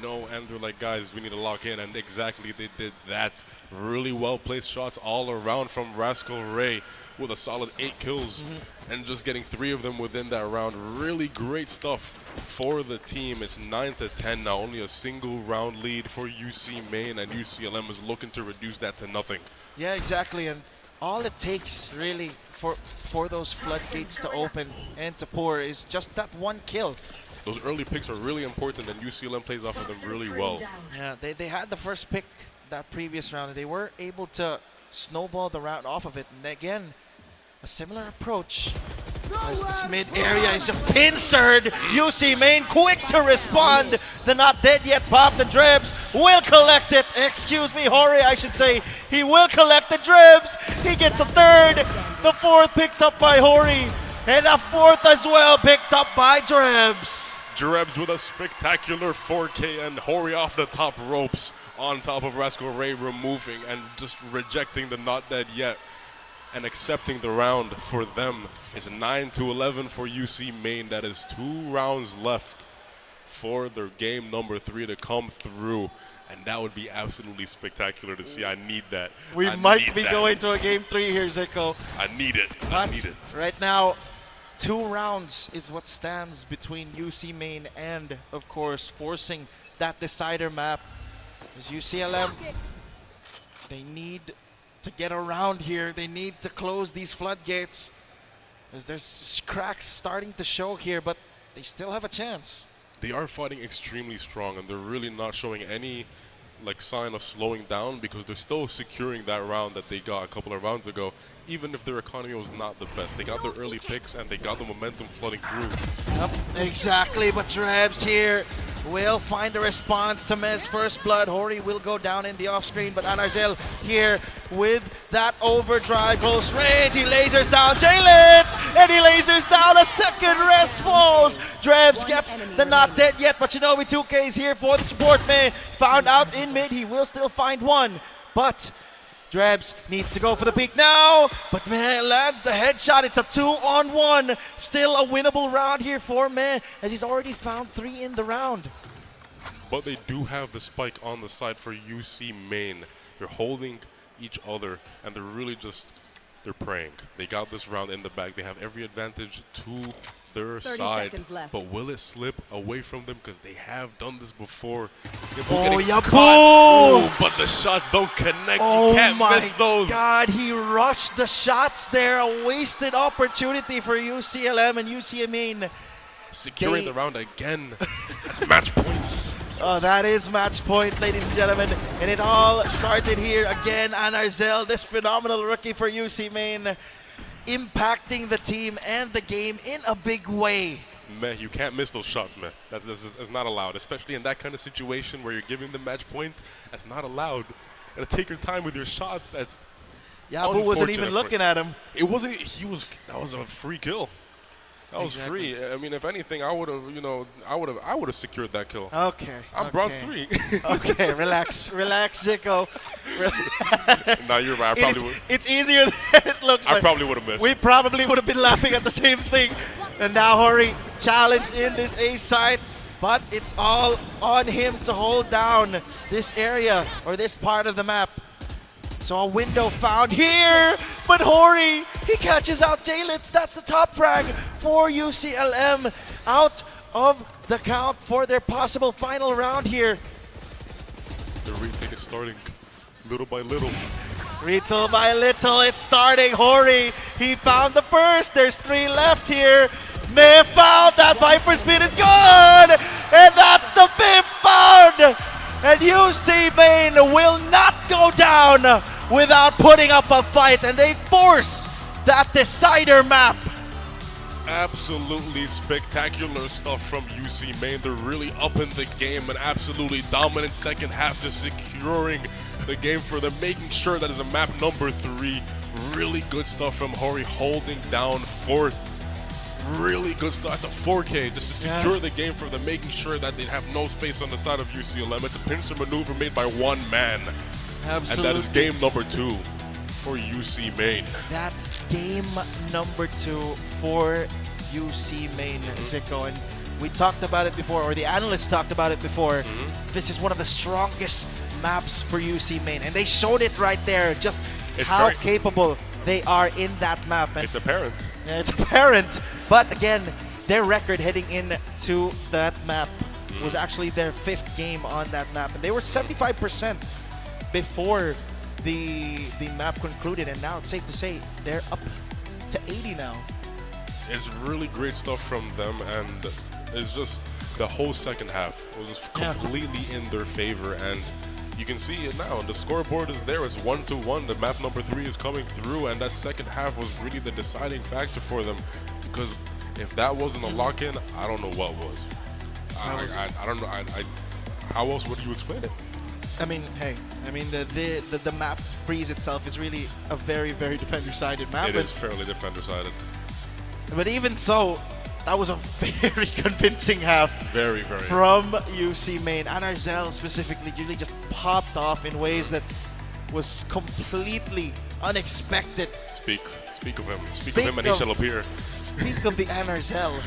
no, and they're like, guys, we need to lock in. And exactly, they did that. Really well-placed shots all around from Rascal Ray with a solid 8 kills and just getting 3 of them within that round. Really great stuff for the team. It's 9-10 now, only a single round lead for UC Main, and UCLM is looking to reduce that to nothing. Yeah, exactly. And all it takes really for those floodgates to open and to pour is just that one kill. Those early picks are really important, and UCLM plays off of them really well. Yeah, they had the first pick that previous round, and they were able to snowball the round off of it. And again, a similar approach. As this mid area is just pincered. UC Main quick to respond. The not dead yet pop. The Drebs will collect it. Excuse me, Hori, I should say. He will collect the Drebs. He gets a third. The fourth picked up by Hori. And a fourth as well picked up by Drebs. Drebs with a spectacular 4K and Hori off the top ropes on top of Rascal Ray, removing and just rejecting the not dead yet. And accepting the round for them is 9-11 for UC Main. That is 2 rounds left for their game number 3 to come through. And that would be absolutely spectacular to see. I need that. We might be going to a game 3 here, Zico. I need it. I need it. Right now, 2 rounds is what stands between UC Main and, of course, forcing that decider map. As UCLM, they need to get around here. They need to close these floodgates, as there's cracks starting to show here, but they still have a chance. They are fighting extremely strong, and they're really not showing any sign of slowing down, because they're still securing that round that they got a couple of rounds ago, even if their economy was not the best. They got their early picks, and they got the momentum flooding through. Yep, exactly, but Drebs here will find a response to Meh's first blood. Hori will go down in the off-screen, but Anarzel here with that overdrive close range. He lasers down J-Litz, and he lasers down a second rest falls. Drebs gets the not dead yet, but Shinobi 2K is here for the support. Meh found out in mid. He will still find one, but Drebs needs to go for the peak now, but Meh lands the headshot. It's a 2-on-1. Still a winnable round here for Meh, as he's already found 3 in the round. But they do have the spike on the side for UC Main. They're holding each other, and they're really just, they're praying. They got this round in the bag. They have every advantage to their 30 side. seconds left. But will it slip away from them? Because they have done this before. Oh, yeah, Ooh, but the shots don't connect. Oh, you can't my miss those. God, he rushed the shots there. A wasted opportunity for UCLM and UCMN. Securing the round again. That's match point. Oh, that is match point, ladies and gentlemen. And it all started here again. Anarzel, this phenomenal rookie for UC Main, impacting the team and the game in a big way. Man, you can't miss those shots, man. That's not allowed, especially in that kind of situation where you're giving the match point. That's not allowed. You gotta take your time with your shots. That's Yabu wasn't even looking at him. It wasn't. That was a free kill. That was Exactly. free. I mean, if anything, I would have, I would have secured that kill. Okay. I'm bronze 3. Okay, relax, Zico. Relax. No, you're right. I probably would. It's easier than it looks. I but probably would have missed. We probably would have been laughing at the same thing. And now Hori challenged in this A site, but it's all on him to hold down this area or this part of the map. So a window found here, but Hori, he catches out J-Litz. That's the top frag for UCLM, out of the count for their possible final round here. The retake is starting little by little. Little by little, it's starting. Hori, he found the first. There's 3 left here. Meh found that Viper Spin is gone, and that's the 5th found. And UC Main will not go down without putting up a fight, and they force that decider map. Absolutely spectacular stuff from UC Main. They're really up in the game, an absolutely dominant second half, just securing the game for them, making sure that is a map number 3 Really good stuff from Hori holding down Fort. Really good stuff. It's a 4K just to secure the game for them, making sure that they have no space on the side of UCLM. It's a pincer maneuver made by one man. Absolutely. And that is game number 2 for UC Main. That's game number 2 for UC Main, Zico. And we talked about it before, or the analysts talked about it before. This is one of the strongest maps for UC Main. And they showed it right there, just how capable they are in that map. And it's apparent. Yeah, it's apparent. But again, their record heading into that map was actually their 5th game on that map. And they were 75% before the map concluded. And now it's safe to say they're up to 80 now. It's really great stuff from them, and it's just the whole second half was completely in their favor. And you can see it now. The scoreboard is there. It's 1-1. The map number 3 is coming through, and that second half was really the deciding factor for them. Because if that wasn't a lock-in, I don't know what was. I don't know. How else would you explain it? I mean, hey, the map breeze itself is really a very, very defender-sided map. It is fairly defender-sided. But even so, that was a very convincing half. Very. From UC Main. Anarzel specifically really just popped off in ways that was completely unexpected. Speak of him. Speak of him and he shall appear. Speak of the Anarzel.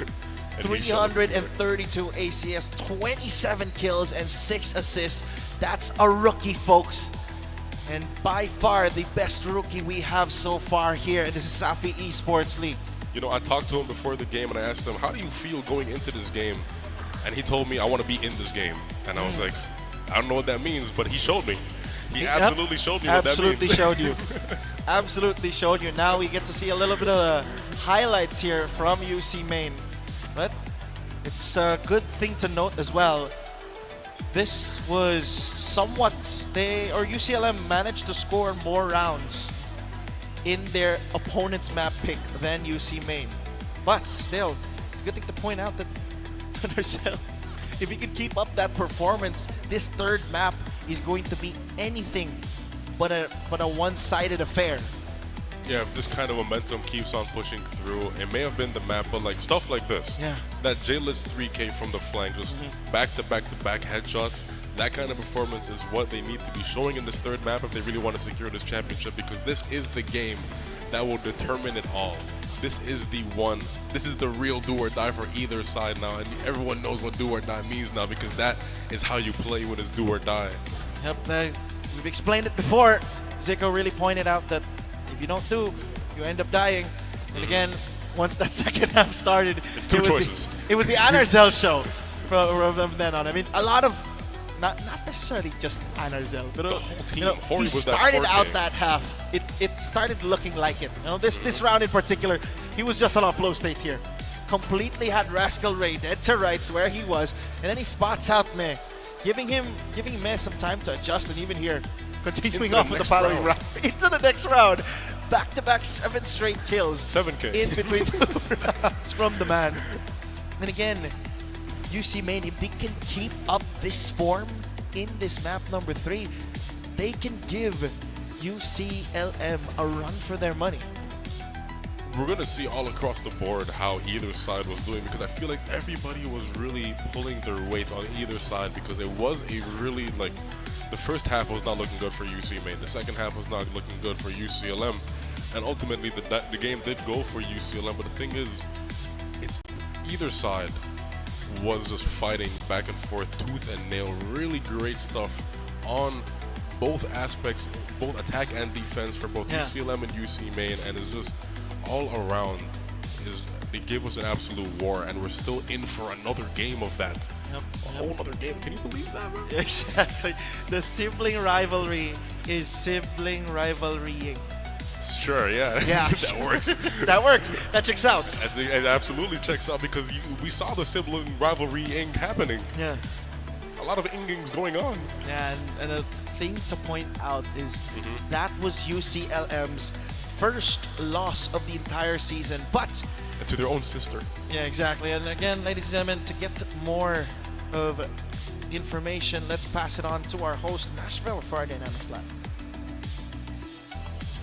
332 ACS, 27 kills and 6 assists. That's a rookie, folks. And by far the best rookie we have so far here in the CESAFI Esports League. You know, I talked to him before the game and I asked him, how do you feel going into this game? And he told me, I want to be in this game. And I was like, I don't know what that means, but he showed me. He absolutely showed me what that means. Absolutely showed you. Absolutely showed you. Now we get to see a little bit of the highlights here from UC Main. But it's a good thing to note as well. This was somewhat, UCLM managed to score more rounds in their opponent's map pick than UC Main. But still, it's a good thing to point out that if he can keep up that performance, this 3rd map is going to be anything but a one-sided affair. Yeah, if this kind of momentum keeps on pushing through, it may have been the map, but like stuff like this. Yeah. That J-Lit's 3K from the flank, just back-to-back-to-back headshots. That kind of performance is what they need to be showing in this 3rd map if they really want to secure this championship, because this is the game that will determine it all. This is the one. This is the real do or die for either side now, and everyone knows what do or die means now, because that is how you play when it's do or die. Yep, we've explained it before. Zico really pointed out that if you don't do, you end up dying. And again, once that second half started, it's 2 choices. It was the Anarzel show from then on. I mean, a lot of, not necessarily just Anarzel, but the whole team. He started out that half. It started looking like it. You know, this round in particular, he was just on a flow state here. Completely had Rascal Ray dead to rights where he was, and then he spots out Meh, giving Meh some time to adjust, and even here, continuing on with the following round. Into the next round. Back-to-back 7 straight kills. 7K. In between 2 rounds from the man. And again, UC Main, if they can keep up this form in this map number 3, they can give UCLM a run for their money. We're going to see all across the board how either side was doing, because I feel like everybody was really pulling their weight on either side, because it was a really, like, the first half was not looking good for UC Main. The second half was not looking good for UCLM. And ultimately, the game did go for UCLM. But the thing is, it's either side was just fighting back and forth, tooth and nail. Really great stuff on both aspects, both attack and defense for both UCLM and UC Main. And it's just all around. They give us an absolute war, and we're still in for another game of that. Yep. A whole other game. Can you believe that, man? Exactly. The sibling rivalry is sibling rivalrying. Sure, yeah. Yeah. That works. That works. That checks out. It absolutely checks out, because we saw the sibling rivalry ing happening. Yeah. A lot of ingings going on. Yeah, and the thing to point out is that was UCLM's first loss of the entire season, but to their own sister. Yeah, exactly. And again, ladies and gentlemen, to get more of information, let's pass it on to our host, Nashville, for our Dynamics Lab.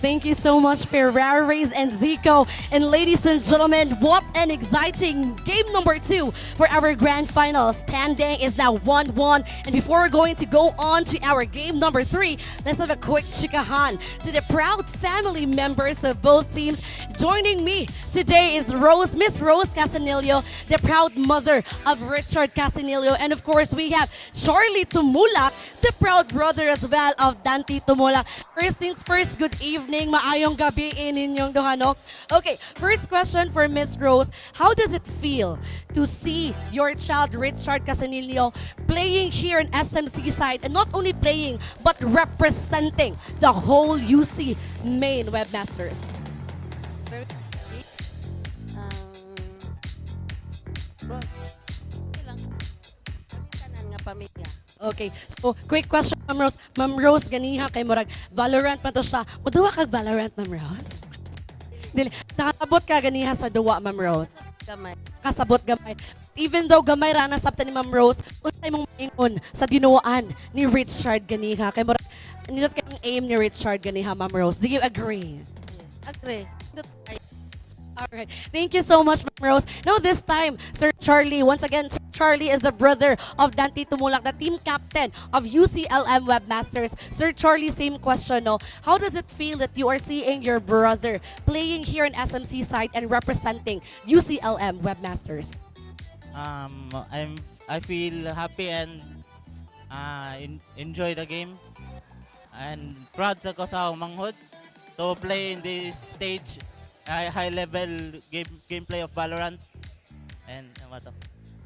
Thank you so much, Ferraris and Zico. And ladies and gentlemen, what an exciting game number 2 for our grand final. Standing is now 1-1. And before we're going to go on to our game number 3, let's have a quick chikahan to the proud family members of both teams. Joining me today is Miss Rose Casanillo, the proud mother of Richard Casanillo. And of course, we have Charlie Tumulak, the proud brother as well of Dante Tumulak. First things first, good evening, maayong gabi ninyong duha, no? Okay, first question for Miss Rose. How does it feel to see your child Richard Casanillo playing here in SMC side, and not only playing but representing the whole UC main webmasters? Okay, so quick question, Ma'am Rose. Ma'am Rose, ganiha kay murag Valorant pa to siya. Muduwa kag Valorant, Ma'am Rose? Dili, nakasabot ka ganiha sa duwa, Ma'am Rose? Gamay. Kasabot gamay. Even though gamay ra na sabta ni Ma'am Rose, unsay mong ingon sa dinuwaan ni Richard ganiha kay murag nindot kay ang aim ni Richard ganiha, Ma'am Rose. Do you agree? Agree. Alright. Thank you so much, Ma'am Rose. Now this time, Sir Charlie, once again, Sir Charlie is the brother of Dante Tumulak, the team captain of UCLM Webmasters. Sir Charlie, same question, no? How does it feel that you are seeing your brother playing here in SMC side and representing UCLM Webmasters? I feel happy and enjoy the game, and proud sa ko sa manghod to play in this stage, high level gameplay of Valorant. And ano to?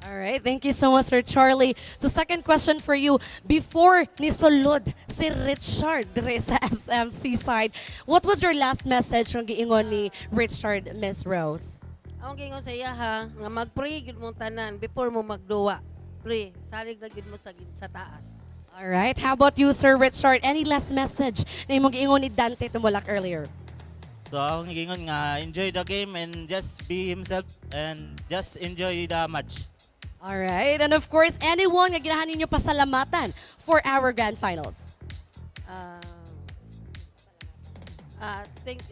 All right, thank you so much, Sir Charlie. So second question for you, before ni sulod si Richard dire sa SMC side, what was your last message ng giingon ni Richard, Miss Rose? Ang gingon sa iya ha, nga mag-pray gid mo tanan before mo magduwa. Pray, salig na gid mo sa taas. All right, how about you, Sir Richard? Any last message na imong giingon ni Dante Tumulak earlier? So ang gingon nga enjoy the game and just be himself and just enjoy the match. All right, and of course, anyone nga ginahan ninyo pasalamatan for our grand finals?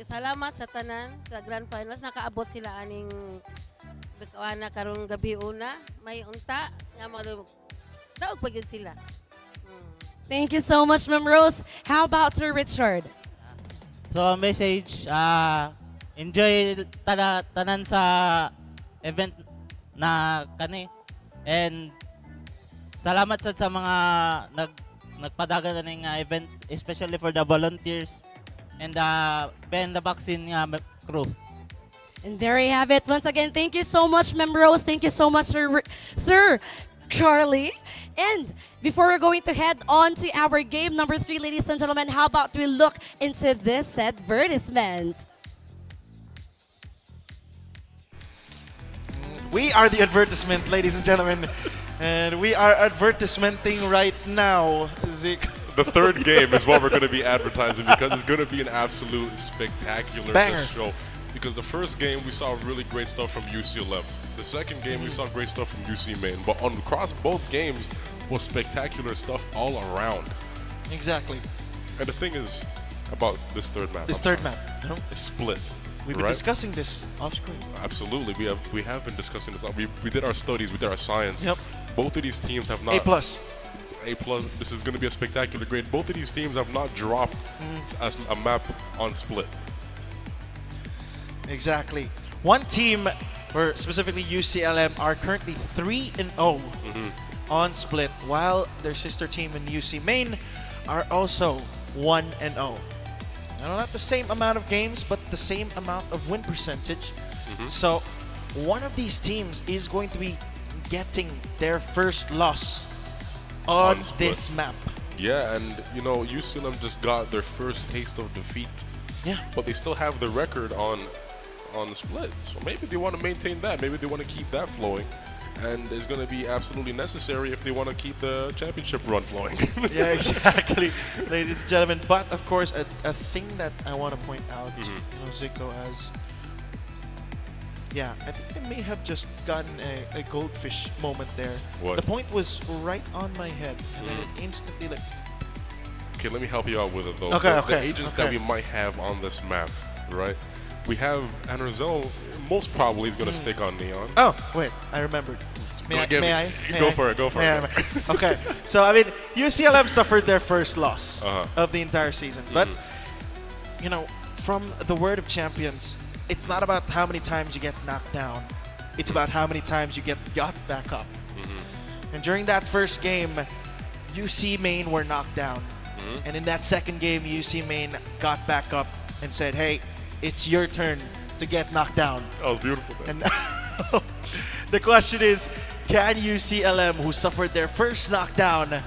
Salamat sa tanan sa grand finals, nakaabot sila aning na karong gabi una, may unta nga daog pagid sila. Thank you so much, Ma'am Rose. How about Sir Richard? So message, enjoy tanan sa event na kani, and salamat sa mga nagpadagan ning event, especially for the volunteers and behind the vaccine crew. And there you have it. Once again, thank you so much, Ma'am Rose. Thank you so much, Sir Charlie. And before we're going to head on to our game number 3, ladies and gentlemen, how about we look into this advertisement? We are the advertisement, ladies and gentlemen. And we are advertisementing right now, Zeke. The third game is what we're going to be advertising, because it's going to be an absolute spectacular banger show. Because the first game we saw really great stuff from UCLM. The second game we saw great stuff from UC Main. But across both games was spectacular stuff all around. Exactly. And the thing is about this third map. This third map, it's split. We've been discussing this off screen. Absolutely, we have been discussing this. We did our studies, we did our science. Yep. Both of these teams have not. A+. A+. This is going to be a spectacular grade. Both of these teams have not dropped as a map on split. Exactly. One team, or specifically UCLM, are currently 3-0 on split, while their sister team in UC Main are also 1-0. Now, not the same amount of games, but the same amount of win percentage. So, one of these teams is going to be getting their first loss on this map. Yeah, and you know, UCLM just got their first taste of defeat. Yeah. But they still have the record on the split. So maybe they want to maintain that. Maybe they want to keep that flowing. And it's going to be absolutely necessary if they want to keep the championship run flowing. Yeah, exactly, ladies and gentlemen. But of course, a thing that I want to point out, you know, Zico, as I think I may have just gotten a goldfish moment there. What? The point was right on my head, and then it instantly Okay, let me help you out with it though. Okay, The agents that we might have on this map, right? We have Enerzel, most probably is going to stick on Neon. Oh, wait, I remembered. May I? Go for it. Okay, so I mean, UCLM suffered their first loss of the entire season. But, you know, from the word of champions, it's not about how many times you get knocked down. It's about how many times you get got back up. And during that first game, UC Main were knocked down. And in that second game, UC Main got back up and said, hey, it's your turn to get knocked down. That was beautiful, man. And the question is, can UCLM, who suffered their first knockdown,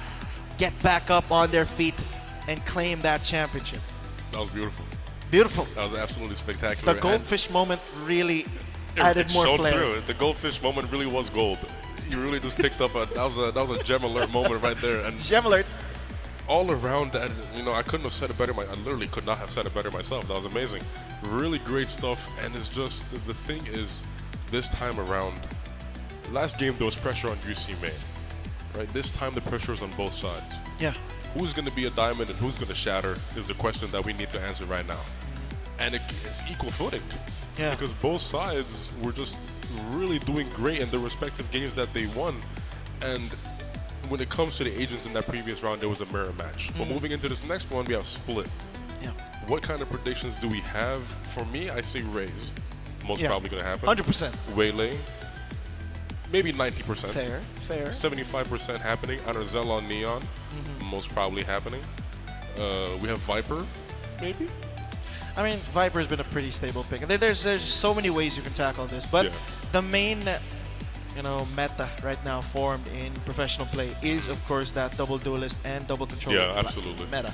get back up on their feet and claim that championship? That was beautiful. Beautiful. That was absolutely spectacular. The goldfish moment really It added more showed flair. through. The goldfish moment really was gold. You really just picked up that was a gem alert moment right there. And gem alert. All around that, you know, I couldn't have said it better. I literally could not have said it better myself. That was amazing. Really great stuff. And it's just, the thing is, this time around, last game there was pressure on UC Main, right? This time the pressure is on both sides. Yeah. Who's going to be a diamond and who's going to shatter is the question that we need to answer right now. And it's equal footing. Yeah. Because both sides were just really doing great in their respective games that they won. And when it comes to the agents in that previous round, there was a mirror match. But moving into this next one, we have split. Yeah. What kind of predictions do we have? For me, I say Raise. Most probably going to happen. 100%. Waylay. Maybe 90%. Fair. 75% happening. Enerzel on Neon. Most probably happening. We have Viper, maybe? I mean, Viper's been a pretty stable pick. There's so many ways you can tackle this, but the main, you know, meta right now formed in professional play is, of course, that double duelist and double controller absolutely. meta.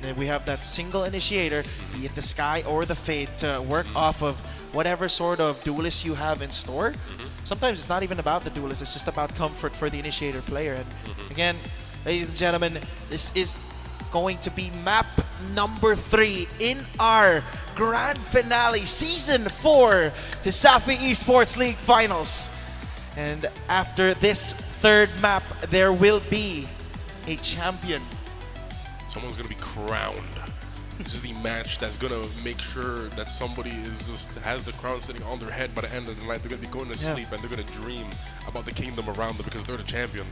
Then we have that single initiator, be it the Sky or the Fade, to work off of whatever sort of duelist you have in store. Sometimes it's not even about the duelist, it's just about comfort for the initiator player. And again, ladies and gentlemen, this is going to be map number 3 in our grand finale, Season 4 to CESAFI Esports League Finals. And after this third map, there will be a champion. Someone's going to be crowned. This is the match that's going to make sure that somebody has the crown sitting on their head by the end of the night. They're going to be going to sleep and they're going to dream about the kingdom around them because they're the champion.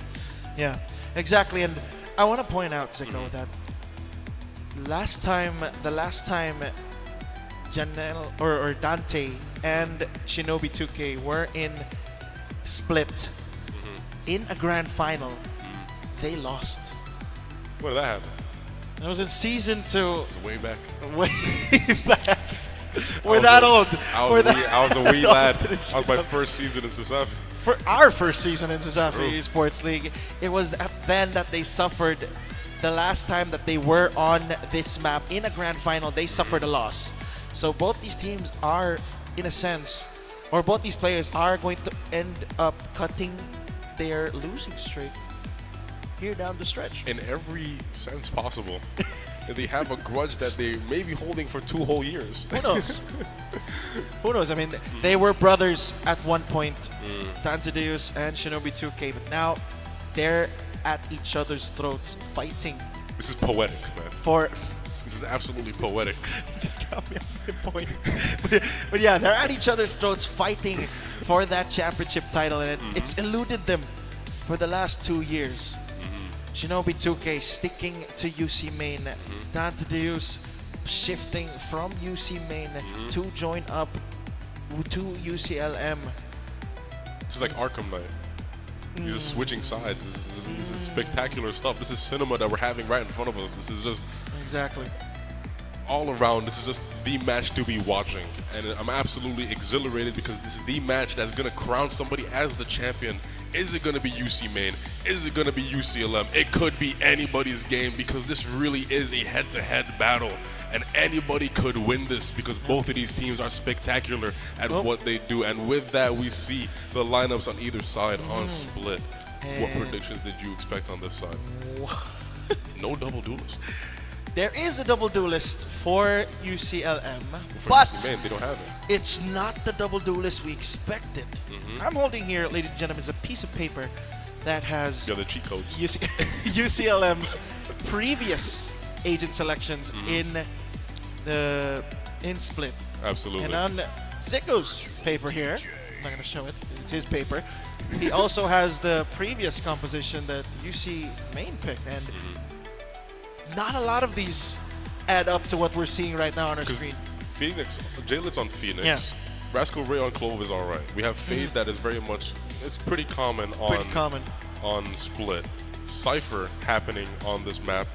Yeah, exactly. And I want to point out, Zico, that the last time Janelle or Dante and Shinobi 2K were in split in a grand final, they lost. When did that happen? That was in Season 2. Way back. Way back. We're that old. I was a wee lad. That was my first season in CESAFI. For our first season in CESAFI Esports League, it was then that they suffered. The last time that they were on this map in a grand final, they suffered a loss. So both these teams are, in a sense, or both these players are going to end up cutting their losing streak here down the stretch. In every sense possible. And they have a grudge that they may be holding for 2 whole years. Who knows? Who knows? I mean, they were brothers at one point, Tantadeus and Shinobi 2K, but now they're at each other's throats fighting. This is poetic, man. This is absolutely poetic. You just got me on my point. but yeah, they're at each other's throats fighting for that championship title, and it's eluded them for the last 2 years. Shinobi 2K sticking to UC Main. Tantadeus shifting from UC Main to join up to UCLM. This is like Arkham Knight. You're just switching sides. This is spectacular stuff. This is cinema that we're having right in front of us. This is just exactly all around. This is just the match to be watching, and I'm absolutely exhilarated because this is the match that's gonna crown somebody as the champion. Is it gonna be UC Main? Is it gonna be UCLM? It could be anybody's game because this really is a head-to-head battle, and anybody could win this because both of these teams are spectacular at what they do. And with that, we see the lineups on either side on split. What predictions did you expect on this side? No double duelist. There is a double duelist for UCLM, For but UC Main, they don't have it. It's not the double duelist we expected. I'm holding here, ladies and gentlemen, a piece of paper that has the cheat codes. UCLM's previous agent selections in Split. Absolutely. And on Zico's paper here, I'm not going to show it because it's his paper, he also has the previous composition that UC main picked, and not a lot of these add up to what we're seeing right now on our screen. Phoenix, Jaylet's on Phoenix. Yeah. Rascal Ray on Clove is alright. We have Fade that is very much, it's pretty common on Split. Cypher happening on this map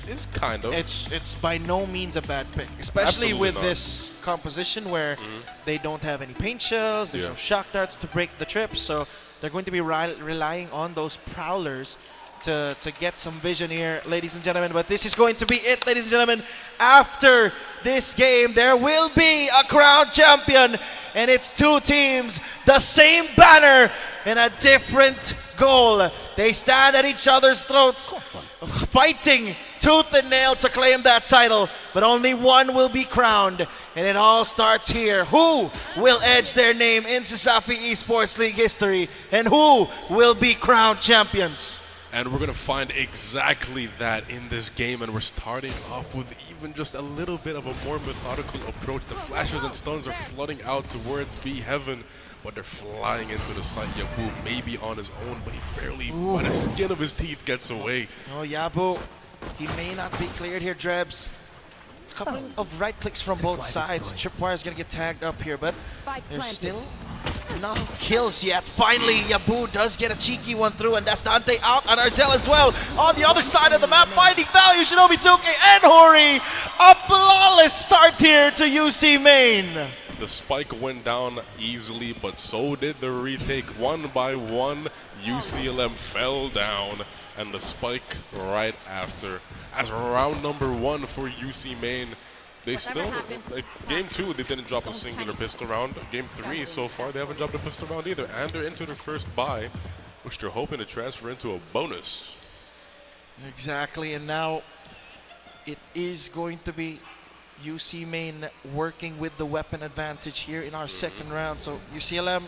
is kind of. It's by no means a bad pick, especially Absolutely with not. this composition where they don't have any paint shells, there's no shock darts to break the trips, so they're going to be relying on those prowlers to get some vision here, ladies and gentlemen. But this is going to be it, ladies and gentlemen. After this game, there will be a crowned champion, and it's two teams, the same banner, and a different goal. They stand at each other's throats, fighting tooth and nail to claim that title, but only one will be crowned, and it all starts here. Who will edge their name in CESAFI Esports League history, and who will be crowned champions? And we're going to find exactly that in this game, and we're starting off with even just a little bit of a more methodical approach. The flashes and stuns are flooding out towards B Heaven, but they're flying into the site. Yabu maybe on his own, but he barely, by the skin of his teeth, gets away. Oh, Yabu, he may not be cleared here, Drebs. A couple of right clicks from both sides. Tripwire is going to get tagged up here, but there's still no kills yet. Finally, Yabu does get a cheeky one through, and that's Dante out on Arzel as well. On the other side of the map, finding value, Shinobi 2K and Hori. A flawless start here to UC Main. The spike went down easily, but so did the retake. One by one, UCLM fell down, and the spike right after. As round number one for UC Main, they still, like, game 2, they didn't drop a singular pistol round. Game 3, so far, they haven't dropped a pistol round either. And they're into their first buy, which they're hoping to transfer into a bonus. Exactly, and now it is going to be UC Main working with the weapon advantage here in our second round. So UCLM,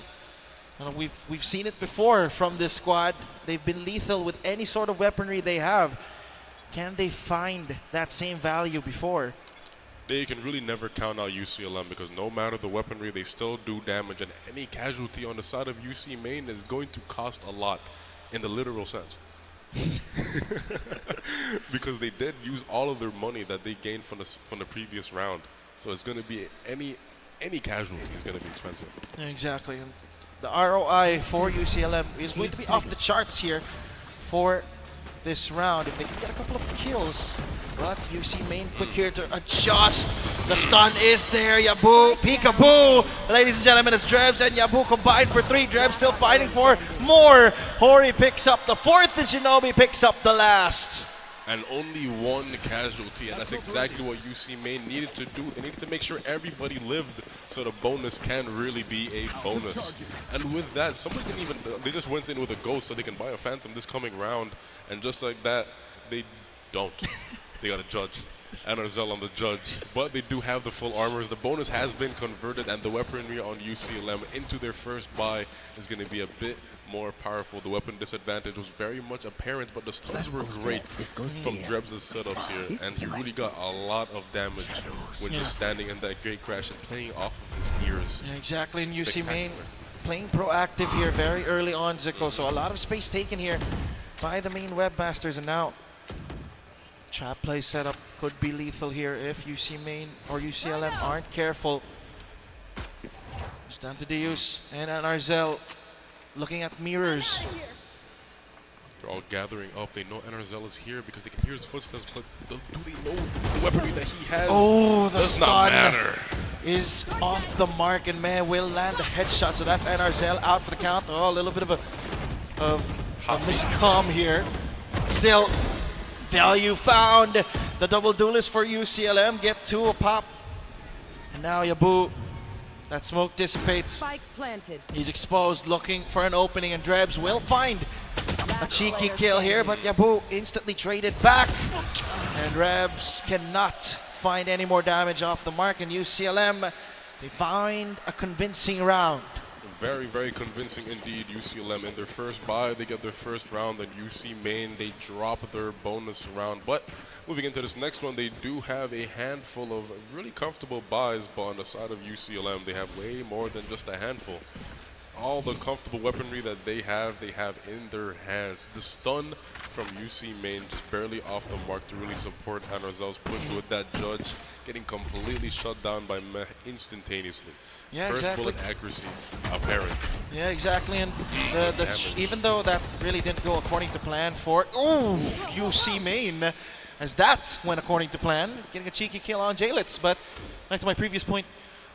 we've seen it before from this squad. They've been lethal with any sort of weaponry they have. Can they find that same value before? They can really never count out UCLM, because no matter the weaponry, they still do damage, and any casualty on the side of UC Main is going to cost a lot in the literal sense. Because they did use all of their money that they gained from the previous round. So it's going to be any casualty is going to be expensive. Exactly. And the ROI for UCLM is going to be off the charts here for this round. If they can get a couple of kills, but UC Main quick here to adjust. The stun is there. Yabu, peekaboo. Ladies and gentlemen, it's Drebs and Yabu combined for 3. Drebs still fighting for more. Hori picks up the 4th, and Shinobi picks up the last. And only one casualty, and that's exactly what UC Main needed to do. They needed to make sure everybody lived, so the bonus can really be a bonus. And with that, somebody didn't even, they just went in with a ghost so they can buy a phantom this coming round, and just like that, they don't. They got a judge. And Arzel on the judge, but they do have the full armors. The bonus has been converted, and the weaponry on UCLM into their first buy is going to be a bit more powerful. The weapon disadvantage was very much apparent, but the stuns were great from Drebs' setups here, and he really got a lot of damage when just standing in that gate crash and playing off of his ears. Yeah, exactly, in UC Main playing proactive here very early on, Zico, so a lot of space taken here by the main webmasters, and now trap play setup could be lethal here if UC Main or UCLM aren't careful. Stand to Deus and Arzel looking at mirrors. They're all gathering up. They know NRZL is here because they can hear his footsteps, but do they know the weaponry that he has? Oh, the does stun not matter. is off the mark, and man will land the headshot. So that's NRZL out for the count. Oh, a little bit of a miscom here. Still, value found. The double duelist for UCLM get 2 a pop. And now Yabu, that smoke dissipates. Spike planted. He's exposed, looking for an opening, and Drebs will find a cheeky kill here, but Yabu instantly traded back. And Drebs cannot find any more damage off the mark, and UCLM, they find a convincing round. Very, very convincing indeed. UCLM in their first bye, they get their first round, and UC Maine, they drop their bonus round. But moving into this next one, they do have a handful of really comfortable buys, but on the side of UCLM, they have way more than just a handful. All the comfortable weaponry that they have in their hands. The stun from UC Maine just barely off the mark to really support Anarzel's push with that judge getting completely shut down by Meh instantaneously. Yeah, First exactly. bullet accuracy apparent. Yeah, exactly. And even though that really didn't go according to plan for UC Maine, as that went according to plan, getting a cheeky kill on Jalets. But back to my previous point,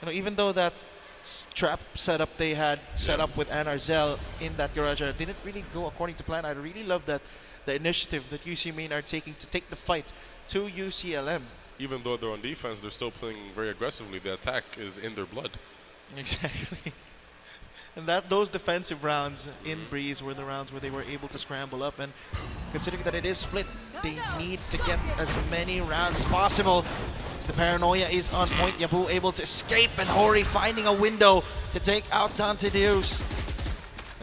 even though that trap setup they had set up with Anarzel in that garage didn't really go according to plan, I really love that the initiative that UC Maine are taking to take the fight to UCLM. Even though they're on defense, they're still playing very aggressively. The attack is in their blood. Exactly. And those defensive rounds in Breeze were the rounds where they were able to scramble up. And considering that it is split, they need to get as many rounds as possible. As the paranoia is on point, Yabu able to escape, and Hori finding a window to take out Dante Deus.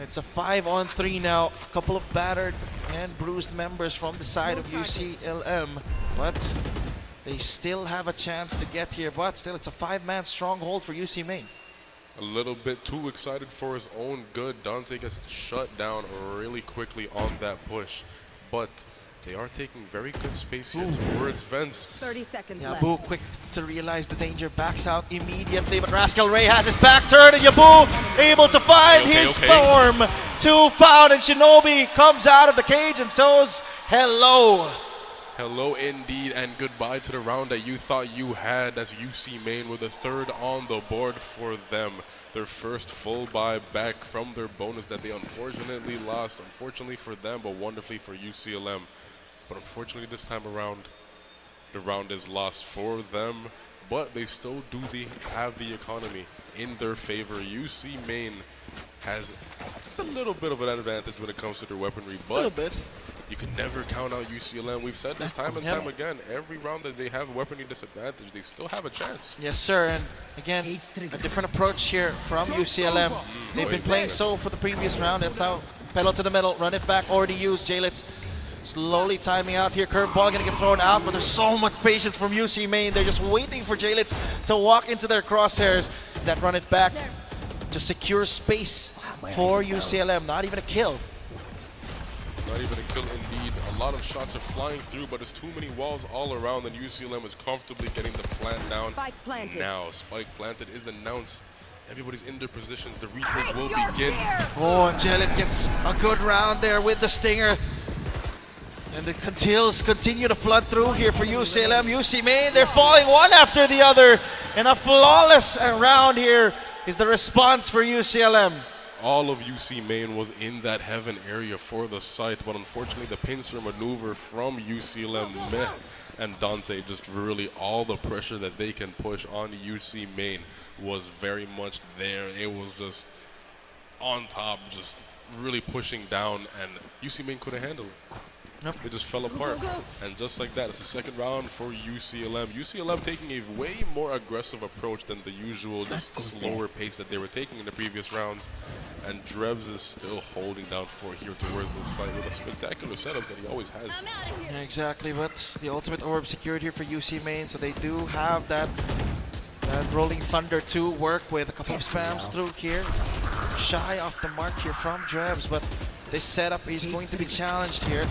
It's a 5-on-3 now. A couple of battered and bruised members from the side of UCLM. But they still have a chance to get here. But still, it's a 5-man stronghold for UC Maine. A little bit too excited for his own good. Dante gets shut down really quickly on that push. But they are taking very good space here towards vents. 30 seconds Yabu quick to realize the danger, backs out immediately, but Rascal Ray has his back turned, and Yabu able to find his form. 2 found, and Shinobi comes out of the cage and says hello. Hello indeed, and goodbye to the round that you thought you had, as UC Maine with a 3rd on the board for them. Their first full buy back from their bonus that they unfortunately lost. Unfortunately for them, but wonderfully for UCLM. But unfortunately this time around, the round is lost for them. But they still do have the economy in their favor. UC Maine has just a little bit of an advantage when it comes to their weaponry, but a little bit. You can never count out UCLM. We've said this time and time again. Every round that they have weaponry disadvantage, they still have a chance. Yes, sir. And again, a different approach here from UCLM. They've been playing so for the previous round. That's how pedal to the middle, run it back, already used. Jalets slowly timing out here. Curveball gonna get thrown out, but there's so much patience from UC Maine. They're just waiting for Jalets to walk into their crosshairs. That run it back to secure space for UCLM. Not even a kill. Not even a kill indeed. A lot of shots are flying through, but there's too many walls all around, and UCLM is comfortably getting the plant down. Spike planted. Now, spike planted is announced. Everybody's in their positions. The retake will begin. Oh, and Jellet gets a good round there with the stinger. And the kills continue to flood through here for UCLM. UC Maine, they're falling one after the other. And a flawless round here is the response for UCLM. All of UC Maine was in that heaven area for the site, but unfortunately the pincer maneuver from UCLM Meh and Dante, just really all the pressure that they can push on UC Maine was very much there. It was just on top, just really pushing down, and UC Maine couldn't handle it. It just fell apart. And just like that, it's the second round for UCLM. UCLM taking a way more aggressive approach than the usual, just slower pace that they were taking in the previous rounds. And Drebs is still holding down for here towards the site with a spectacular setup that he always has. Yeah, exactly, but the ultimate orb secured here for UC Maine, so they do have that Rolling Thunder to work with. A couple of spams through here. Shy off the mark here from Drebs, but this setup is going to be challenged here.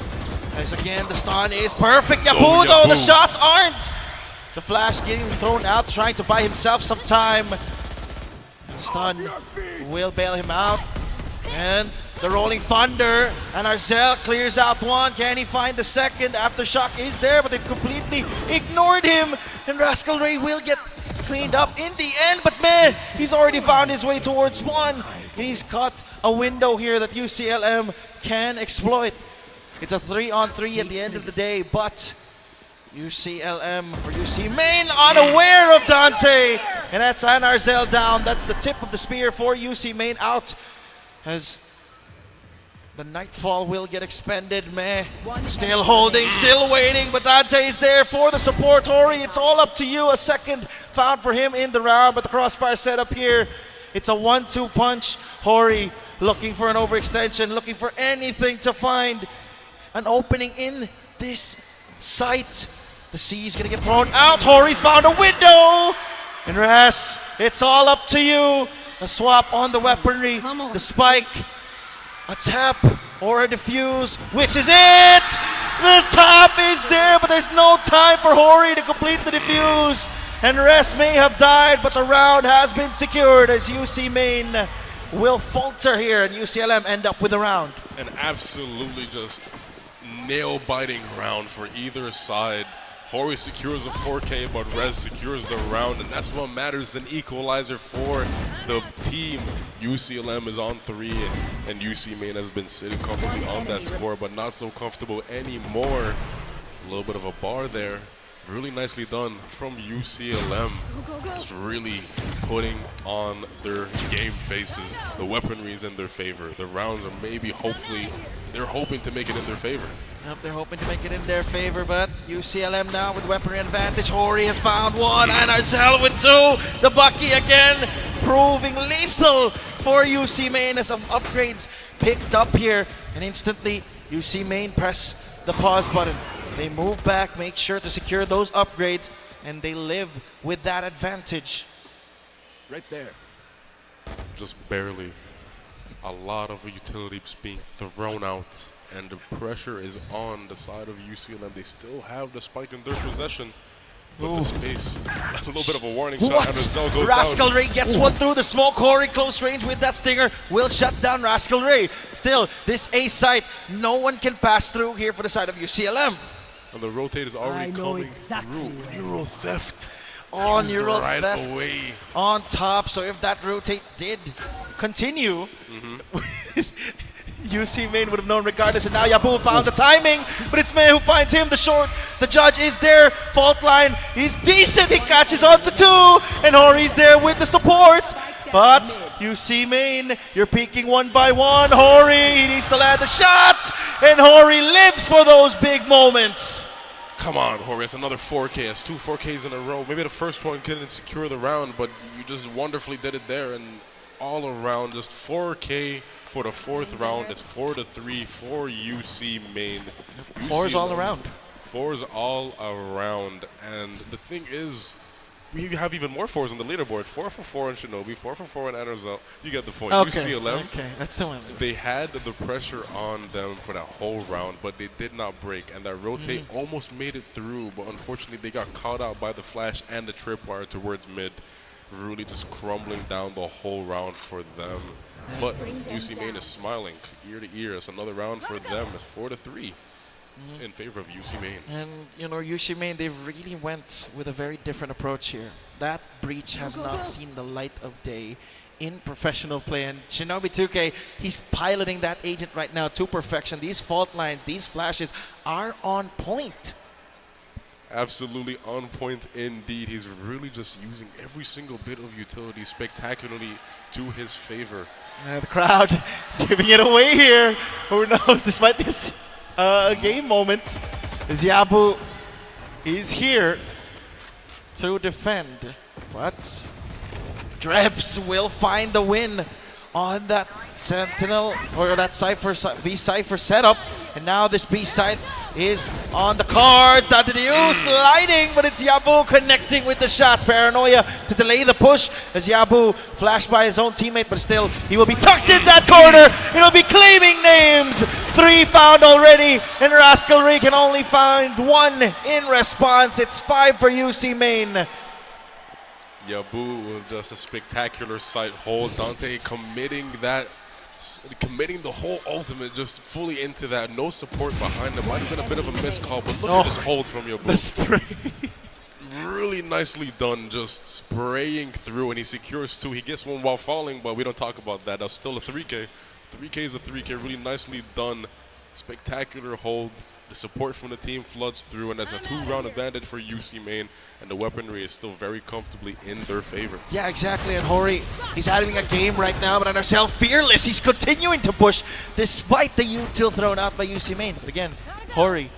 As again, the stun is perfect. Yabu, though, the shots aren't. The flash getting thrown out, trying to buy himself some time. The stun will bail him out. And the Rolling Thunder. And Arzel clears out one. Can he find the second? Aftershock is there, but they've completely ignored him. And Rascal Ray will get cleaned up in the end. But man, he's already found his way towards one. And he's caught a window here that UCLM can exploit. It's a 3-on-3 at the end of the day, but UCLM or UC Maine unaware of Dante. And that's Anarzel down. That's the tip of the spear for UC Maine out. As the Nightfall will get expended. Meh. Still holding, still waiting, but Dante is there for the support. Ori, it's all up to you. A second found for him in the round, but the crossfire setup here It's a 1-2 punch. Hori looking for an overextension, looking for anything to find an opening in this site. The C is gonna get thrown out. Hori's found a window. And Ras, it's all up to you. A swap on the weaponry, the spike, a tap or a defuse, which is it! The tap is there, but there's no time for Hori to complete the defuse. And Res may have died, but the round has been secured as UC Main will falter here and UCLM end up with the round. An absolutely just nail-biting round for either side. Hori secures a 4K, but Rez secures the round, and that's what matters, an equalizer for the team. UCLM is on 3, and UC Main has been sitting comfortably on that score, but not so comfortable anymore. A little bit of a bar there. Really nicely done from UCLM. Just really putting on their game faces. The weaponry is in their favor. The rounds are maybe, hopefully, they're hoping to make it in their favor. Yep, they're hoping to make it in their favor, but UCLM now with weaponry advantage. Hori has found one, and Arzel with 2. The Bucky again proving lethal for UC Main as some upgrades picked up here. And instantly, UC Main press the pause button. They move back, make sure to secure those upgrades, and they live with that advantage. Right there. Just barely. A lot of utilities being thrown out, and the pressure is on the side of UCLM. They still have the spike in their possession, but the space, a little bit of a warning shot, and Arzel goes Rascal down. Ray gets one through the smoke. Hori close range with that stinger will shut down Rascal Ray. Still, this A site, no one can pass through here for the side of UCLM. And the rotate is already coming through. Euro theft. On Used Euro right theft away. on top. So if that rotate did continue, UC Main would have known regardless, and now Yabu found the timing, but it's May who finds him the short. The judge is there, fault line is decent, he catches on to 2, and Hori's there with the support. But UC Main, you're peeking one by one. Hori, he needs to land the shot, and Hori lives for those big moments. Come on, Hori, it's another 4K. It's 2 4Ks in a row. Maybe the first one couldn't secure the round, but you just wonderfully did it there, and all around, just 4K for the 4th round. It's 4-3 for UC Main. 4's all around. 4's all around, and the thing is, we have even more 4s on the leaderboard. 4 for 4 on Shinobi, 4 for 4 on Enerzel. You get the point. Okay, UCLM, okay, that's the one. they had the pressure on them for that whole round, but they did not break, and that rotate almost made it through, but unfortunately they got caught out by the flash and the tripwire towards mid, really just crumbling down the whole round for them. But UC Main is smiling ear to ear. It's another round for them. It's 4-3 in favor of UC Main. And you know, UC Main, they really went with a very different approach here. That breach has not seen the light of day in professional play, and Shinobi 2K, he's piloting that agent right now to perfection. These fault lines, these flashes are on point. Absolutely on point indeed. He's really just using every single bit of utility spectacularly to his favor. The crowd giving it away here. Who knows, despite this game moment, is Yabu is here to defend. But Drebs will find the win on that Sentinel, or that V-Cypher setup. And now this B side is on the cards. Dante Diu sliding, but it's Yabu connecting with the shots. Paranoia to delay the push as Yabu flashed by his own teammate, but still he will be tucked in that corner. He'll be claiming names. 3 found already, and Rascal Ray can only find 1 in response. It's 5 for UC Main. Yabu with just a spectacular sight hold. Dante committing the whole ultimate just fully into that. No support behind him. Might have been a bit of a missed call, but look at this hold from Yabu. The spray. Really nicely done, just spraying through, and he secures 2. He gets 1 while falling, but we don't talk about that. That's still a 3K. 3K is a 3K. Really nicely done. Spectacular hold. The support from the team floods through, and there's a 2-round advantage for UC Main, and the weaponry is still very comfortably in their favor. Yeah, exactly. And Hori, he's having a game right now, but Undercell fearless. He's continuing to push despite the util thrown out by UC Main. But again, Hori,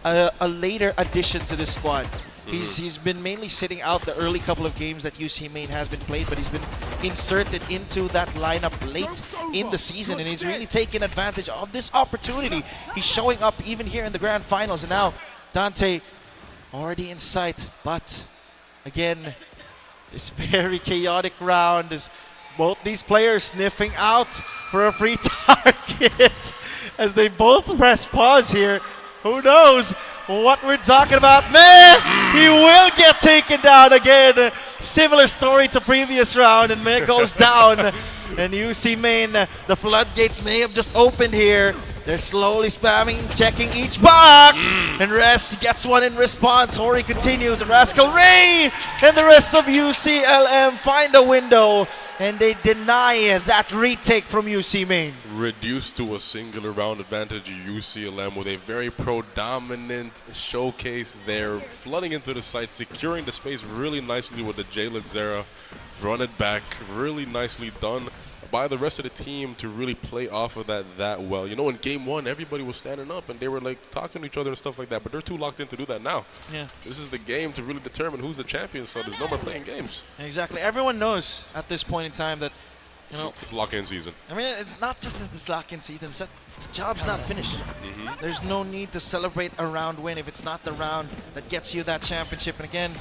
a later addition to this squad. He's been mainly sitting out the early couple of games that UC Main has been played, but he's been inserted into that lineup late in the season, and he's really taking advantage of this opportunity. He's showing up even here in the grand finals, and now Dante already in sight. But again, this very chaotic round is both these players sniffing out for a free target as they both press pause here. Who knows what we're talking about? Man, he will get taken down again. Similar story to previous round, and Meh goes down. And UCMN, the floodgates may have just opened here. They're slowly spamming, checking each box. And Rest gets one in response. Hori continues, and Rascal Ray and the rest of UCLM find a window. And they deny that retake from UCMN. Reduced to a singular round advantage, UCLM with a very pro-dominant showcase there, flooding into the site, securing the space really nicely with the Jalen Zera. Run it back, really nicely done by the rest of the team to really play off of that well. You know, in game one, everybody was standing up and they were like talking to each other and stuff like that, but they're too locked in to do that now. Yeah. This is the game to really determine who's the champion, so there's no more playing games. Exactly. Everyone knows at this point in time that, you know, it's lock-in season. I mean, it's not just that it's lock-in season, it's that the job's not finished. There's no need to celebrate a round win if it's not the round that gets you that championship. And again,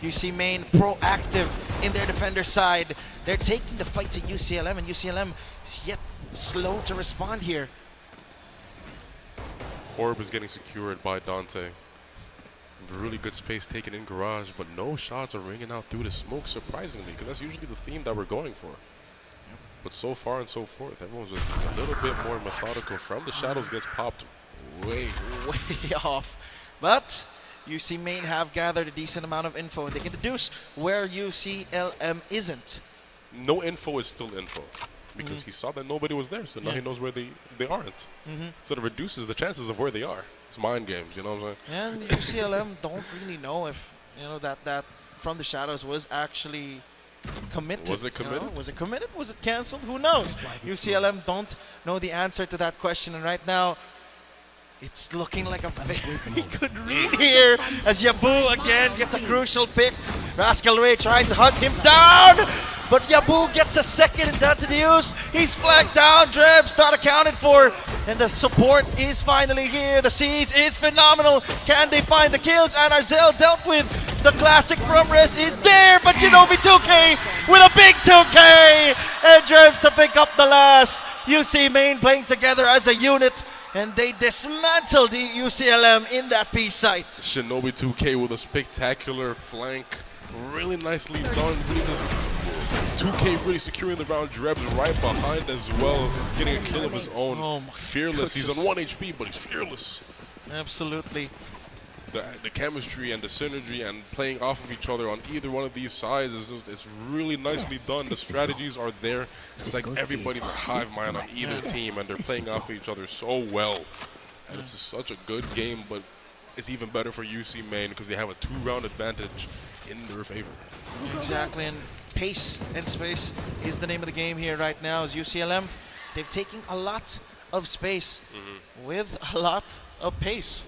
UCMN proactive in their defender side. They're taking the fight to UCLM, and UCLM is yet slow to respond here. Orb is getting secured by Dante. Really good space taken in garage, but no shots are ringing out through the smoke, surprisingly, because that's usually the theme that we're going for. But so far and so forth, everyone's just a little bit more methodical. From the shadows gets popped way off. But UCMN have gathered a decent amount of info, and they can deduce where UCLM isn't. No info is still info, because he saw that nobody was there, so now he knows where they aren't. So it reduces the chances of where they are. It's mind games, you know what I'm saying? And UCLM don't really know if, you know, that From the Shadows was actually committed. Was it committed? You know? Was it committed? Was it canceled? Who knows? UCLM don't know the answer to that question, and right now it's looking like a very good read here as Yabu again gets a crucial pick. Rascal Ray trying to hunt him down, but Yabu gets a second and that to the use. He's flagged down, Drebs not accounted for, and the support is finally here. The siege is phenomenal. Can they find the kills? And Arzel dealt with. The classic from Res is there, but Shinobi 2K with a big 2K, and Drebs to pick up the last. UCMN playing together as a unit, and they dismantled the UCLM in that B site. Shinobi 2K with a spectacular flank. Really nicely done. Really just 2K really securing the round. Drebs right behind as well, getting a kill of his own. Fearless. He's on 1 HP, but he's fearless. Absolutely. The chemistry and the synergy and playing off of each other on either one of these sides is just, it's really nicely done. The strategies are there. It's like everybody's a hive mind on either team, and they're playing off of each other so well. And it's just such a good game, but it's even better for UCMN because they have a 2-round advantage in their favor. Exactly, and pace and space is the name of the game here right now as UCLM. They've taken a lot of space with a lot of pace.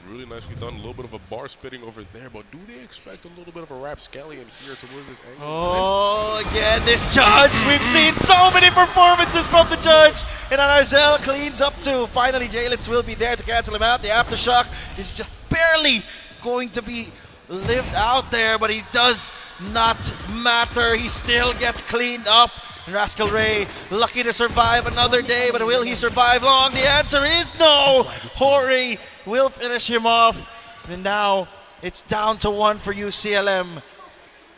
Really nicely done. A little bit of a bar spitting over there, but do they expect a little bit of a rapscallion here towards this angle? Oh, again, this judge. We've seen so many performances from the judge. And Arzel cleans up too. Finally, Jalens will be there to cancel him out. The aftershock is just barely going to be lived out there, but he does not matter. He still gets cleaned up. And Rascal Ray lucky to survive another day, but will he survive long? The answer is no. Hori will finish him off. And now it's down to 1 for UCLM.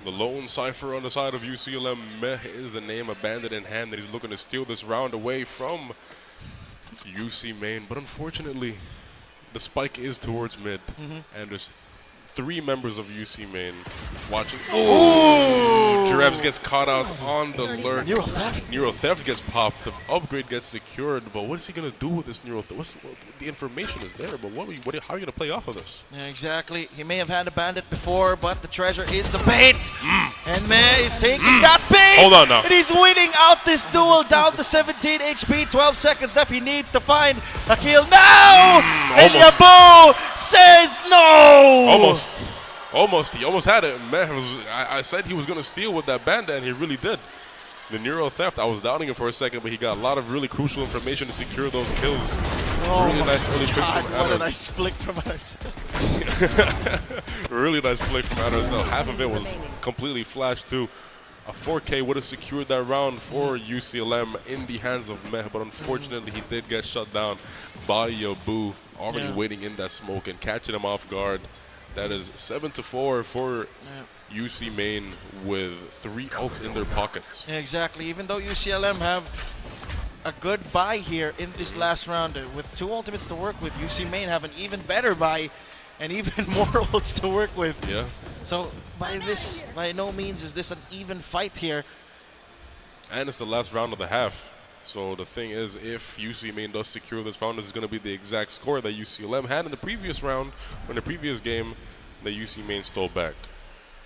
The lone cipher on the side of UCLM, Meh is the name, a bandit in hand, that he's looking to steal this round away from UCMN. But unfortunately, the spike is towards mid, and there's 3 members of UCMN watching. Ooh! Drebs gets caught out on the lurk. Neural theft. Neural theft gets popped. The upgrade gets secured. But what is he gonna do with this neural theft? The information is there, but how are you gonna play off of this? Yeah, exactly. He may have had a bandit before, but the treasure is the bait. And Meh is taking that bait. Hold on now. And he's winning out this duel down to 17 HP. 12 seconds left. He needs to find a kill now. And Yabu says no. Almost. He almost had it. Man, I said he was going to steal with that bandit, and he really did. the Neuro Theft, I was doubting him for a second, but he got a lot of really crucial information to secure those kills. Oh really my nice early picks God, from what a Anders. nice flick from Anders. Really nice flick from Anders. Now, half of it was completely flashed too. A 4K would have secured that round for UCLM in the hands of Meh, but unfortunately he did get shut down by Yabu, already waiting in that smoke and catching him off guard. That is 7-4 for UC Main with 3 ults in their pockets. Yeah, exactly. Even though UCLM have a good buy here in this last round, with 2 ultimates to work with, UC Main have an even better buy and even more ults to work with. Yeah. So by no means is this an even fight here. And it's the last round of the half. So the thing is, if UC Main does secure this round, this is going to be the exact score that UCLM had in the previous round, or in the previous game, that UC Main stole back.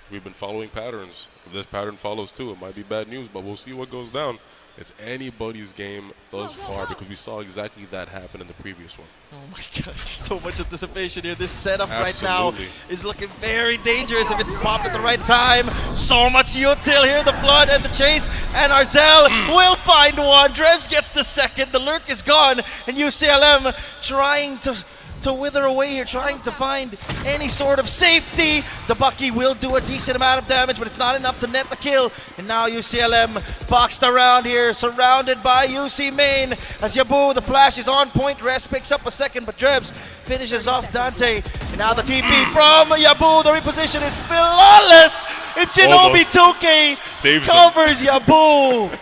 We've been following patterns. If this pattern follows too, it might be bad news, but we'll see what goes down. It's anybody's game thus far because we saw exactly that happen in the previous one. Oh my God, there's so much anticipation here. This setup right Absolutely. now is looking very dangerous if it's popped at the right time. So much util here, the flood and the chase, and Arzel will find one. Drevs gets the second, the lurk is gone, and UCLM trying to wither away here, trying to find any sort of safety. The Bucky will do a decent amount of damage, but it's not enough to net the kill. And now UCLM boxed around here, surrounded by UC Main. As Yabu, the flash is on point. Rest picks up a second, but Drebs finishes off Dante. And now the TP from Yabu. The reposition is flawless. It's Shinobi 2K covers Yabu.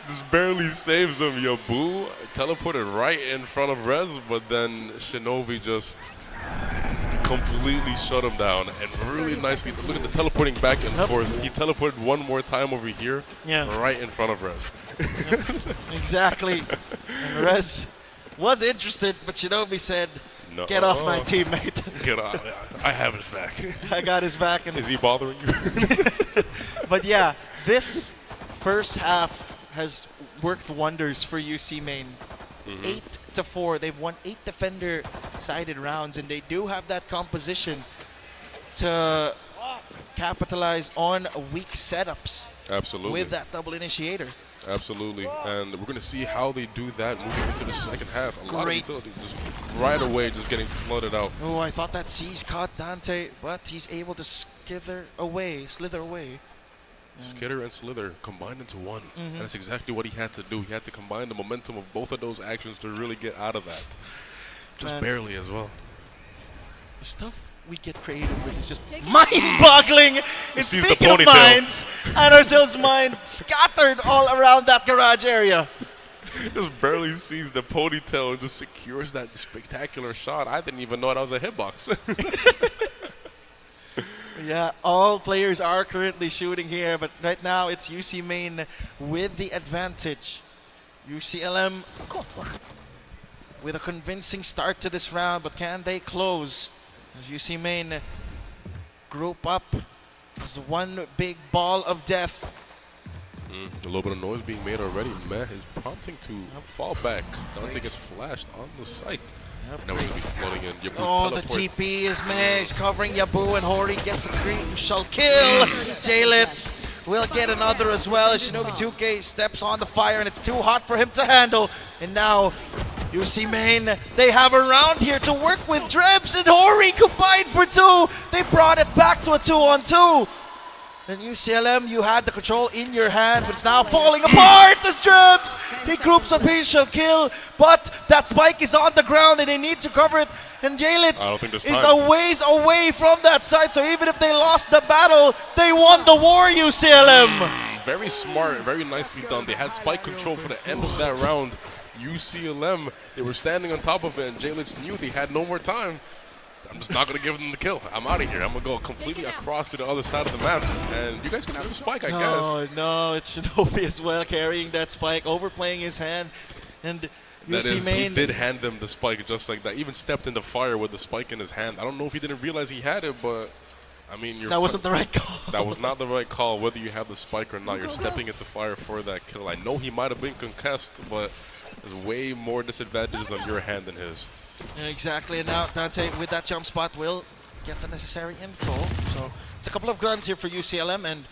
Just barely saves him. Yabu teleported right in front of Rez, but then Shinobi just completely shut him down. And really nicely, look at the teleporting back and forth. He teleported one more time over here, right in front of Rez. Exactly. And Rez was interested, but Shinobi said, No. get off my teammate. Get off. I have his back. I got his back. And is he bothering you? But yeah, this first half has worked wonders for UC Main. 8-4. They've won 8 defender-sided rounds, and they do have that composition to capitalize on weak setups. Absolutely. With that double initiator. Absolutely. And we're going to see how they do that moving into the second half. A lot of Great. utility just right away just getting flooded out. Oh, I thought that C's caught Dante, but he's able to slither away. Skitter and Slither combined into one. And that's exactly what he had to do. He had to combine the momentum of both of those actions to really get out of that. Just barely as well. The stuff we get creative with is just mind-boggling. And sees the speaking of ponytail. minds, Anarzel's mind scattered all around that garage area. Just barely sees the ponytail and just secures that spectacular shot. I didn't even know that was a hitbox. Yeah, all players are currently shooting here, but right now it's UC Main with the advantage. UCLM with a convincing start to this round, but can they close? As UC Main group up as one big ball of death. A little bit of noise being made already. Meh is prompting to fall back. Dante gets flashed on the site. And now we're going to be floating in. Yabu Oh, the teleports. TP is Megs covering Yabu, and Hori gets a crucial kill. Jalitz will get another as well as Shinobi 2K steps on the fire, and it's too hot for him to handle. And now UC Main, they have a round here to work with. Drebs and Hori combined for 2. They brought it back to a 2-on-2. And UCLM, you had the control in your hand, but it's now falling apart as Drebs. He groups up his shall kill, but that spike is on the ground and they need to cover it. And Jalitz is a ways away from that side, so even if they lost the battle, they won the war, UCLM. Very smart, very nicely done. They had spike control for the end of that round. UCLM, they were standing on top of it, and Jalitz knew they had no more time. I'm just not going to give them the kill. I'm out of here. I'm going to go completely across to the other side of the map. And you guys can have the spike, I guess. No, it's Shinobi as well carrying that spike, overplaying his hand. And That UC is, Main, he did hand them the spike just like that. Even stepped in the fire with the spike in his hand. I don't know if he didn't realize he had it, but I mean, that wasn't the right call. That was not the right call, whether you have the spike or not. You're stepping into fire for that kill. I know he might have been concussed, but there's way more disadvantages on your hand than his. Yeah, exactly, and now Dante with that jump spot will get the necessary info. So it's a couple of guns here for UCLM, and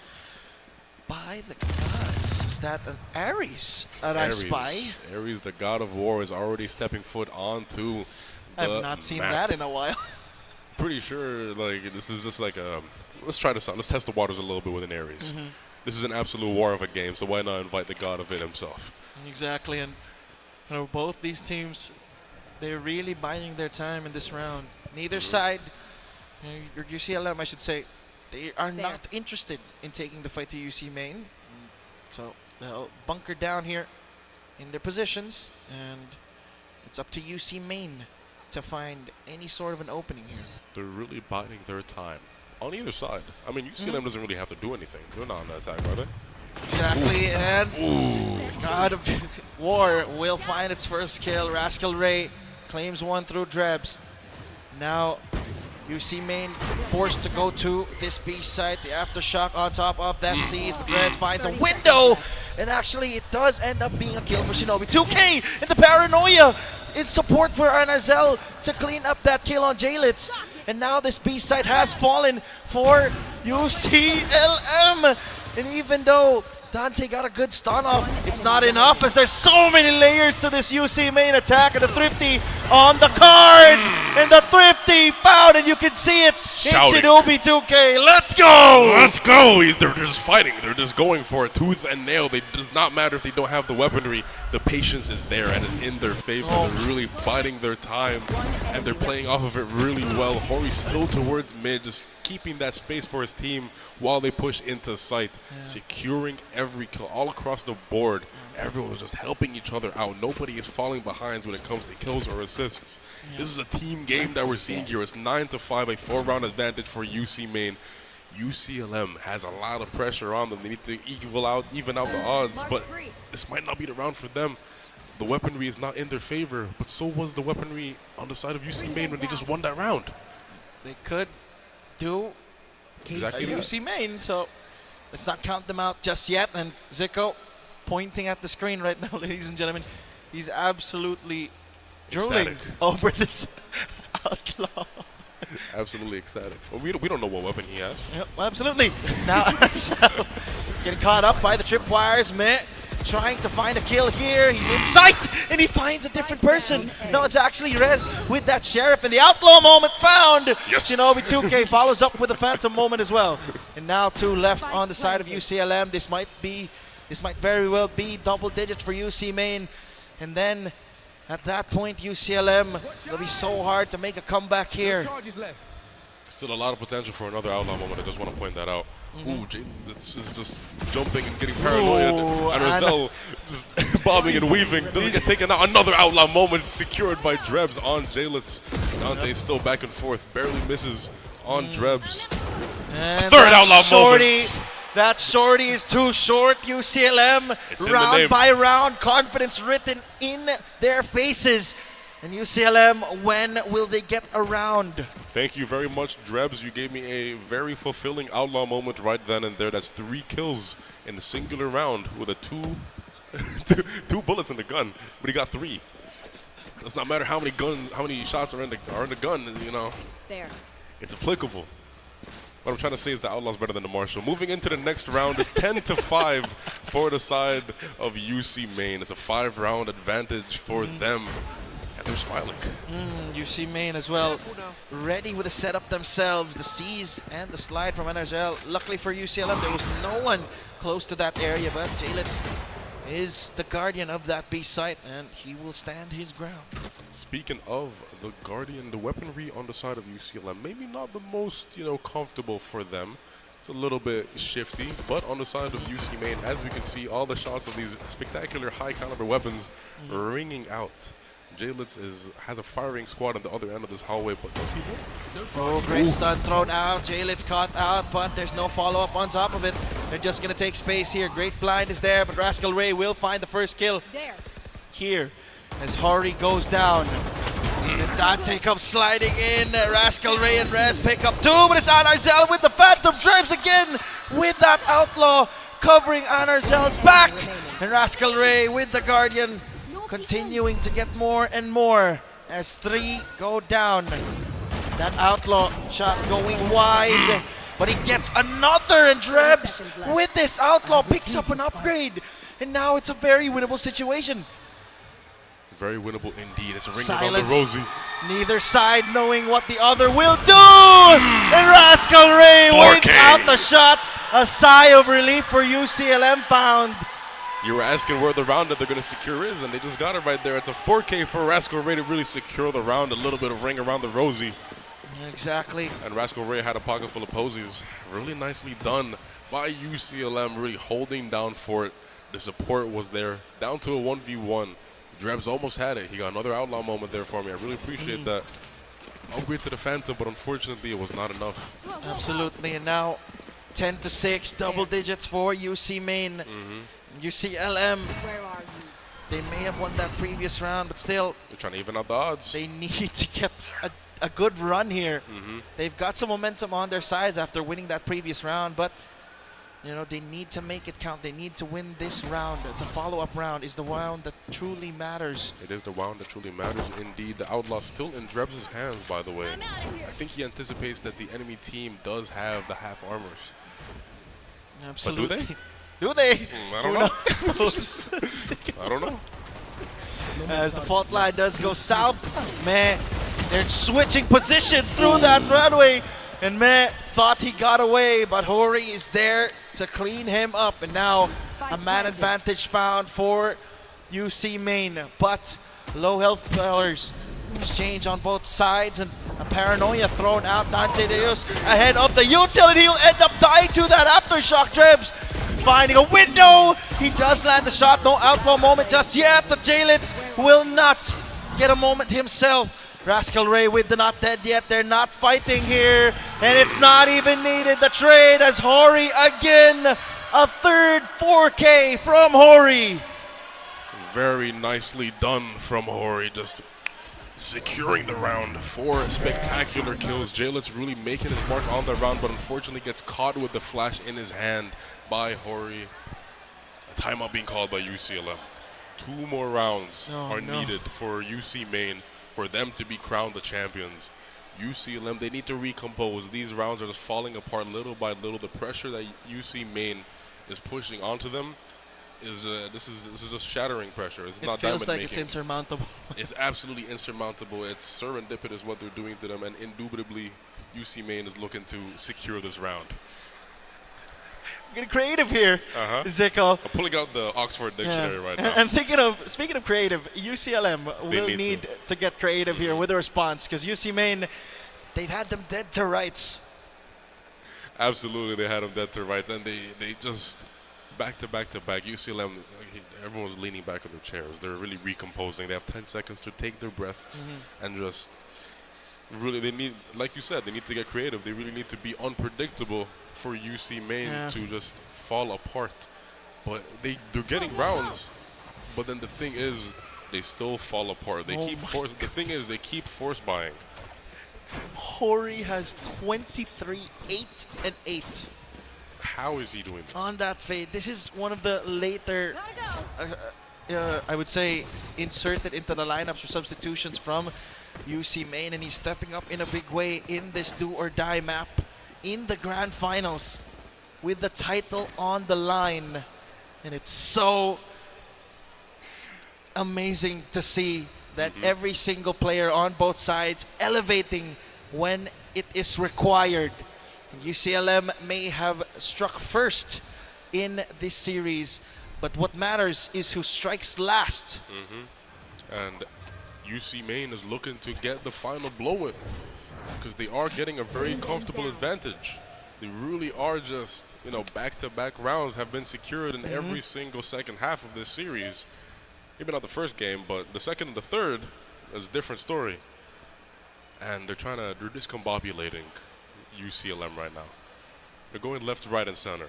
by the gods, that an Ares that I spy? Ares, the god of war, is already stepping foot onto the I've not seen map. that in a while. Pretty sure, like, this is just like a... Let's try this out. Let's test the waters a little bit with an Ares. Mhm. This is an absolute war of a game, so why not invite the god of it himself? Exactly, and you know, both these teams, they're really biding their time in this round. Neither side, you know, your UCLM, I should say, they are not interested in taking the fight to UC Main. So they'll bunker down here in their positions, and it's up to UC Main to find any sort of an opening here. They're really biding their time on either side. I mean, UCLM doesn't really have to do anything. They're not on the attack, are they? Exactly, and God of War will find its first kill. Rascal Ray claims one through Drebs. Now, UC Main forced to go to this B site. The aftershock on top of that sees, but Rez finds a window, and actually it does end up being a kill for Shinobi. 2K in the paranoia in support for Anarzel to clean up that kill on Jalitz. And now this B site has fallen for UCLM. And even though Dante got a good stun off, it's not enough as there's so many layers to this UC Main attack. And the Thrifty on the cards, and the Thrifty found, and you can see it in Shouting. Shinobi 2K. Let's go! Let's go! They're just fighting. They're just going for it tooth and nail. It does not matter if they don't have the weaponry. The patience is there and is in their favor. They're really biding their time, and they're playing off of it really well. Hori's still towards mid, just keeping that space for his team while they push into sight, securing every kill all across the board. Everyone's just helping each other out. Nobody is falling behind when it comes to kills or assists. This is a team game that we're seeing here. It's 9-5, a 4-round advantage for UC Main. UCLM has a lot of pressure on them. They need to even out the odds, but this might not be the round for them. The weaponry is not in their favor, but so was the weaponry on the side of UC Main when they just won that round. They could do Exactly that. UC Main, so let's not count them out just yet. And Zico pointing at the screen right now, ladies and gentlemen. He's absolutely drooling Ecstatic. over this outlaw. Absolutely ecstatic. Well, we don't know what weapon he has. Yep, absolutely. Now, getting caught up by the tripwires. Meh trying to find a kill here. He's in sight, and he finds a different person. No, it's actually Rez with that Sheriff, and the outlaw moment found. Yes. Shinobi 2K follows up with a phantom moment as well. And now 2 left on the side of UCLM. This might very well be double digits for UC Main. And then at that point, UCLM, it'll be so hard to make a comeback here. Still a lot of potential for another outlaw moment. I just want to point that out. Ooh, this is just jumping and getting paranoid. And Rosell just bobbing and weaving. Doesn't get taken out. Another outlaw moment secured by Drebs on Jalitz. Dante still back and forth. Barely misses on Drebs. And a third outlaw shorty, moment. That shorty is too short. UCLM, It's in the round name. by round, confidence written in their faces. And UCLM, when will they get around? Thank you very much, Drebs. You gave me a very fulfilling outlaw moment right then and there. That's 3 kills in a singular round with a two bullets in the gun, but he got 3. Does not matter how many shots are in the gun. You know, There. it's applicable. What I'm trying to say is the Outlaw's better than the Marshal. Moving into the next round is 10-5 for the side of UC Main. It's a 5-round advantage for them. And they're smiling. UC Main as well, ready with the setup themselves. The seize and the slide from NRL. Luckily for UCLM, there was no one close to that area, but Jalitz is the guardian of that B site, and he will stand his ground. Speaking of the Guardian, the weaponry on the side of UCLM, maybe not the most, comfortable for them. It's a little bit shifty, but on the side of UC Main, as we can see, all the shots of these spectacular high-caliber weapons ringing out. Jalitz has a firing squad on the other end of this hallway, but does he win? Oh, great stun thrown out. Jalitz caught out, but there's no follow-up on top of it. They're just going to take space here. Great blind is there, but Rascal Ray will find the first kill here as Hori goes down. And Dante comes sliding in. Rascal Ray and Rez pick up 2, but it's Anarzel with the Phantom drives again with that Outlaw covering Anarzel's back. And Rascal Ray with the Guardian continuing to get more and more as 3 go down. That Outlaw shot going wide, but he gets another, and Drebs with this Outlaw picks up an upgrade. And now it's a very winnable situation. Very winnable indeed. It's a ring Silence. around the Rosie. Neither side knowing what the other will do. And Rascal Ray 4K. wins out the shot. A sigh of relief for UCLM found. You were asking where the round that they're going to secure is, and they just got it right there. It's a 4K for Rascal Ray to really secure the round. A little bit of ring around the Rosie. Exactly. And Rascal Ray had a pocket full of posies. Really nicely done by UCLM, really holding down for it. The support was there. Down to a 1v1. Drebs almost had it. He got another outlaw moment there for me. I really appreciate that. Upgrade to the Phantom, but unfortunately it was not enough. Absolutely. And now 10-6, double digits for UC Main. UCLM. Where are you? They may have won that previous round, but still. They're trying to even out the odds. They need to get a good run here. They've got some momentum on their sides after winning that previous round, but you know, they need to make it count. They need to win this round. The follow-up round is the round that truly matters. It is the round that truly matters indeed. The Outlaw still in Drebs' hands, by the way. I think he anticipates that the enemy team does have the half armors. Absolutely. But do they? Do they? I don't know. I don't know. As the fault line does go south, man, they're switching positions through that runway. And man thought he got away, but Hori is there to clean him up. And now a man advantage found for UC Main. But low health players exchange on both sides, and a paranoia thrown out. Dante Deus ahead of the utility. He'll end up dying to that aftershock. Drebs finding a window. He does land the shot. No outlaw moment just yet, but Jalitz will not get a moment himself. Rascal Ray with the not dead yet. They're not fighting here, and it's not even needed. The trade as Hori again. A third 4K from Hori. Very nicely done from Hori, just securing the round. 4 spectacular kills. Jalitz really making his mark on the round, but unfortunately gets caught with the flash in his hand by Hori. A timeout being called by UCLM. 2 more rounds are needed for UC Main for them to be crowned the champions. UCLM, they need to recompose. These rounds are just falling apart little by little. The pressure that UC Main is pushing onto them is this is just shattering pressure. It's not diamond feels like making. it's insurmountable. It's absolutely insurmountable. It's serendipitous what they're doing to them, and indubitably UC Main is looking to secure this round. Getting creative here, Zico. I'm pulling out the Oxford Dictionary right now. And speaking of creative, UCLM will need to get creative here with a response, because UC Main, they've had them dead to rights. Absolutely, they had them dead to rights, and they just back to back. UCLM, everyone's leaning back on their chairs. They're really recomposing. They have 10 seconds to take their breath and just really, they need, like you said, they need to get creative. They really need to be unpredictable for UC Main to just fall apart. But they're getting rounds, but then the thing is, they still fall apart. They keep force. The thing is, they keep force buying. Hori has 23, 8 and 8. How is he doing this? On that fade. This is one of the later, I would say, inserted into the lineups or substitutions from UC Main, and he's stepping up in a big way in this do or die map in the grand finals with the title on the line. And it's so amazing to see that every single player on both sides elevating when it is required. UCLM may have struck first in this series, but what matters is who strikes last. And UC Main is looking to get the final blow in, because they are getting a very comfortable advantage. They really are just, back-to-back rounds have been secured in every single second half of this series. Maybe not the first game, but the second and the third is a different story. And they're discombobulating UCLM right now. They're going left, right, and center.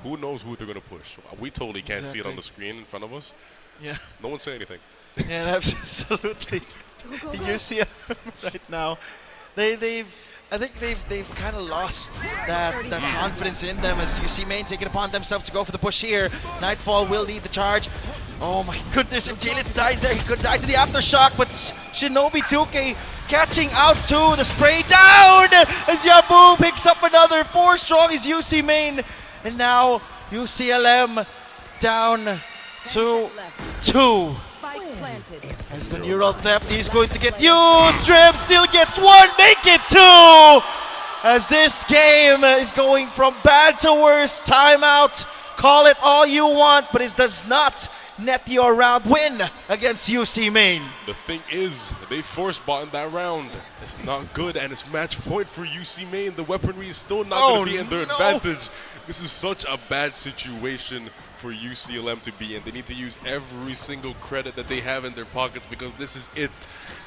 Who knows who they're going to push? We totally can't see it on the screen in front of us. Yeah. No one's saying anything. Yeah, absolutely. UCLM right now, I think they've kind of lost that confidence in them, as UC Main taking upon themselves to go for the push here. Nightfall will lead the charge. Oh my goodness, if Jalitz dies there, he could die to the aftershock, but Shinobi 2K catching out to the spray down as Yabu picks up another. 4 strong is UC Main, and now UCLM down to 2. As the neural theft is going to get used. Trim still gets 1, make it 2. As this game is going from bad to worse. Timeout. Call it all you want, but it does not net your round win against UC Main. The thing is, they force bought in that round. It's not good, and it's match point for UC Main. The weaponry is still not going to be in their advantage. This is such a bad situation for UCLM to be in. They need to use every single credit that they have in their pockets because this is it.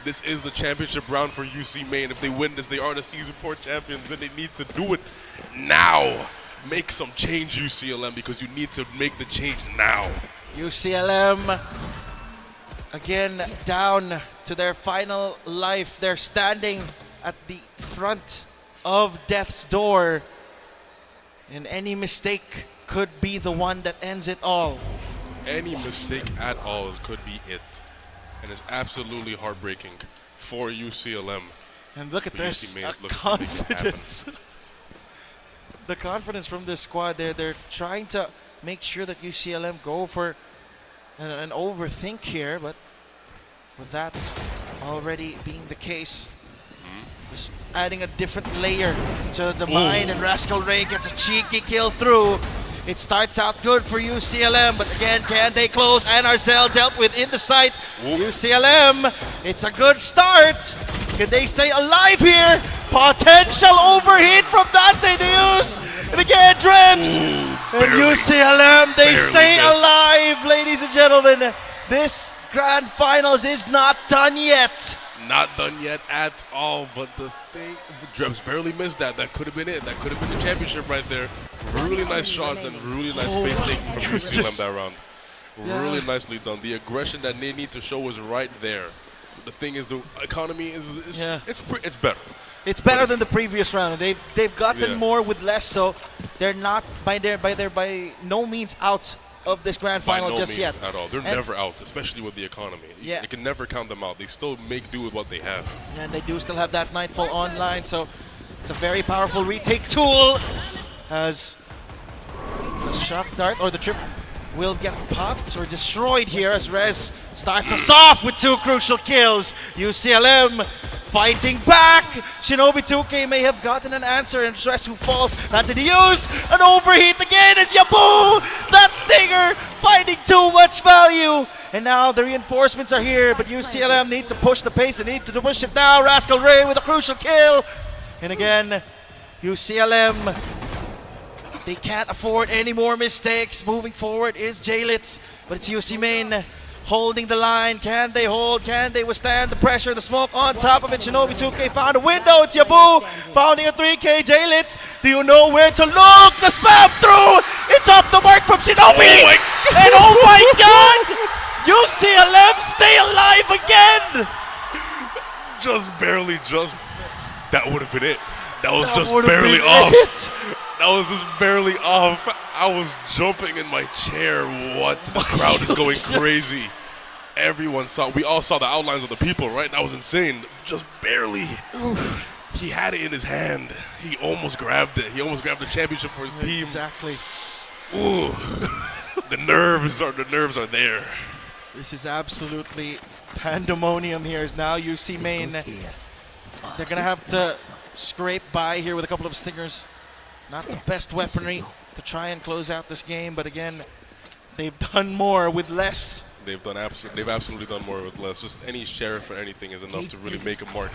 This is the championship round for UC Main. If they win this, they are the Season 4 champions, and they need to do it now. Make some change, UCLM, because you need to make the change now. UCLM again down to their final life. They're standing at the front of death's door, and any mistake could be the one that ends it all. Any mistake at all could be it, and it's absolutely heartbreaking for UCLM. And look at But this, UC Main is looking to make it confidence. The confidence from this squad. They're trying to make sure that UCLM go for an overthink here, but with that already being the case, just adding a different layer to the mind, and Rascal Ray gets a cheeky kill through. It starts out good for UCLM, but again, can they close? And Arzel dealt with in the sight. UCLM, it's a good start. Can they stay alive here? Potential overheat from Dante News. And again, Drems. And UCLM, they stay alive, ladies and gentlemen. This grand finals is not done yet. Not done yet at all, but the thing, Drebs barely missed that. That could have been it. That could have been the championship right there. Really nice shots and really nice space taking from UCLM that round. Really nicely done. The aggression that they need to show is right there. The thing is, the economy is it's better. It's better than the previous round. They've gotten more with less, so they're not by no means out of this grand final By no just means yet. at all. They're never out, especially with the economy. Yeah. You can never count them out. They still make do with what they have. And they do still have that Nightfall online, so it's a very powerful retake tool. As the shock dart or the trip will get popped or destroyed here as Rez starts us off with 2 crucial kills. UCLM fighting back. Shinobi 2K may have gotten an answer, and Stress who falls. Not to use an overheat again as Yabu. That Stinger finding too much value. And now the reinforcements are here, but UCLM need to push the pace. They need to push it down. Rascal Ray with a crucial kill. And again, UCLM, they can't afford any more mistakes. Moving forward is J-Litz, but it's UC Main holding the line. Can they hold? Can they withstand the pressure? The smoke on top of it. Shinobi 2K found a window. It's Yabu founding a 3K. J-Litz, do you know where to look? The spam through. It's off the mark from Shinobi. And oh my God, UCLM stay alive again. Just barely, that would have been it. That was just would've barely been off. it. That was just barely off. I was jumping in my chair. What? The crowd is going crazy. Everyone saw. We all saw the outlines of the people, right? That was insane. Just barely. He had it in his hand. He almost grabbed it. He almost grabbed the championship for his team. Exactly. Ooh. The nerves are there. This is absolutely pandemonium here. Is now UC Main. They're gonna have to scrape by here with a couple of stingers. Not the best weaponry to try and close out this game, but again, they've done more with less. They've absolutely done more with less. Just any sheriff or anything is enough to really make a mark,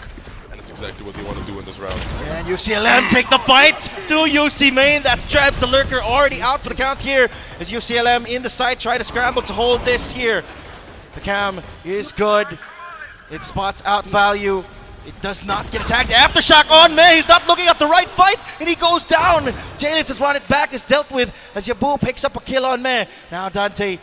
and that's exactly what they want to do in this round. And UCLM take the fight to UC Main. That's Trebs, the lurker, already out for the count here. As UCLM in the side, try to scramble to hold this here. The cam is good. It spots out value. It does not get attacked. Aftershock on May. He's not looking at the right fight, and he goes down. J-Litz has run it back, is dealt with as Yabu picks up a kill on May. Now Dante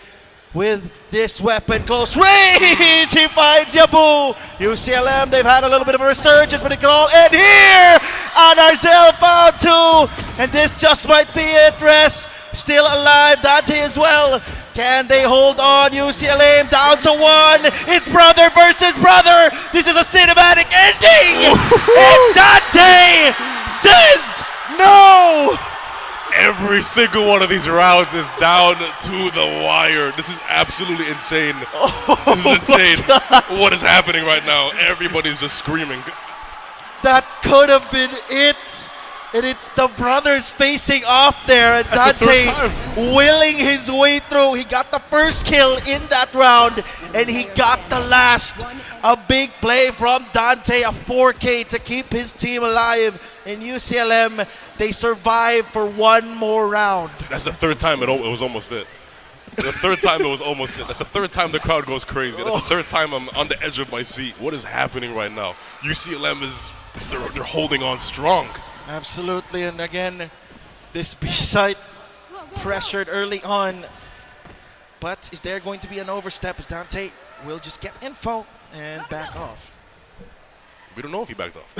with this weapon, close range. He finds Yabu. UCLM, they've had a little bit of a resurgence, but it can all end here. And Arzel found 2, and this just might be it. Rest still alive. Dante as well. Can they hold on? UCLA down to 1. It's brother versus brother. This is a cinematic ending. And Dante says no. Every single one of these rounds is down to the wire. This is absolutely insane. This is insane. What is happening right now? Everybody's just screaming. That could have been it. And it's the brothers facing off there. And Dante willing his way through. He got the first kill in that round. And he got the last. A big play from Dante. A 4K to keep his team alive. In UCLM, they survived for one more round. That's the third time it was almost it. The third time it was almost it. That's the third time the crowd goes crazy. That's the third time I'm on the edge of my seat. What is happening right now? UCLM they're holding on strong. Absolutely, and again, this B-site pressured early on. But is there going to be an overstep as Dante will just get info and back off? We don't know if he backed off.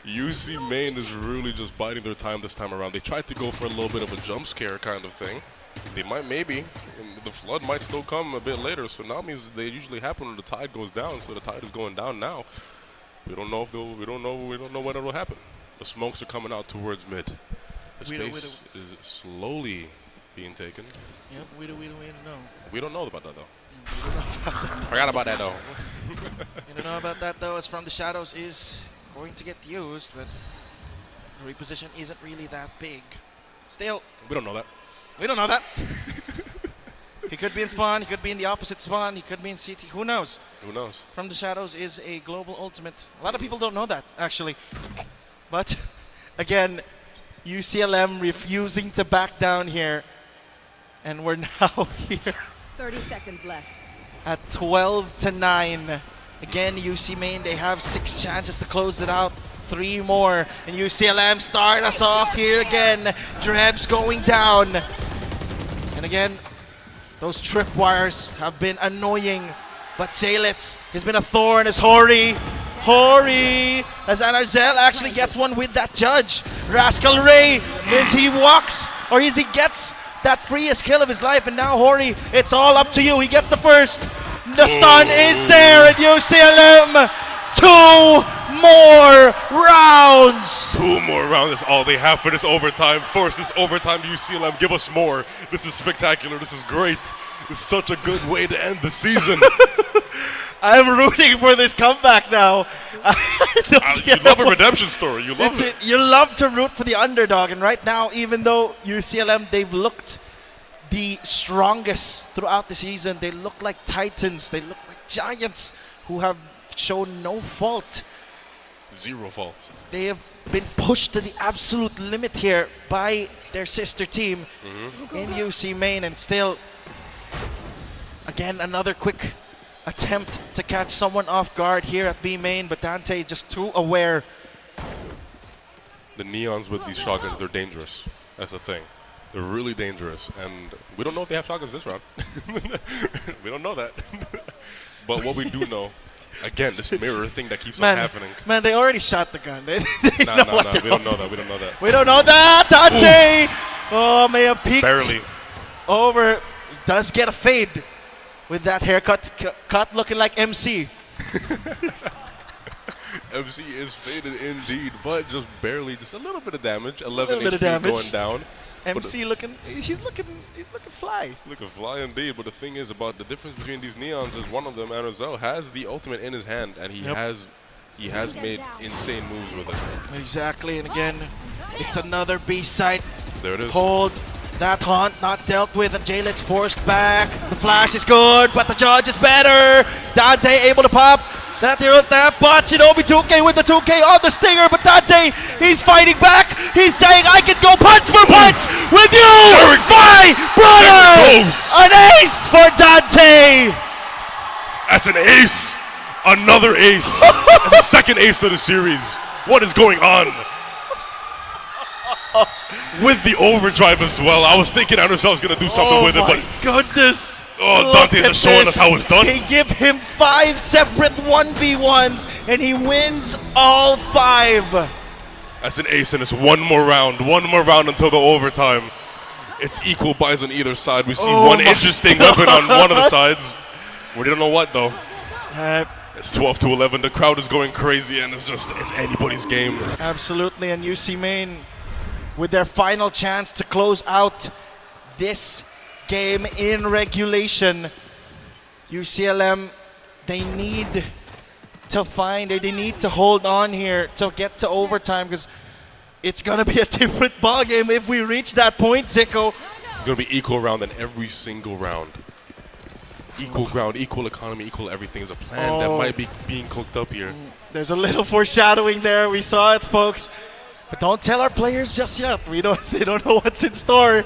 UC Maine is really just biding their time this time around. They tried to go for a little bit of a jump scare kind of thing. They might maybe. The flood might still come a bit later, so now means they usually happen when the tide goes down, so the tide is going down now. We don't know if we don't know when it'll happen. The smokes are coming out towards mid. The space is slowly being taken. Yep, we don't know. We don't know about that though. We don't know about that. Forgot about that though. We don't know about that though, as From the Shadows is going to get used, but the reposition isn't really that big. Still, we don't know that. We don't know that. He could be in spawn, he could be in the opposite spawn, he could be in CT, who knows? Who knows? From the Shadows is a global ultimate. A lot of people don't know that, actually. But, again, UCLM refusing to back down here. And we're now here 30 seconds left. at 12-9. Again, UC Maine, they have 6 chances to close it out. 3 more. And UCLM start us off here again. Drebs going down. And again, those tripwires have been annoying, but Jalets has been a thorn as Hori, as Anarzel actually gets one with that judge. Rascal Ray, as he walks, or as he gets that freest kill of his life, and now Hori, it's all up to you. He gets the first. The stun is there at UCLM. 2 more rounds. 2 more rounds is all they have for this overtime. Force this overtime to UCLM. Give us more. This is spectacular. This is great. This is such a good way to end the season. I'm rooting for this comeback now. You love a redemption story. You love it. You love to root for the underdog. And right now, even though UCLM, they've looked the strongest throughout the season. They look like titans. They look like giants who have shown no fault. 0 fault. They have been pushed to the absolute limit here by their sister team in UC Maine, and still, again, another quick attempt to catch someone off guard here at B Main, but Dante just too aware. The neons with these shotguns, they're dangerous. That's the thing. They're really dangerous, and we don't know if they have shotguns this round. We don't know that. But what we do know, again, this mirror thing that keeps on happening. Man, they already shot the gun. They We don't know that. We don't know that. We don't know that. Dante! Oh, may have peeked. Barely. Over. He does get a fade with that haircut cut looking like MC. MC is faded indeed, but just barely, just a little bit of damage. 11 little bit of HP damage. going down. MC he's looking fly. Looking fly indeed, but the thing is about the difference between these neons is one of them, Anozel, has the ultimate in his hand, and he has made insane moves with it. Exactly, and again, it's another B-site. There it is. Hold. That haunt not dealt with, and Jalets forced back. The flash is good, but the judge is better. Dante able to pop. That but Shinobi 2K with the 2K on the stinger, but Dante, he's fighting back. He's saying, I can go punch for punch with you, my brother! An ace for Dante! That's an ace! Another ace! That's the second ace of the series. What is going on? With the overdrive as well. I was thinking Anderson was going to do something with it, but goodness! Oh, Dante is showing us how it's done. They give him 5 separate 1v1s, and he wins all 5. That's an ace, and it's one more round until the overtime. It's equal buys on either side. We see one interesting weapon on one of the sides. We don't know what though. It's 12-11. The crowd is going crazy, and it's anybody's game. Absolutely, and UC Maine with their final chance to close out this game in regulation. UCLM, they need to find, or they need to hold on here to get to overtime, because it's going to be a different ball game if we reach that point, Zico. It's going to be equal round in every single round. Equal ground, equal economy, equal everything is a plan that might be being cooked up here. There's a little foreshadowing there. We saw it, folks. But don't tell our players just yet. They don't know what's in store.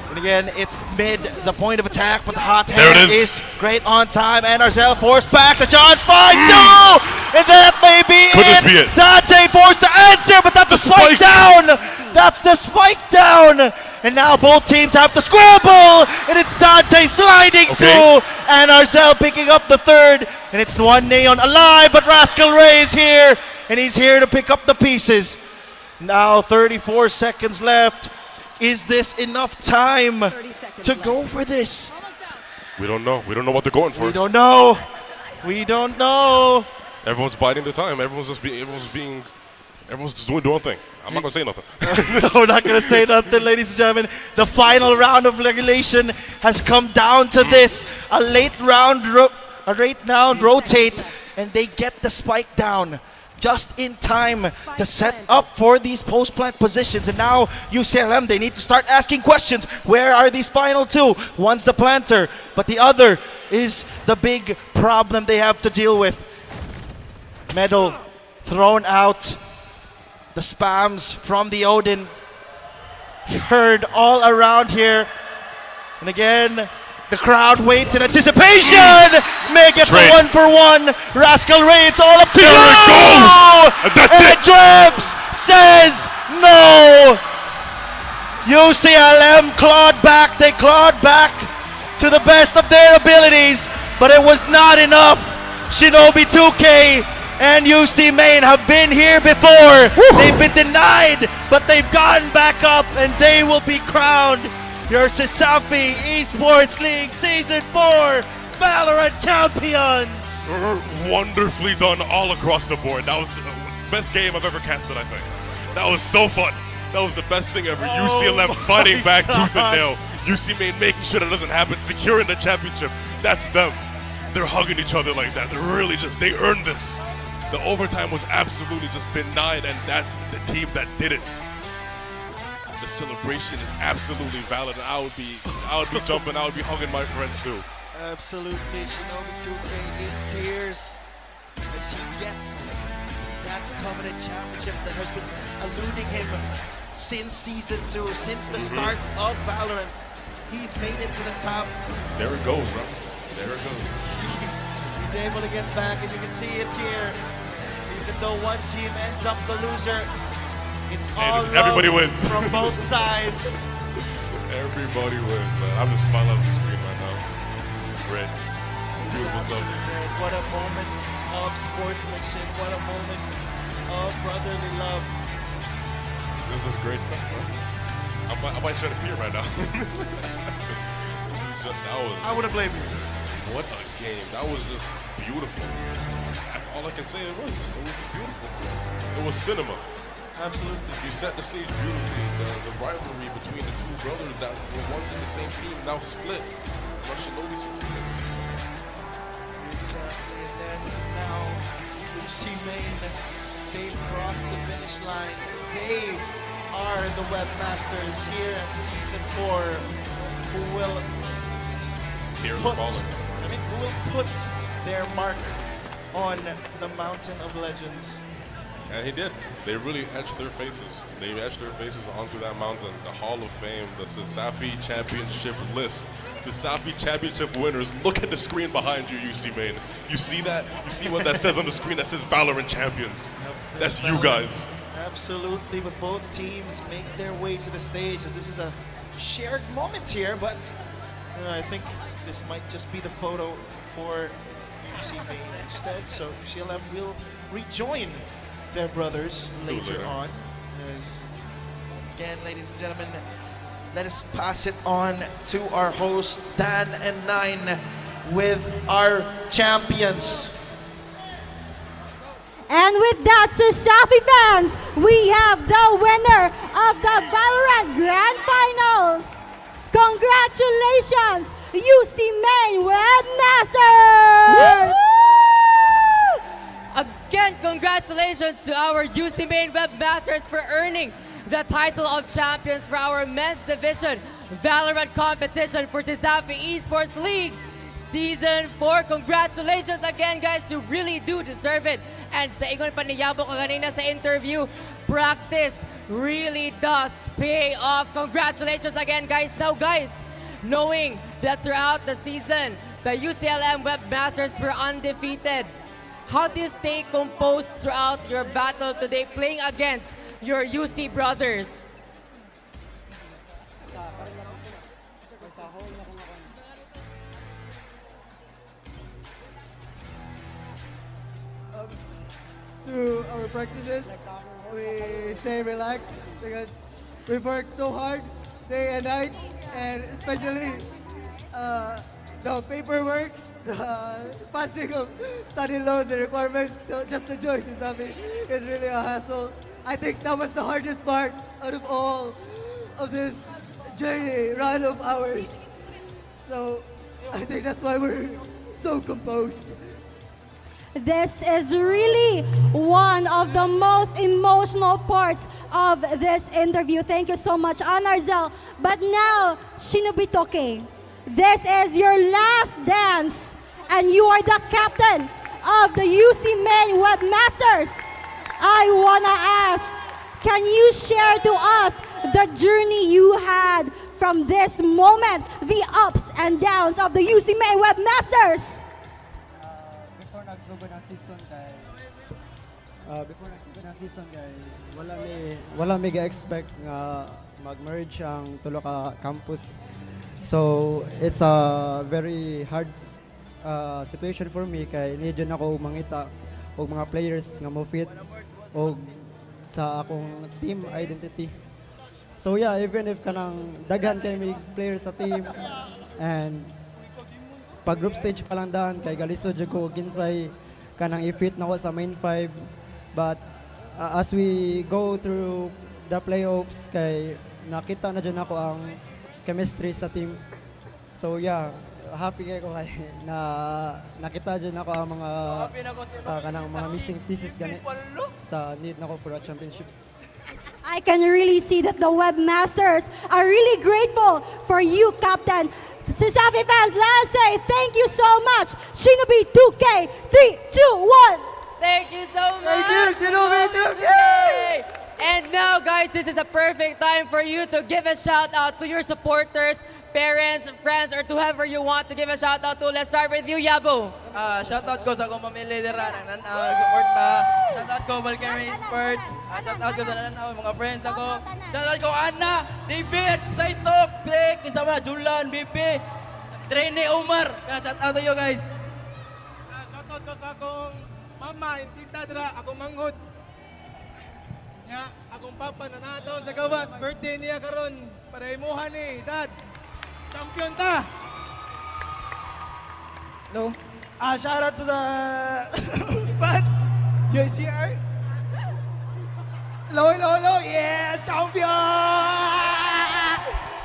And again, it's mid, the point of attack, but the hot hand is great on time. And Arzel forced back. The John finds no! And that may be it. Dante forced to answer, but that's a spike down. That's the spike down. And now both teams have to scramble. And it's Dante sliding through. And Arzel picking up the third. And it's one Neon alive, but Rascal Ray is here. And he's here to pick up the pieces. Now 34 seconds left. Is this enough time to go for this? We don't know. We don't know what they're going for. We don't know. We don't know. Everyone's biding their time. Everyone's just doing their own thing. I'm not going to say nothing. No, we're not going to say nothing, ladies and gentlemen. The final round of regulation has come down to this. A late round rotate, and they get the spike down just in time to set up for these post-plant positions. And now UCLM, they need to start asking questions. Where are these final two? One's the planter, but the other is the big problem they have to deal with. Medal thrown out. The spams from the Odin heard all around here. And again, the crowd waits in anticipation. May gets a 1-for-1. Rascal Ray, it's all up to you. There it goes. And that's it. Drebs says no. UCLM clawed back. They clawed back to the best of their abilities, but it was not enough. Shinobi 2K and UC Main have been here before. They've been denied, but they've gotten back up, and they will be crowned your CESAFI Esports League Season 4 Valorant champions. Wonderfully done all across the board. That was the best game I've ever casted, I think. That was so fun. That was the best thing ever. UCLM fighting back tooth and nail. UC Main making sure that doesn't happen, securing the championship. That's them. They're hugging each other like that. They're really they earned this. The overtime was absolutely just denied, and that's the team that did it. The celebration is absolutely valid, and I would be jumping, I would be hugging my friends too. Absolutely, Shinobi 2K in tears as he gets that coveted championship that has been eluding him since Season 2, since the start of Valorant. He's made it to the top. There it goes, bro. There it goes. He's able to get back, and you can see it here. Even though one team ends up the loser, it's all everybody wins from both sides. Everybody wins, man. I'm just smiling at the screen right now. It's great. Beautiful stuff. What a moment of sportsmanship. What a moment of brotherly love. This is great stuff, bro. I might shed a tear right now. I wouldn't blame you. What a game. That was just beautiful. That's all I can say it was. It was beautiful. It was cinema. Absolutely. You set the stage beautifully. The rivalry between the two brothers that were once in the same team now split. Shinobi secured. Exactly. And then now UC Main, they've crossed the finish line. They are the webmasters here at Season 4 who will put their mark on the Mountain of Legends. And he did. They really etched their faces. They etched their faces onto that mountain. The Hall of Fame, the CESAFI Championship list. CESAFI Championship winners. Look at the screen behind you, UC Main. You see that? You see what that says on the screen? That says Valorant Champions. That's you guys. Absolutely, but both teams make their way to the stage as this is a shared moment here, but I think this might just be the photo for UC Main instead. So UCLM will rejoin their brothers later on. As again, ladies and gentlemen, let us pass it on to our host, Dan and Nine, with our champions. And with that, CESAFI fans, we have the winner of the Valorant Grand Finals. Congratulations, UCMN Webmasters! Again, congratulations to our UCMN Webmasters for earning the title of champions for our men's division Valorant competition for CESAFI Esports League Season 4. Congratulations again, guys. You really do deserve it. And sa ingon pa ni Yabo ko kanina sa interview, practice really does pay off. Congratulations again, guys. Now, guys, knowing that throughout the season, the UCLM Webmasters were undefeated, how do you stay composed throughout your battle today playing against your UC brothers? To our practices, we say relax because we've worked so hard day and night, and especially the paperwork, the passing of study loads and requirements just to join CESAFI is really a hassle. I think that was the hardest part out of all of this journey run of ours. So I think that's why we're so composed. This is really one of the most emotional parts of this interview. Thank you so much, Anarzel. But now, Shinobi Toke, this is your last dance, and you are the captain of the UCMN Webmasters. I wanna ask, can you share to us the journey you had from this moment, the ups and downs of the UCMN Webmasters? Before nagsugod ng season kay wala mi ga-expect nga mag-merge ang tulo ka campus. So it's a very hard situation for me kay need yun ako mangita og mga players nga mo fit og sa akong team identity. So yeah, even if kanang daghan kay may players sa team and pag group stage pa lang daan kay galisod jud ko kinsay kanang i-fit nako sa main 5. But as we go through the playoffs, kay nakita na dyan ako ang chemistry sa team. So yeah, happy kayo kay na nakita dyan ako ang mga kanang mga missing pieces gani sa need nako for a championship. I can really see that the Webmasters are really grateful for you, Captain. CESAFI fans, let's say thank you so much. Shinobi 2K, 3, 2, 1. Thank you so much. Thank you, Shinobi 2K. And now, guys, this is a perfect time for you to give a shout out to your supporters, parents, friends, or to whoever you want to give a shout out to. Let's start with you, Yabo. Shout out ko sa akong pamilya dira nang support ta. Shout out ko Valorant Esports. Shout out ko sa nanaw mga friends ako. Shout out ko Anna, David, Saitok, Blake, insama Julan, BP, Trainee Omar. Shout out to you guys. Shout out ko sa akong mama, tita dira, akong manghod. Nya, akong papa nanataw sa gawas, birthday niya karon para imuha ni dad. Champion ta. No. Shout out to the fans. USJ-R. Hello, hello, hello. Yes, champion.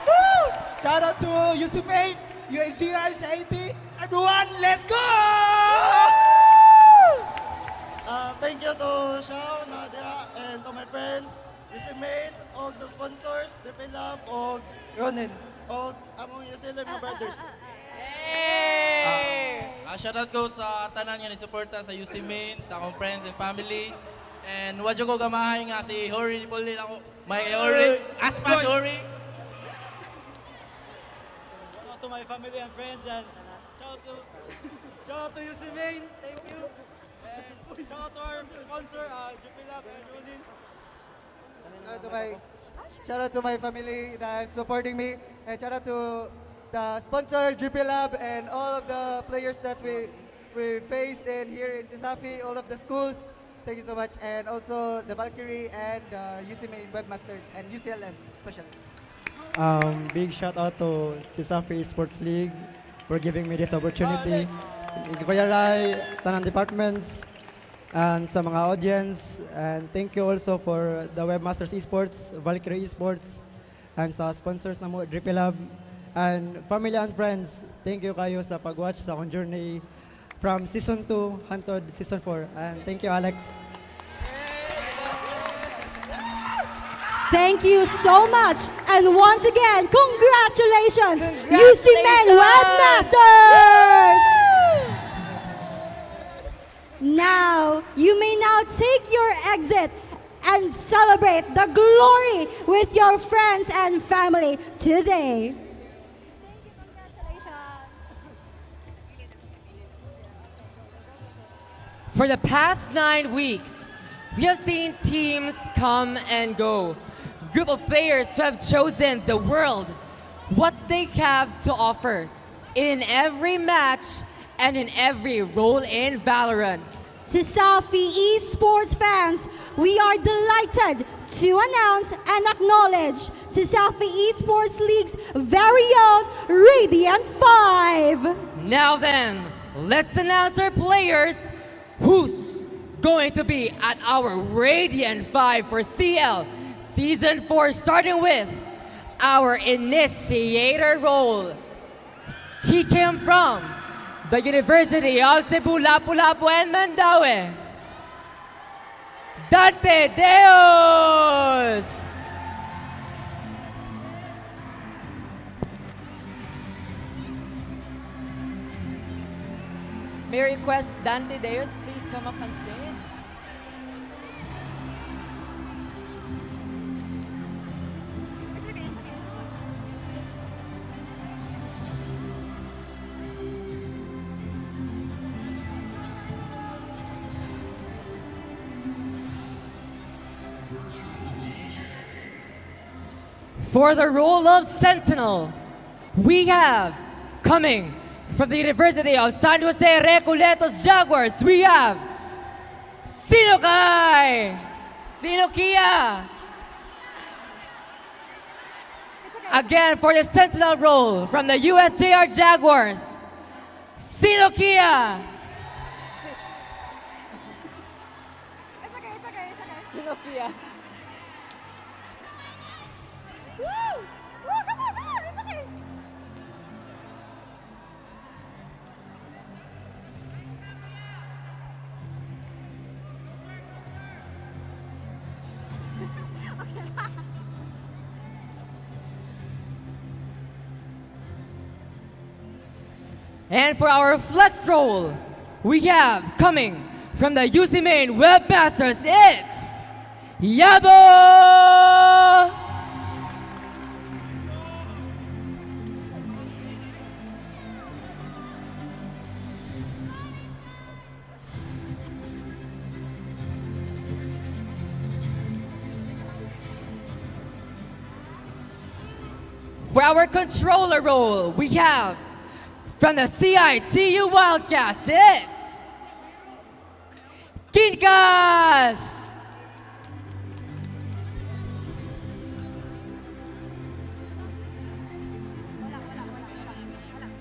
Woo! Shout out to UCMN, USJ-R, Saiti. Everyone, let's go! Thank you to Shao, Nadia, and to my friends, UCMN, og sa sponsors, DP Lab, og Ronin, og among UCLM brothers. Shoutout ko sa tanan nga ni suporta sa UCMN, sa akong friends and family. And wadyo ko gamahay nga si Hori Pulin ako. May Hori, Aspas Hori. Shout out to my family and friends, and shout out to UCMN, thank you. And shout out to our sponsor, DP Lab and Ronin. Shout out to my family that's supporting me, and shout out to the sponsor, GP Lab, and all of the players that we faced in here in CESAFI, all of the schools. Thank you so much, and also the Valkyrie and UCMN Webmasters and UCLM especially. Big shout out to CESAFI Esports League for giving me this opportunity. Kuya Rai, Tanan Departments, and sa mga audience. And thank you also for the Webmasters Esports, Valkyrie Esports, and sa sponsors na mo, Drippy Lab, and family and friends. Thank you kayo sa pag-watch sa akong journey from Season 2 hantod Season 4. And thank you, Alex. Thank you so much. And once again, congratulations, UCMN Webmasters! Now, you may now take your exit and celebrate the glory with your friends and family today. For the past 9 weeks, we have seen teams come and go. Group of players who have chosen the world, what they have to offer in every match and in every role in Valorant. CESAFI Esports fans, we are delighted to announce and acknowledge CESAFI Esports League's very own Radiant 5. Now then, let's announce our players who's going to be at our Radiant 5 for CL Season 4, starting with our initiator role. He came from the University of Cebu, Lapu-Lapu, and Mandaue. Dante Deos! May I request Dante Deos, please come up on stage. For the role of Sentinel, we have, coming from the University of San Jose Recoletos Jaguars, we have Sinokai! Sinokia! Again, for the Sentinel role from the USJ-R Jaguars, Sinokia! Sinokia. And for our flex role, we have, coming from the UCMN Webmasters, it's Yabo! For our controller role, we have, from the CITU Wildcats, it's Kinkas!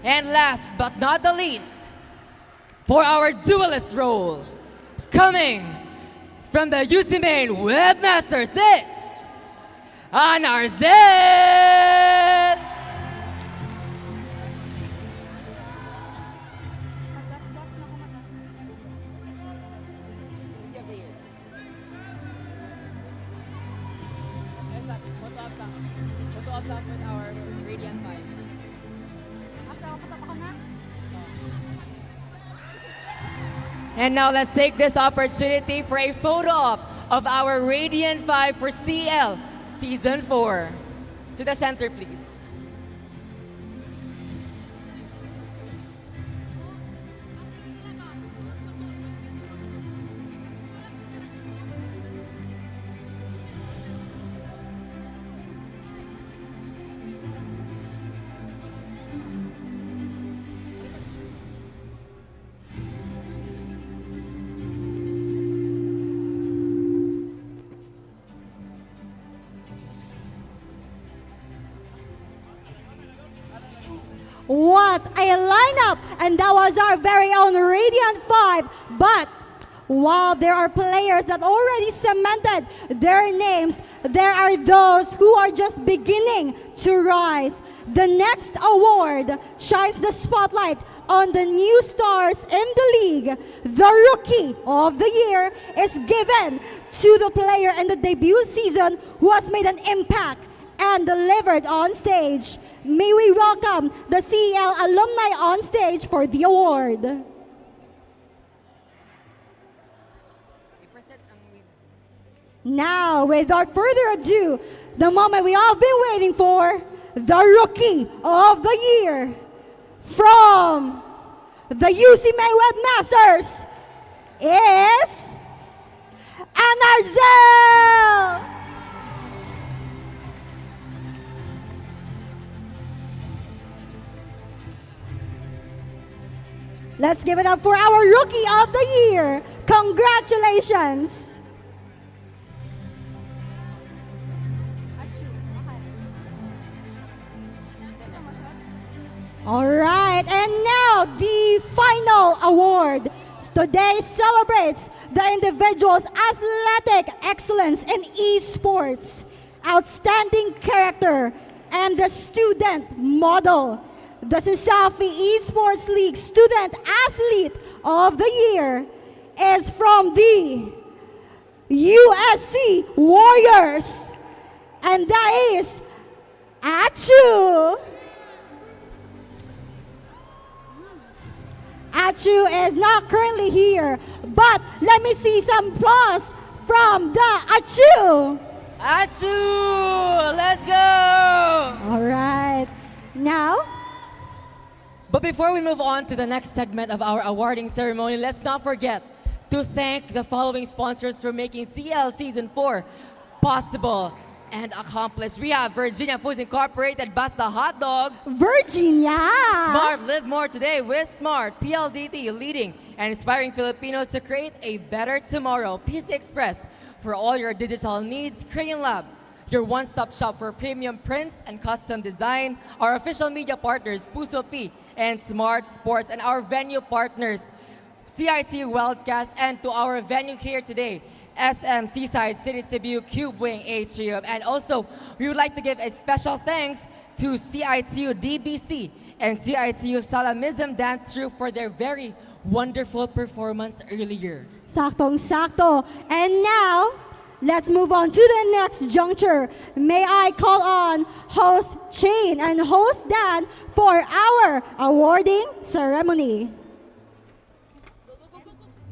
And last but not the least, for our duelist role, coming from the UCMN Webmasters, it's Anarzel! Photo ops up with our Radiant 5. And now let's take this opportunity for a photo op of our Radiant 5 for CL Season 4. To the center, please. What a lineup! And that was our very own Radiant 5. But While there are players that already cemented their names, there are those who are just beginning to rise. The next award shines the spotlight on the new stars in the league. The Rookie of the Year is given to the player in the debut season who has made an impact and delivered on stage. May we welcome the CEL alumni on stage for the award. Now, without further ado, the moment we all been waiting for, the Rookie of the Year from the UCMN Webmasters is Anarzel! Let's give it up for our Rookie of the Year. Congratulations! All right, and now the final award. Today celebrates the individual's athletic excellence in esports, outstanding character, and the student model. The CESAFI Esports League Student Athlete of the Year is from the USC Warriors, and that is Achu. Achu is not currently here, but let me see some applause from the Achu. Achu, let's go! All right, now. But before we move on to the next segment of our awarding ceremony, let's not forget to thank the following sponsors for making CL Season 4 possible and accomplished. We have Virginia Foods Incorporated, Basta Hot Dog. Virginia! Smart, live more today with Smart. PLDT, leading and inspiring Filipinos to create a better tomorrow. PC Express, for all your digital needs. Crayon Lab, your one-stop shop for premium prints and custom design. Our official media partners, Puso P and Smart Sports, and our venue partners, CIT Wildcast, and to our venue here today, SM Seaside City Cebu Cube Wing Atrium. And also, we would like to give a special thanks to CITU DBC and CITU Salamism Dance Troupe for their very wonderful performance earlier. Saktong-sakto. And now, let's move on to the next juncture. May I call on host Chain and host Dan for our awarding ceremony.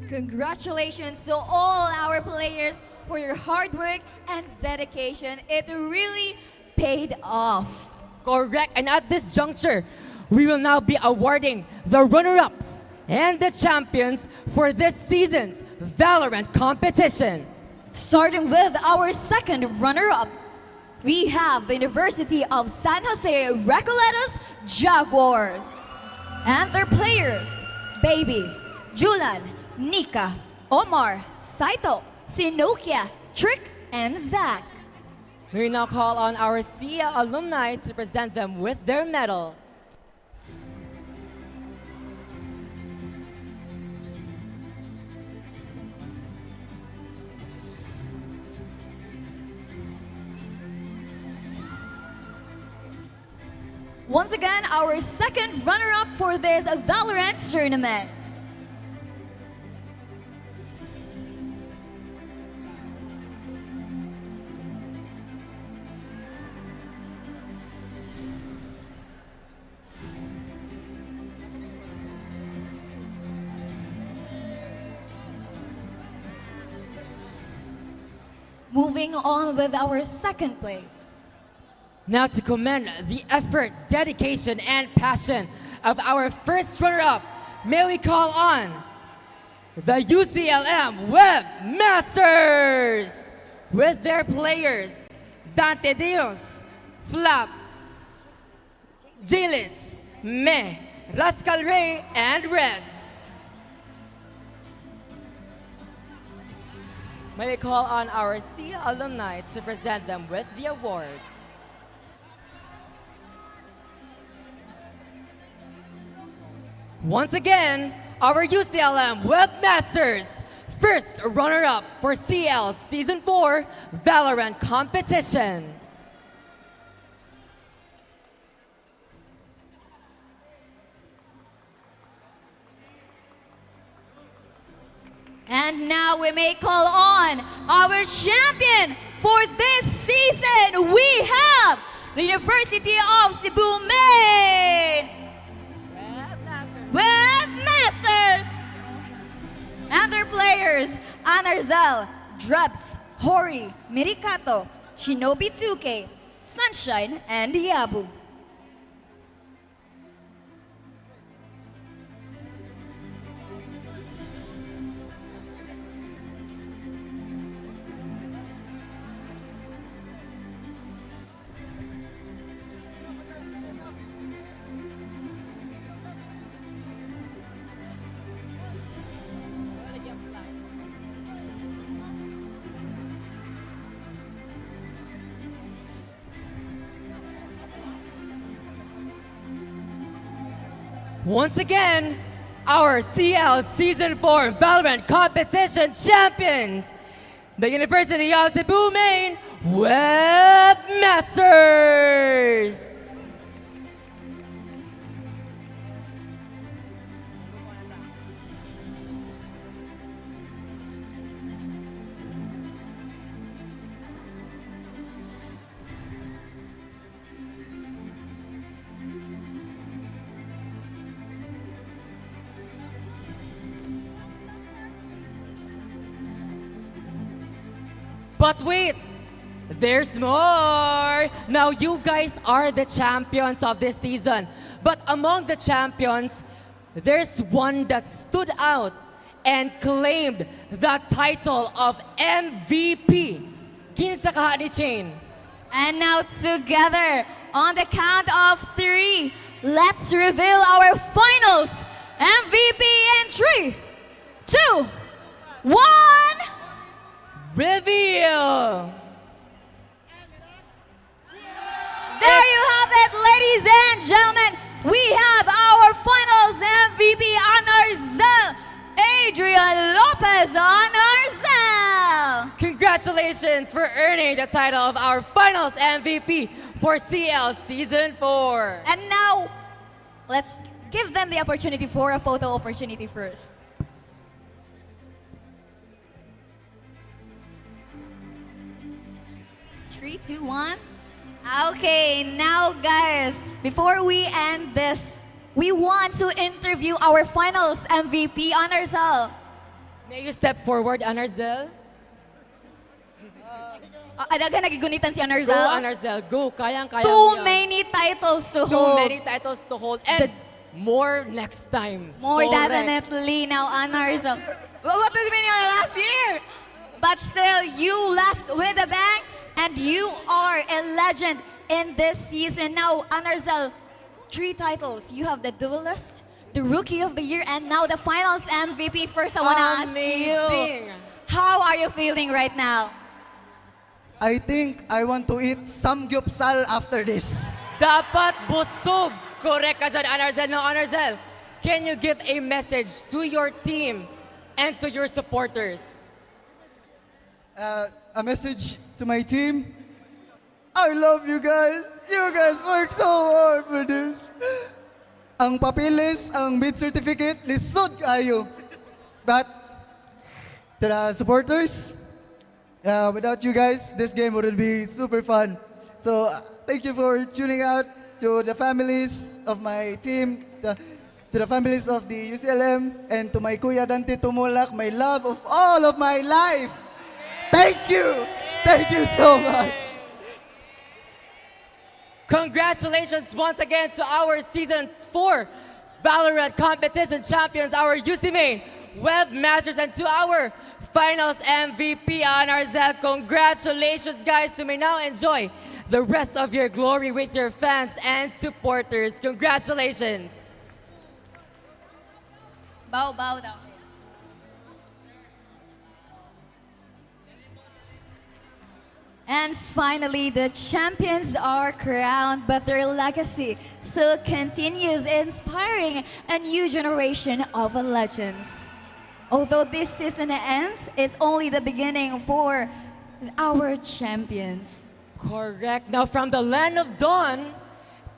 Congratulations to all our players for your hard work and dedication. It really paid off. Correct. And at this juncture, we will now be awarding the runner-ups and the champions for this season's Valorant competition. Starting with our second runner-up, we have the University of San Jose Recoletos Jaguars. And their players, Baby, Julan, Nika, Omar, Saito, Sinokia, Trick, and Zach. We now call on our CL alumni to present them with their medals. Once again, our second runner-up for this Valorant tournament. Moving on with our second place. Now to commend the effort, dedication, and passion of our first runner-up, may we call on the UCLM Webmasters with their players, Dante Dios, Flap, Jilitz, Me, Rascal Ray, and Rez. May we call on our CL alumni to present them with the award. Once again, our UCLM Webmasters, first runner-up for CL Season 4 Valorant competition. And now we may call on our champion for this season. We have the University of Cebu Main Webmasters and their players Anarzel, Drubs, Hori, Mirikato, Shinobi 2K, Sunshine, and Yabu. Once again, our CL Season 4 Valorant competition champions, the University of Cebu Main Webmasters. But wait, there's more. Now you guys are the champions of this season. But among the champions, there's one that stood out and claimed the title of MVP. Kinsa ka ni Chain? And now together, on the count of 3, let's reveal our finals MVP in 3, 2, 1. Reveal! There you have it, ladies and gentlemen. We have our finals MVP Anarzel, Adrian Lopez Anarzel. Congratulations for earning the title of our finals MVP for CL Season 4. And now, let's give them the opportunity for a photo opportunity first. Three, two, one. Okay, now guys, before we end this, we want to interview our finals MVP, Anarzel. May you step forward, Anarzel? Adaga nagigunitan si Anarzel. Go, Anarzel. Go. Kayang-kaya mo Too yan. many titles to Too hold. many titles to hold. And more next time. More Correct. definitely now, Anarzel. Well, what does it mean last year? But still, you left with a bang, and you are a legend in this season. Now, Anarzel, 3 titles. You have the Duelist, the Rookie of the Year, and now the Finals MVP. First, I want to ask Amazing. you, how are you feeling right now? I think I want to eat samgyupsal after this. Dapat busog. Correct ka dyan, Anarzel. Now, Anarzel, can you give a message to your team and to your supporters? A message to my team. I love you guys. You guys work so hard for this. Ang papeles, ang bid certificate, lisod kayo. But to the supporters, without you guys, this game wouldn't be super fun. So thank you for tuning out. To the families of my team, to the families of the UCLM, and to my Kuya Dante Tumulak, my love of all of my life. Thank you. Thank you so much. Congratulations once again to our Season 4 Valorant competition champions, our UCMN Webmasters, and to our Finals MVP, Anarzel. Congratulations, guys. You may now enjoy the rest of your glory with your fans and supporters. Congratulations. Bow daw. And finally, the champions are crowned, but their legacy still continues, inspiring a new generation of legends. Although this season ends, it's only the beginning for our champions. Correct. Now from the land of dawn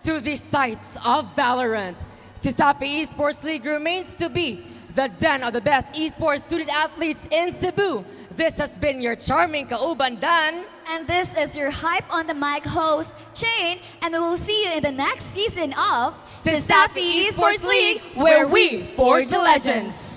to the sights of Valorant, CESAFI Esports League remains to be the den of the best esports student athletes in Cebu. This has been your charming Kauban Dan. And this is your Hype on the Mic host, Chain, and we will see you in the next season of CESAFI Esports League, where we forge the legends.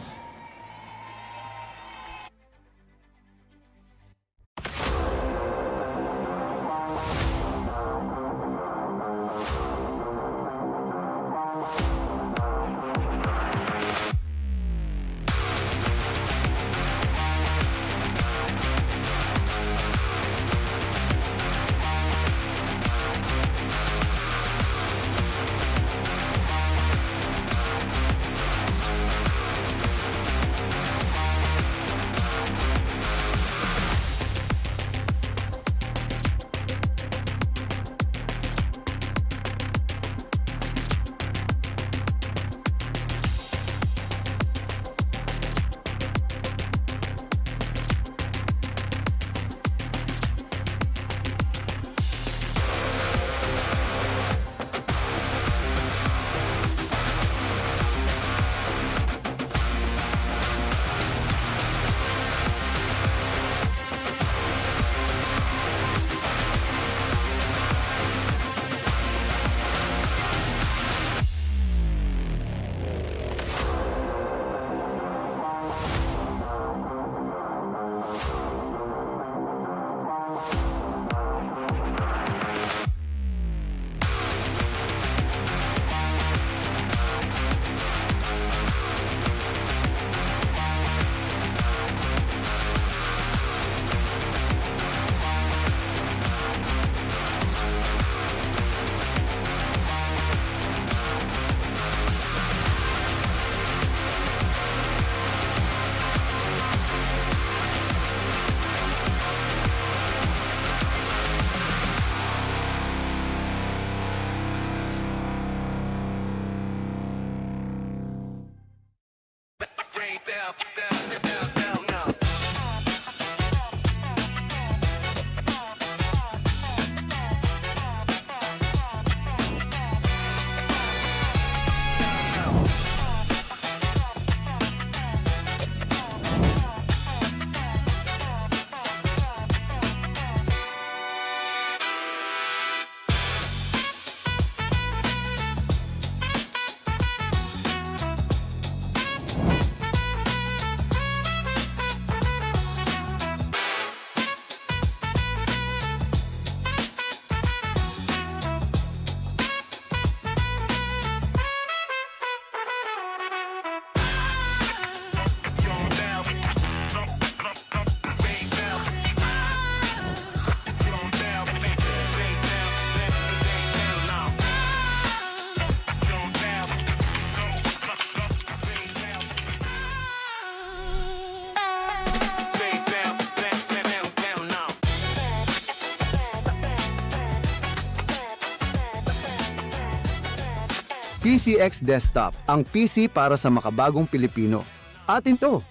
PCX Desktop, ang PC para sa makabagong Pilipino. Atin to!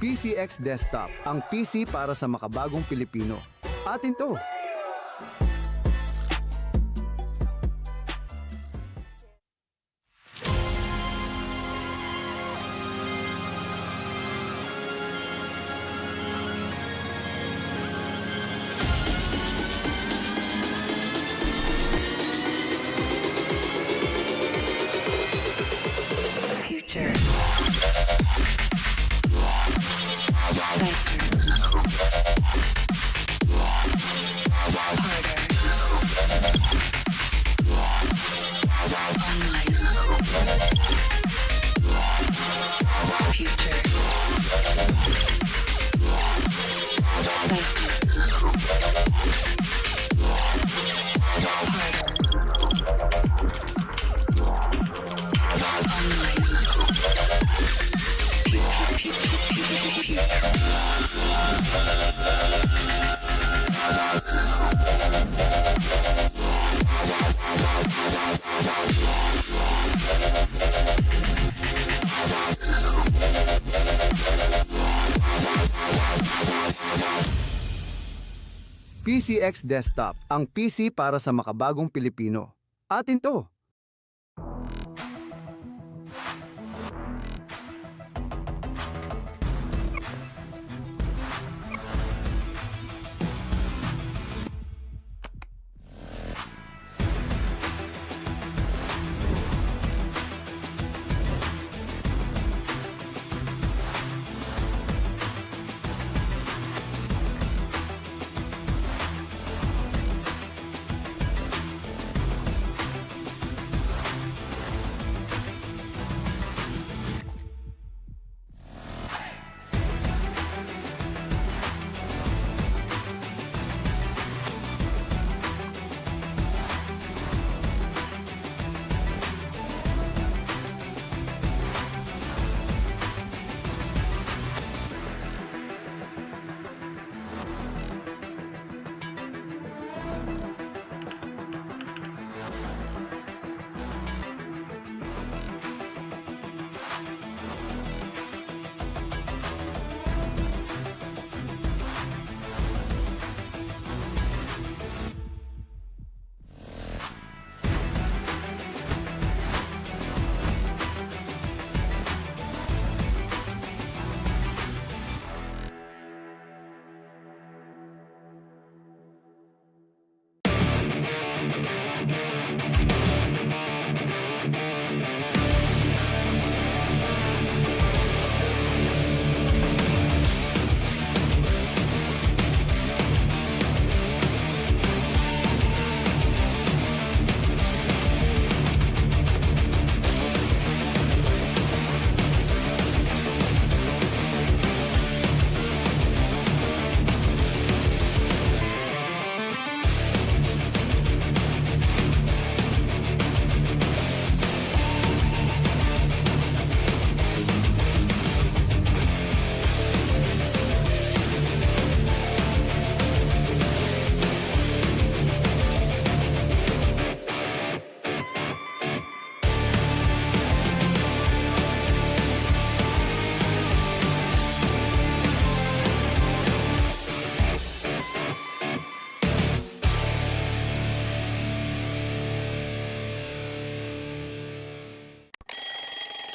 PCX Desktop, ang PC para sa makabagong Pilipino. Atin to! PCX Desktop, ang PC para sa makabagong Pilipino. Atin to!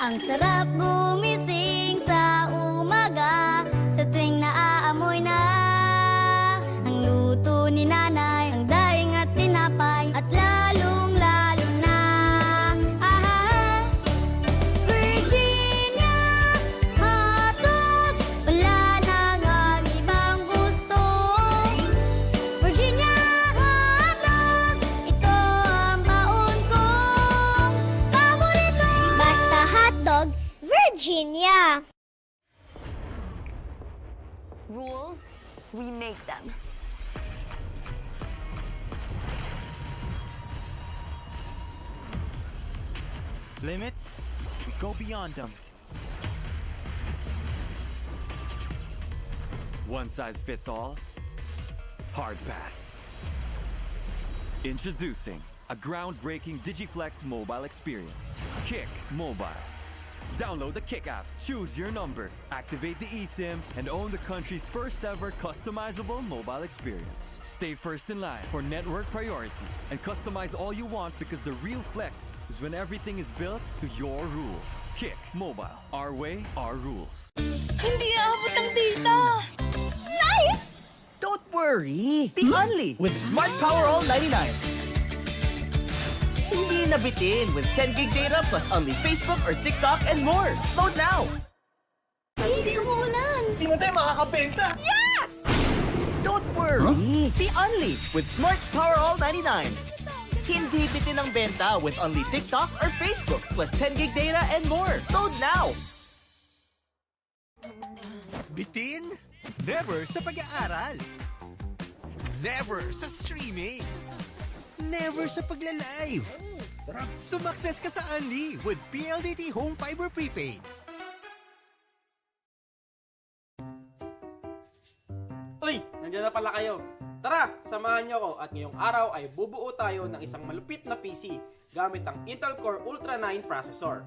Ang sarap gumising sa umaga, sa tuwing naaamoy na ang luto ni nanay, ang daing at tinapay, at lalong-lalo na Virginia hotdogs, wala nang ang ibang gusto. Virginia hotdogs, ito ang baon kong paborito. Basta hotdog, Virginia. Rules, we make them. Limits, we go beyond them. One size fits all, hard pass. Introducing a groundbreaking Digiflex mobile experience. Kick Mobile. Download the Kick app, choose your number, activate the eSIM, and own the country's first ever customizable mobile experience. Stay first in line for network priority and customize all you want because the real flex is when everything is built to your rules. Kick Mobile. Our way, our rules. Hindi aabot ang data! Nice! Don't worry! The Only with Smart Power All 99. Hindi nabitin with 10 gig data plus only Facebook or TikTok and more. Load now! Hindi umuulan! Di mo tayo makakabenta! Yes! Don't worry! The Only with Smart's Power All 99. Hindi bitin ang benta with only TikTok or Facebook plus 10 gig data and more. Load now! Bitin? Never sa pag-aaral. Never sa streaming. Never sa pagla-live. Sumakses ka sa Unli with PLDT Home Fiber Prepaid. Uy! Nandiyan na pala kayo. Tara, samahan niyo ako at ngayong araw ay bubuo tayo ng isang malupit na PC gamit ang Intel Core Ultra 9 processor.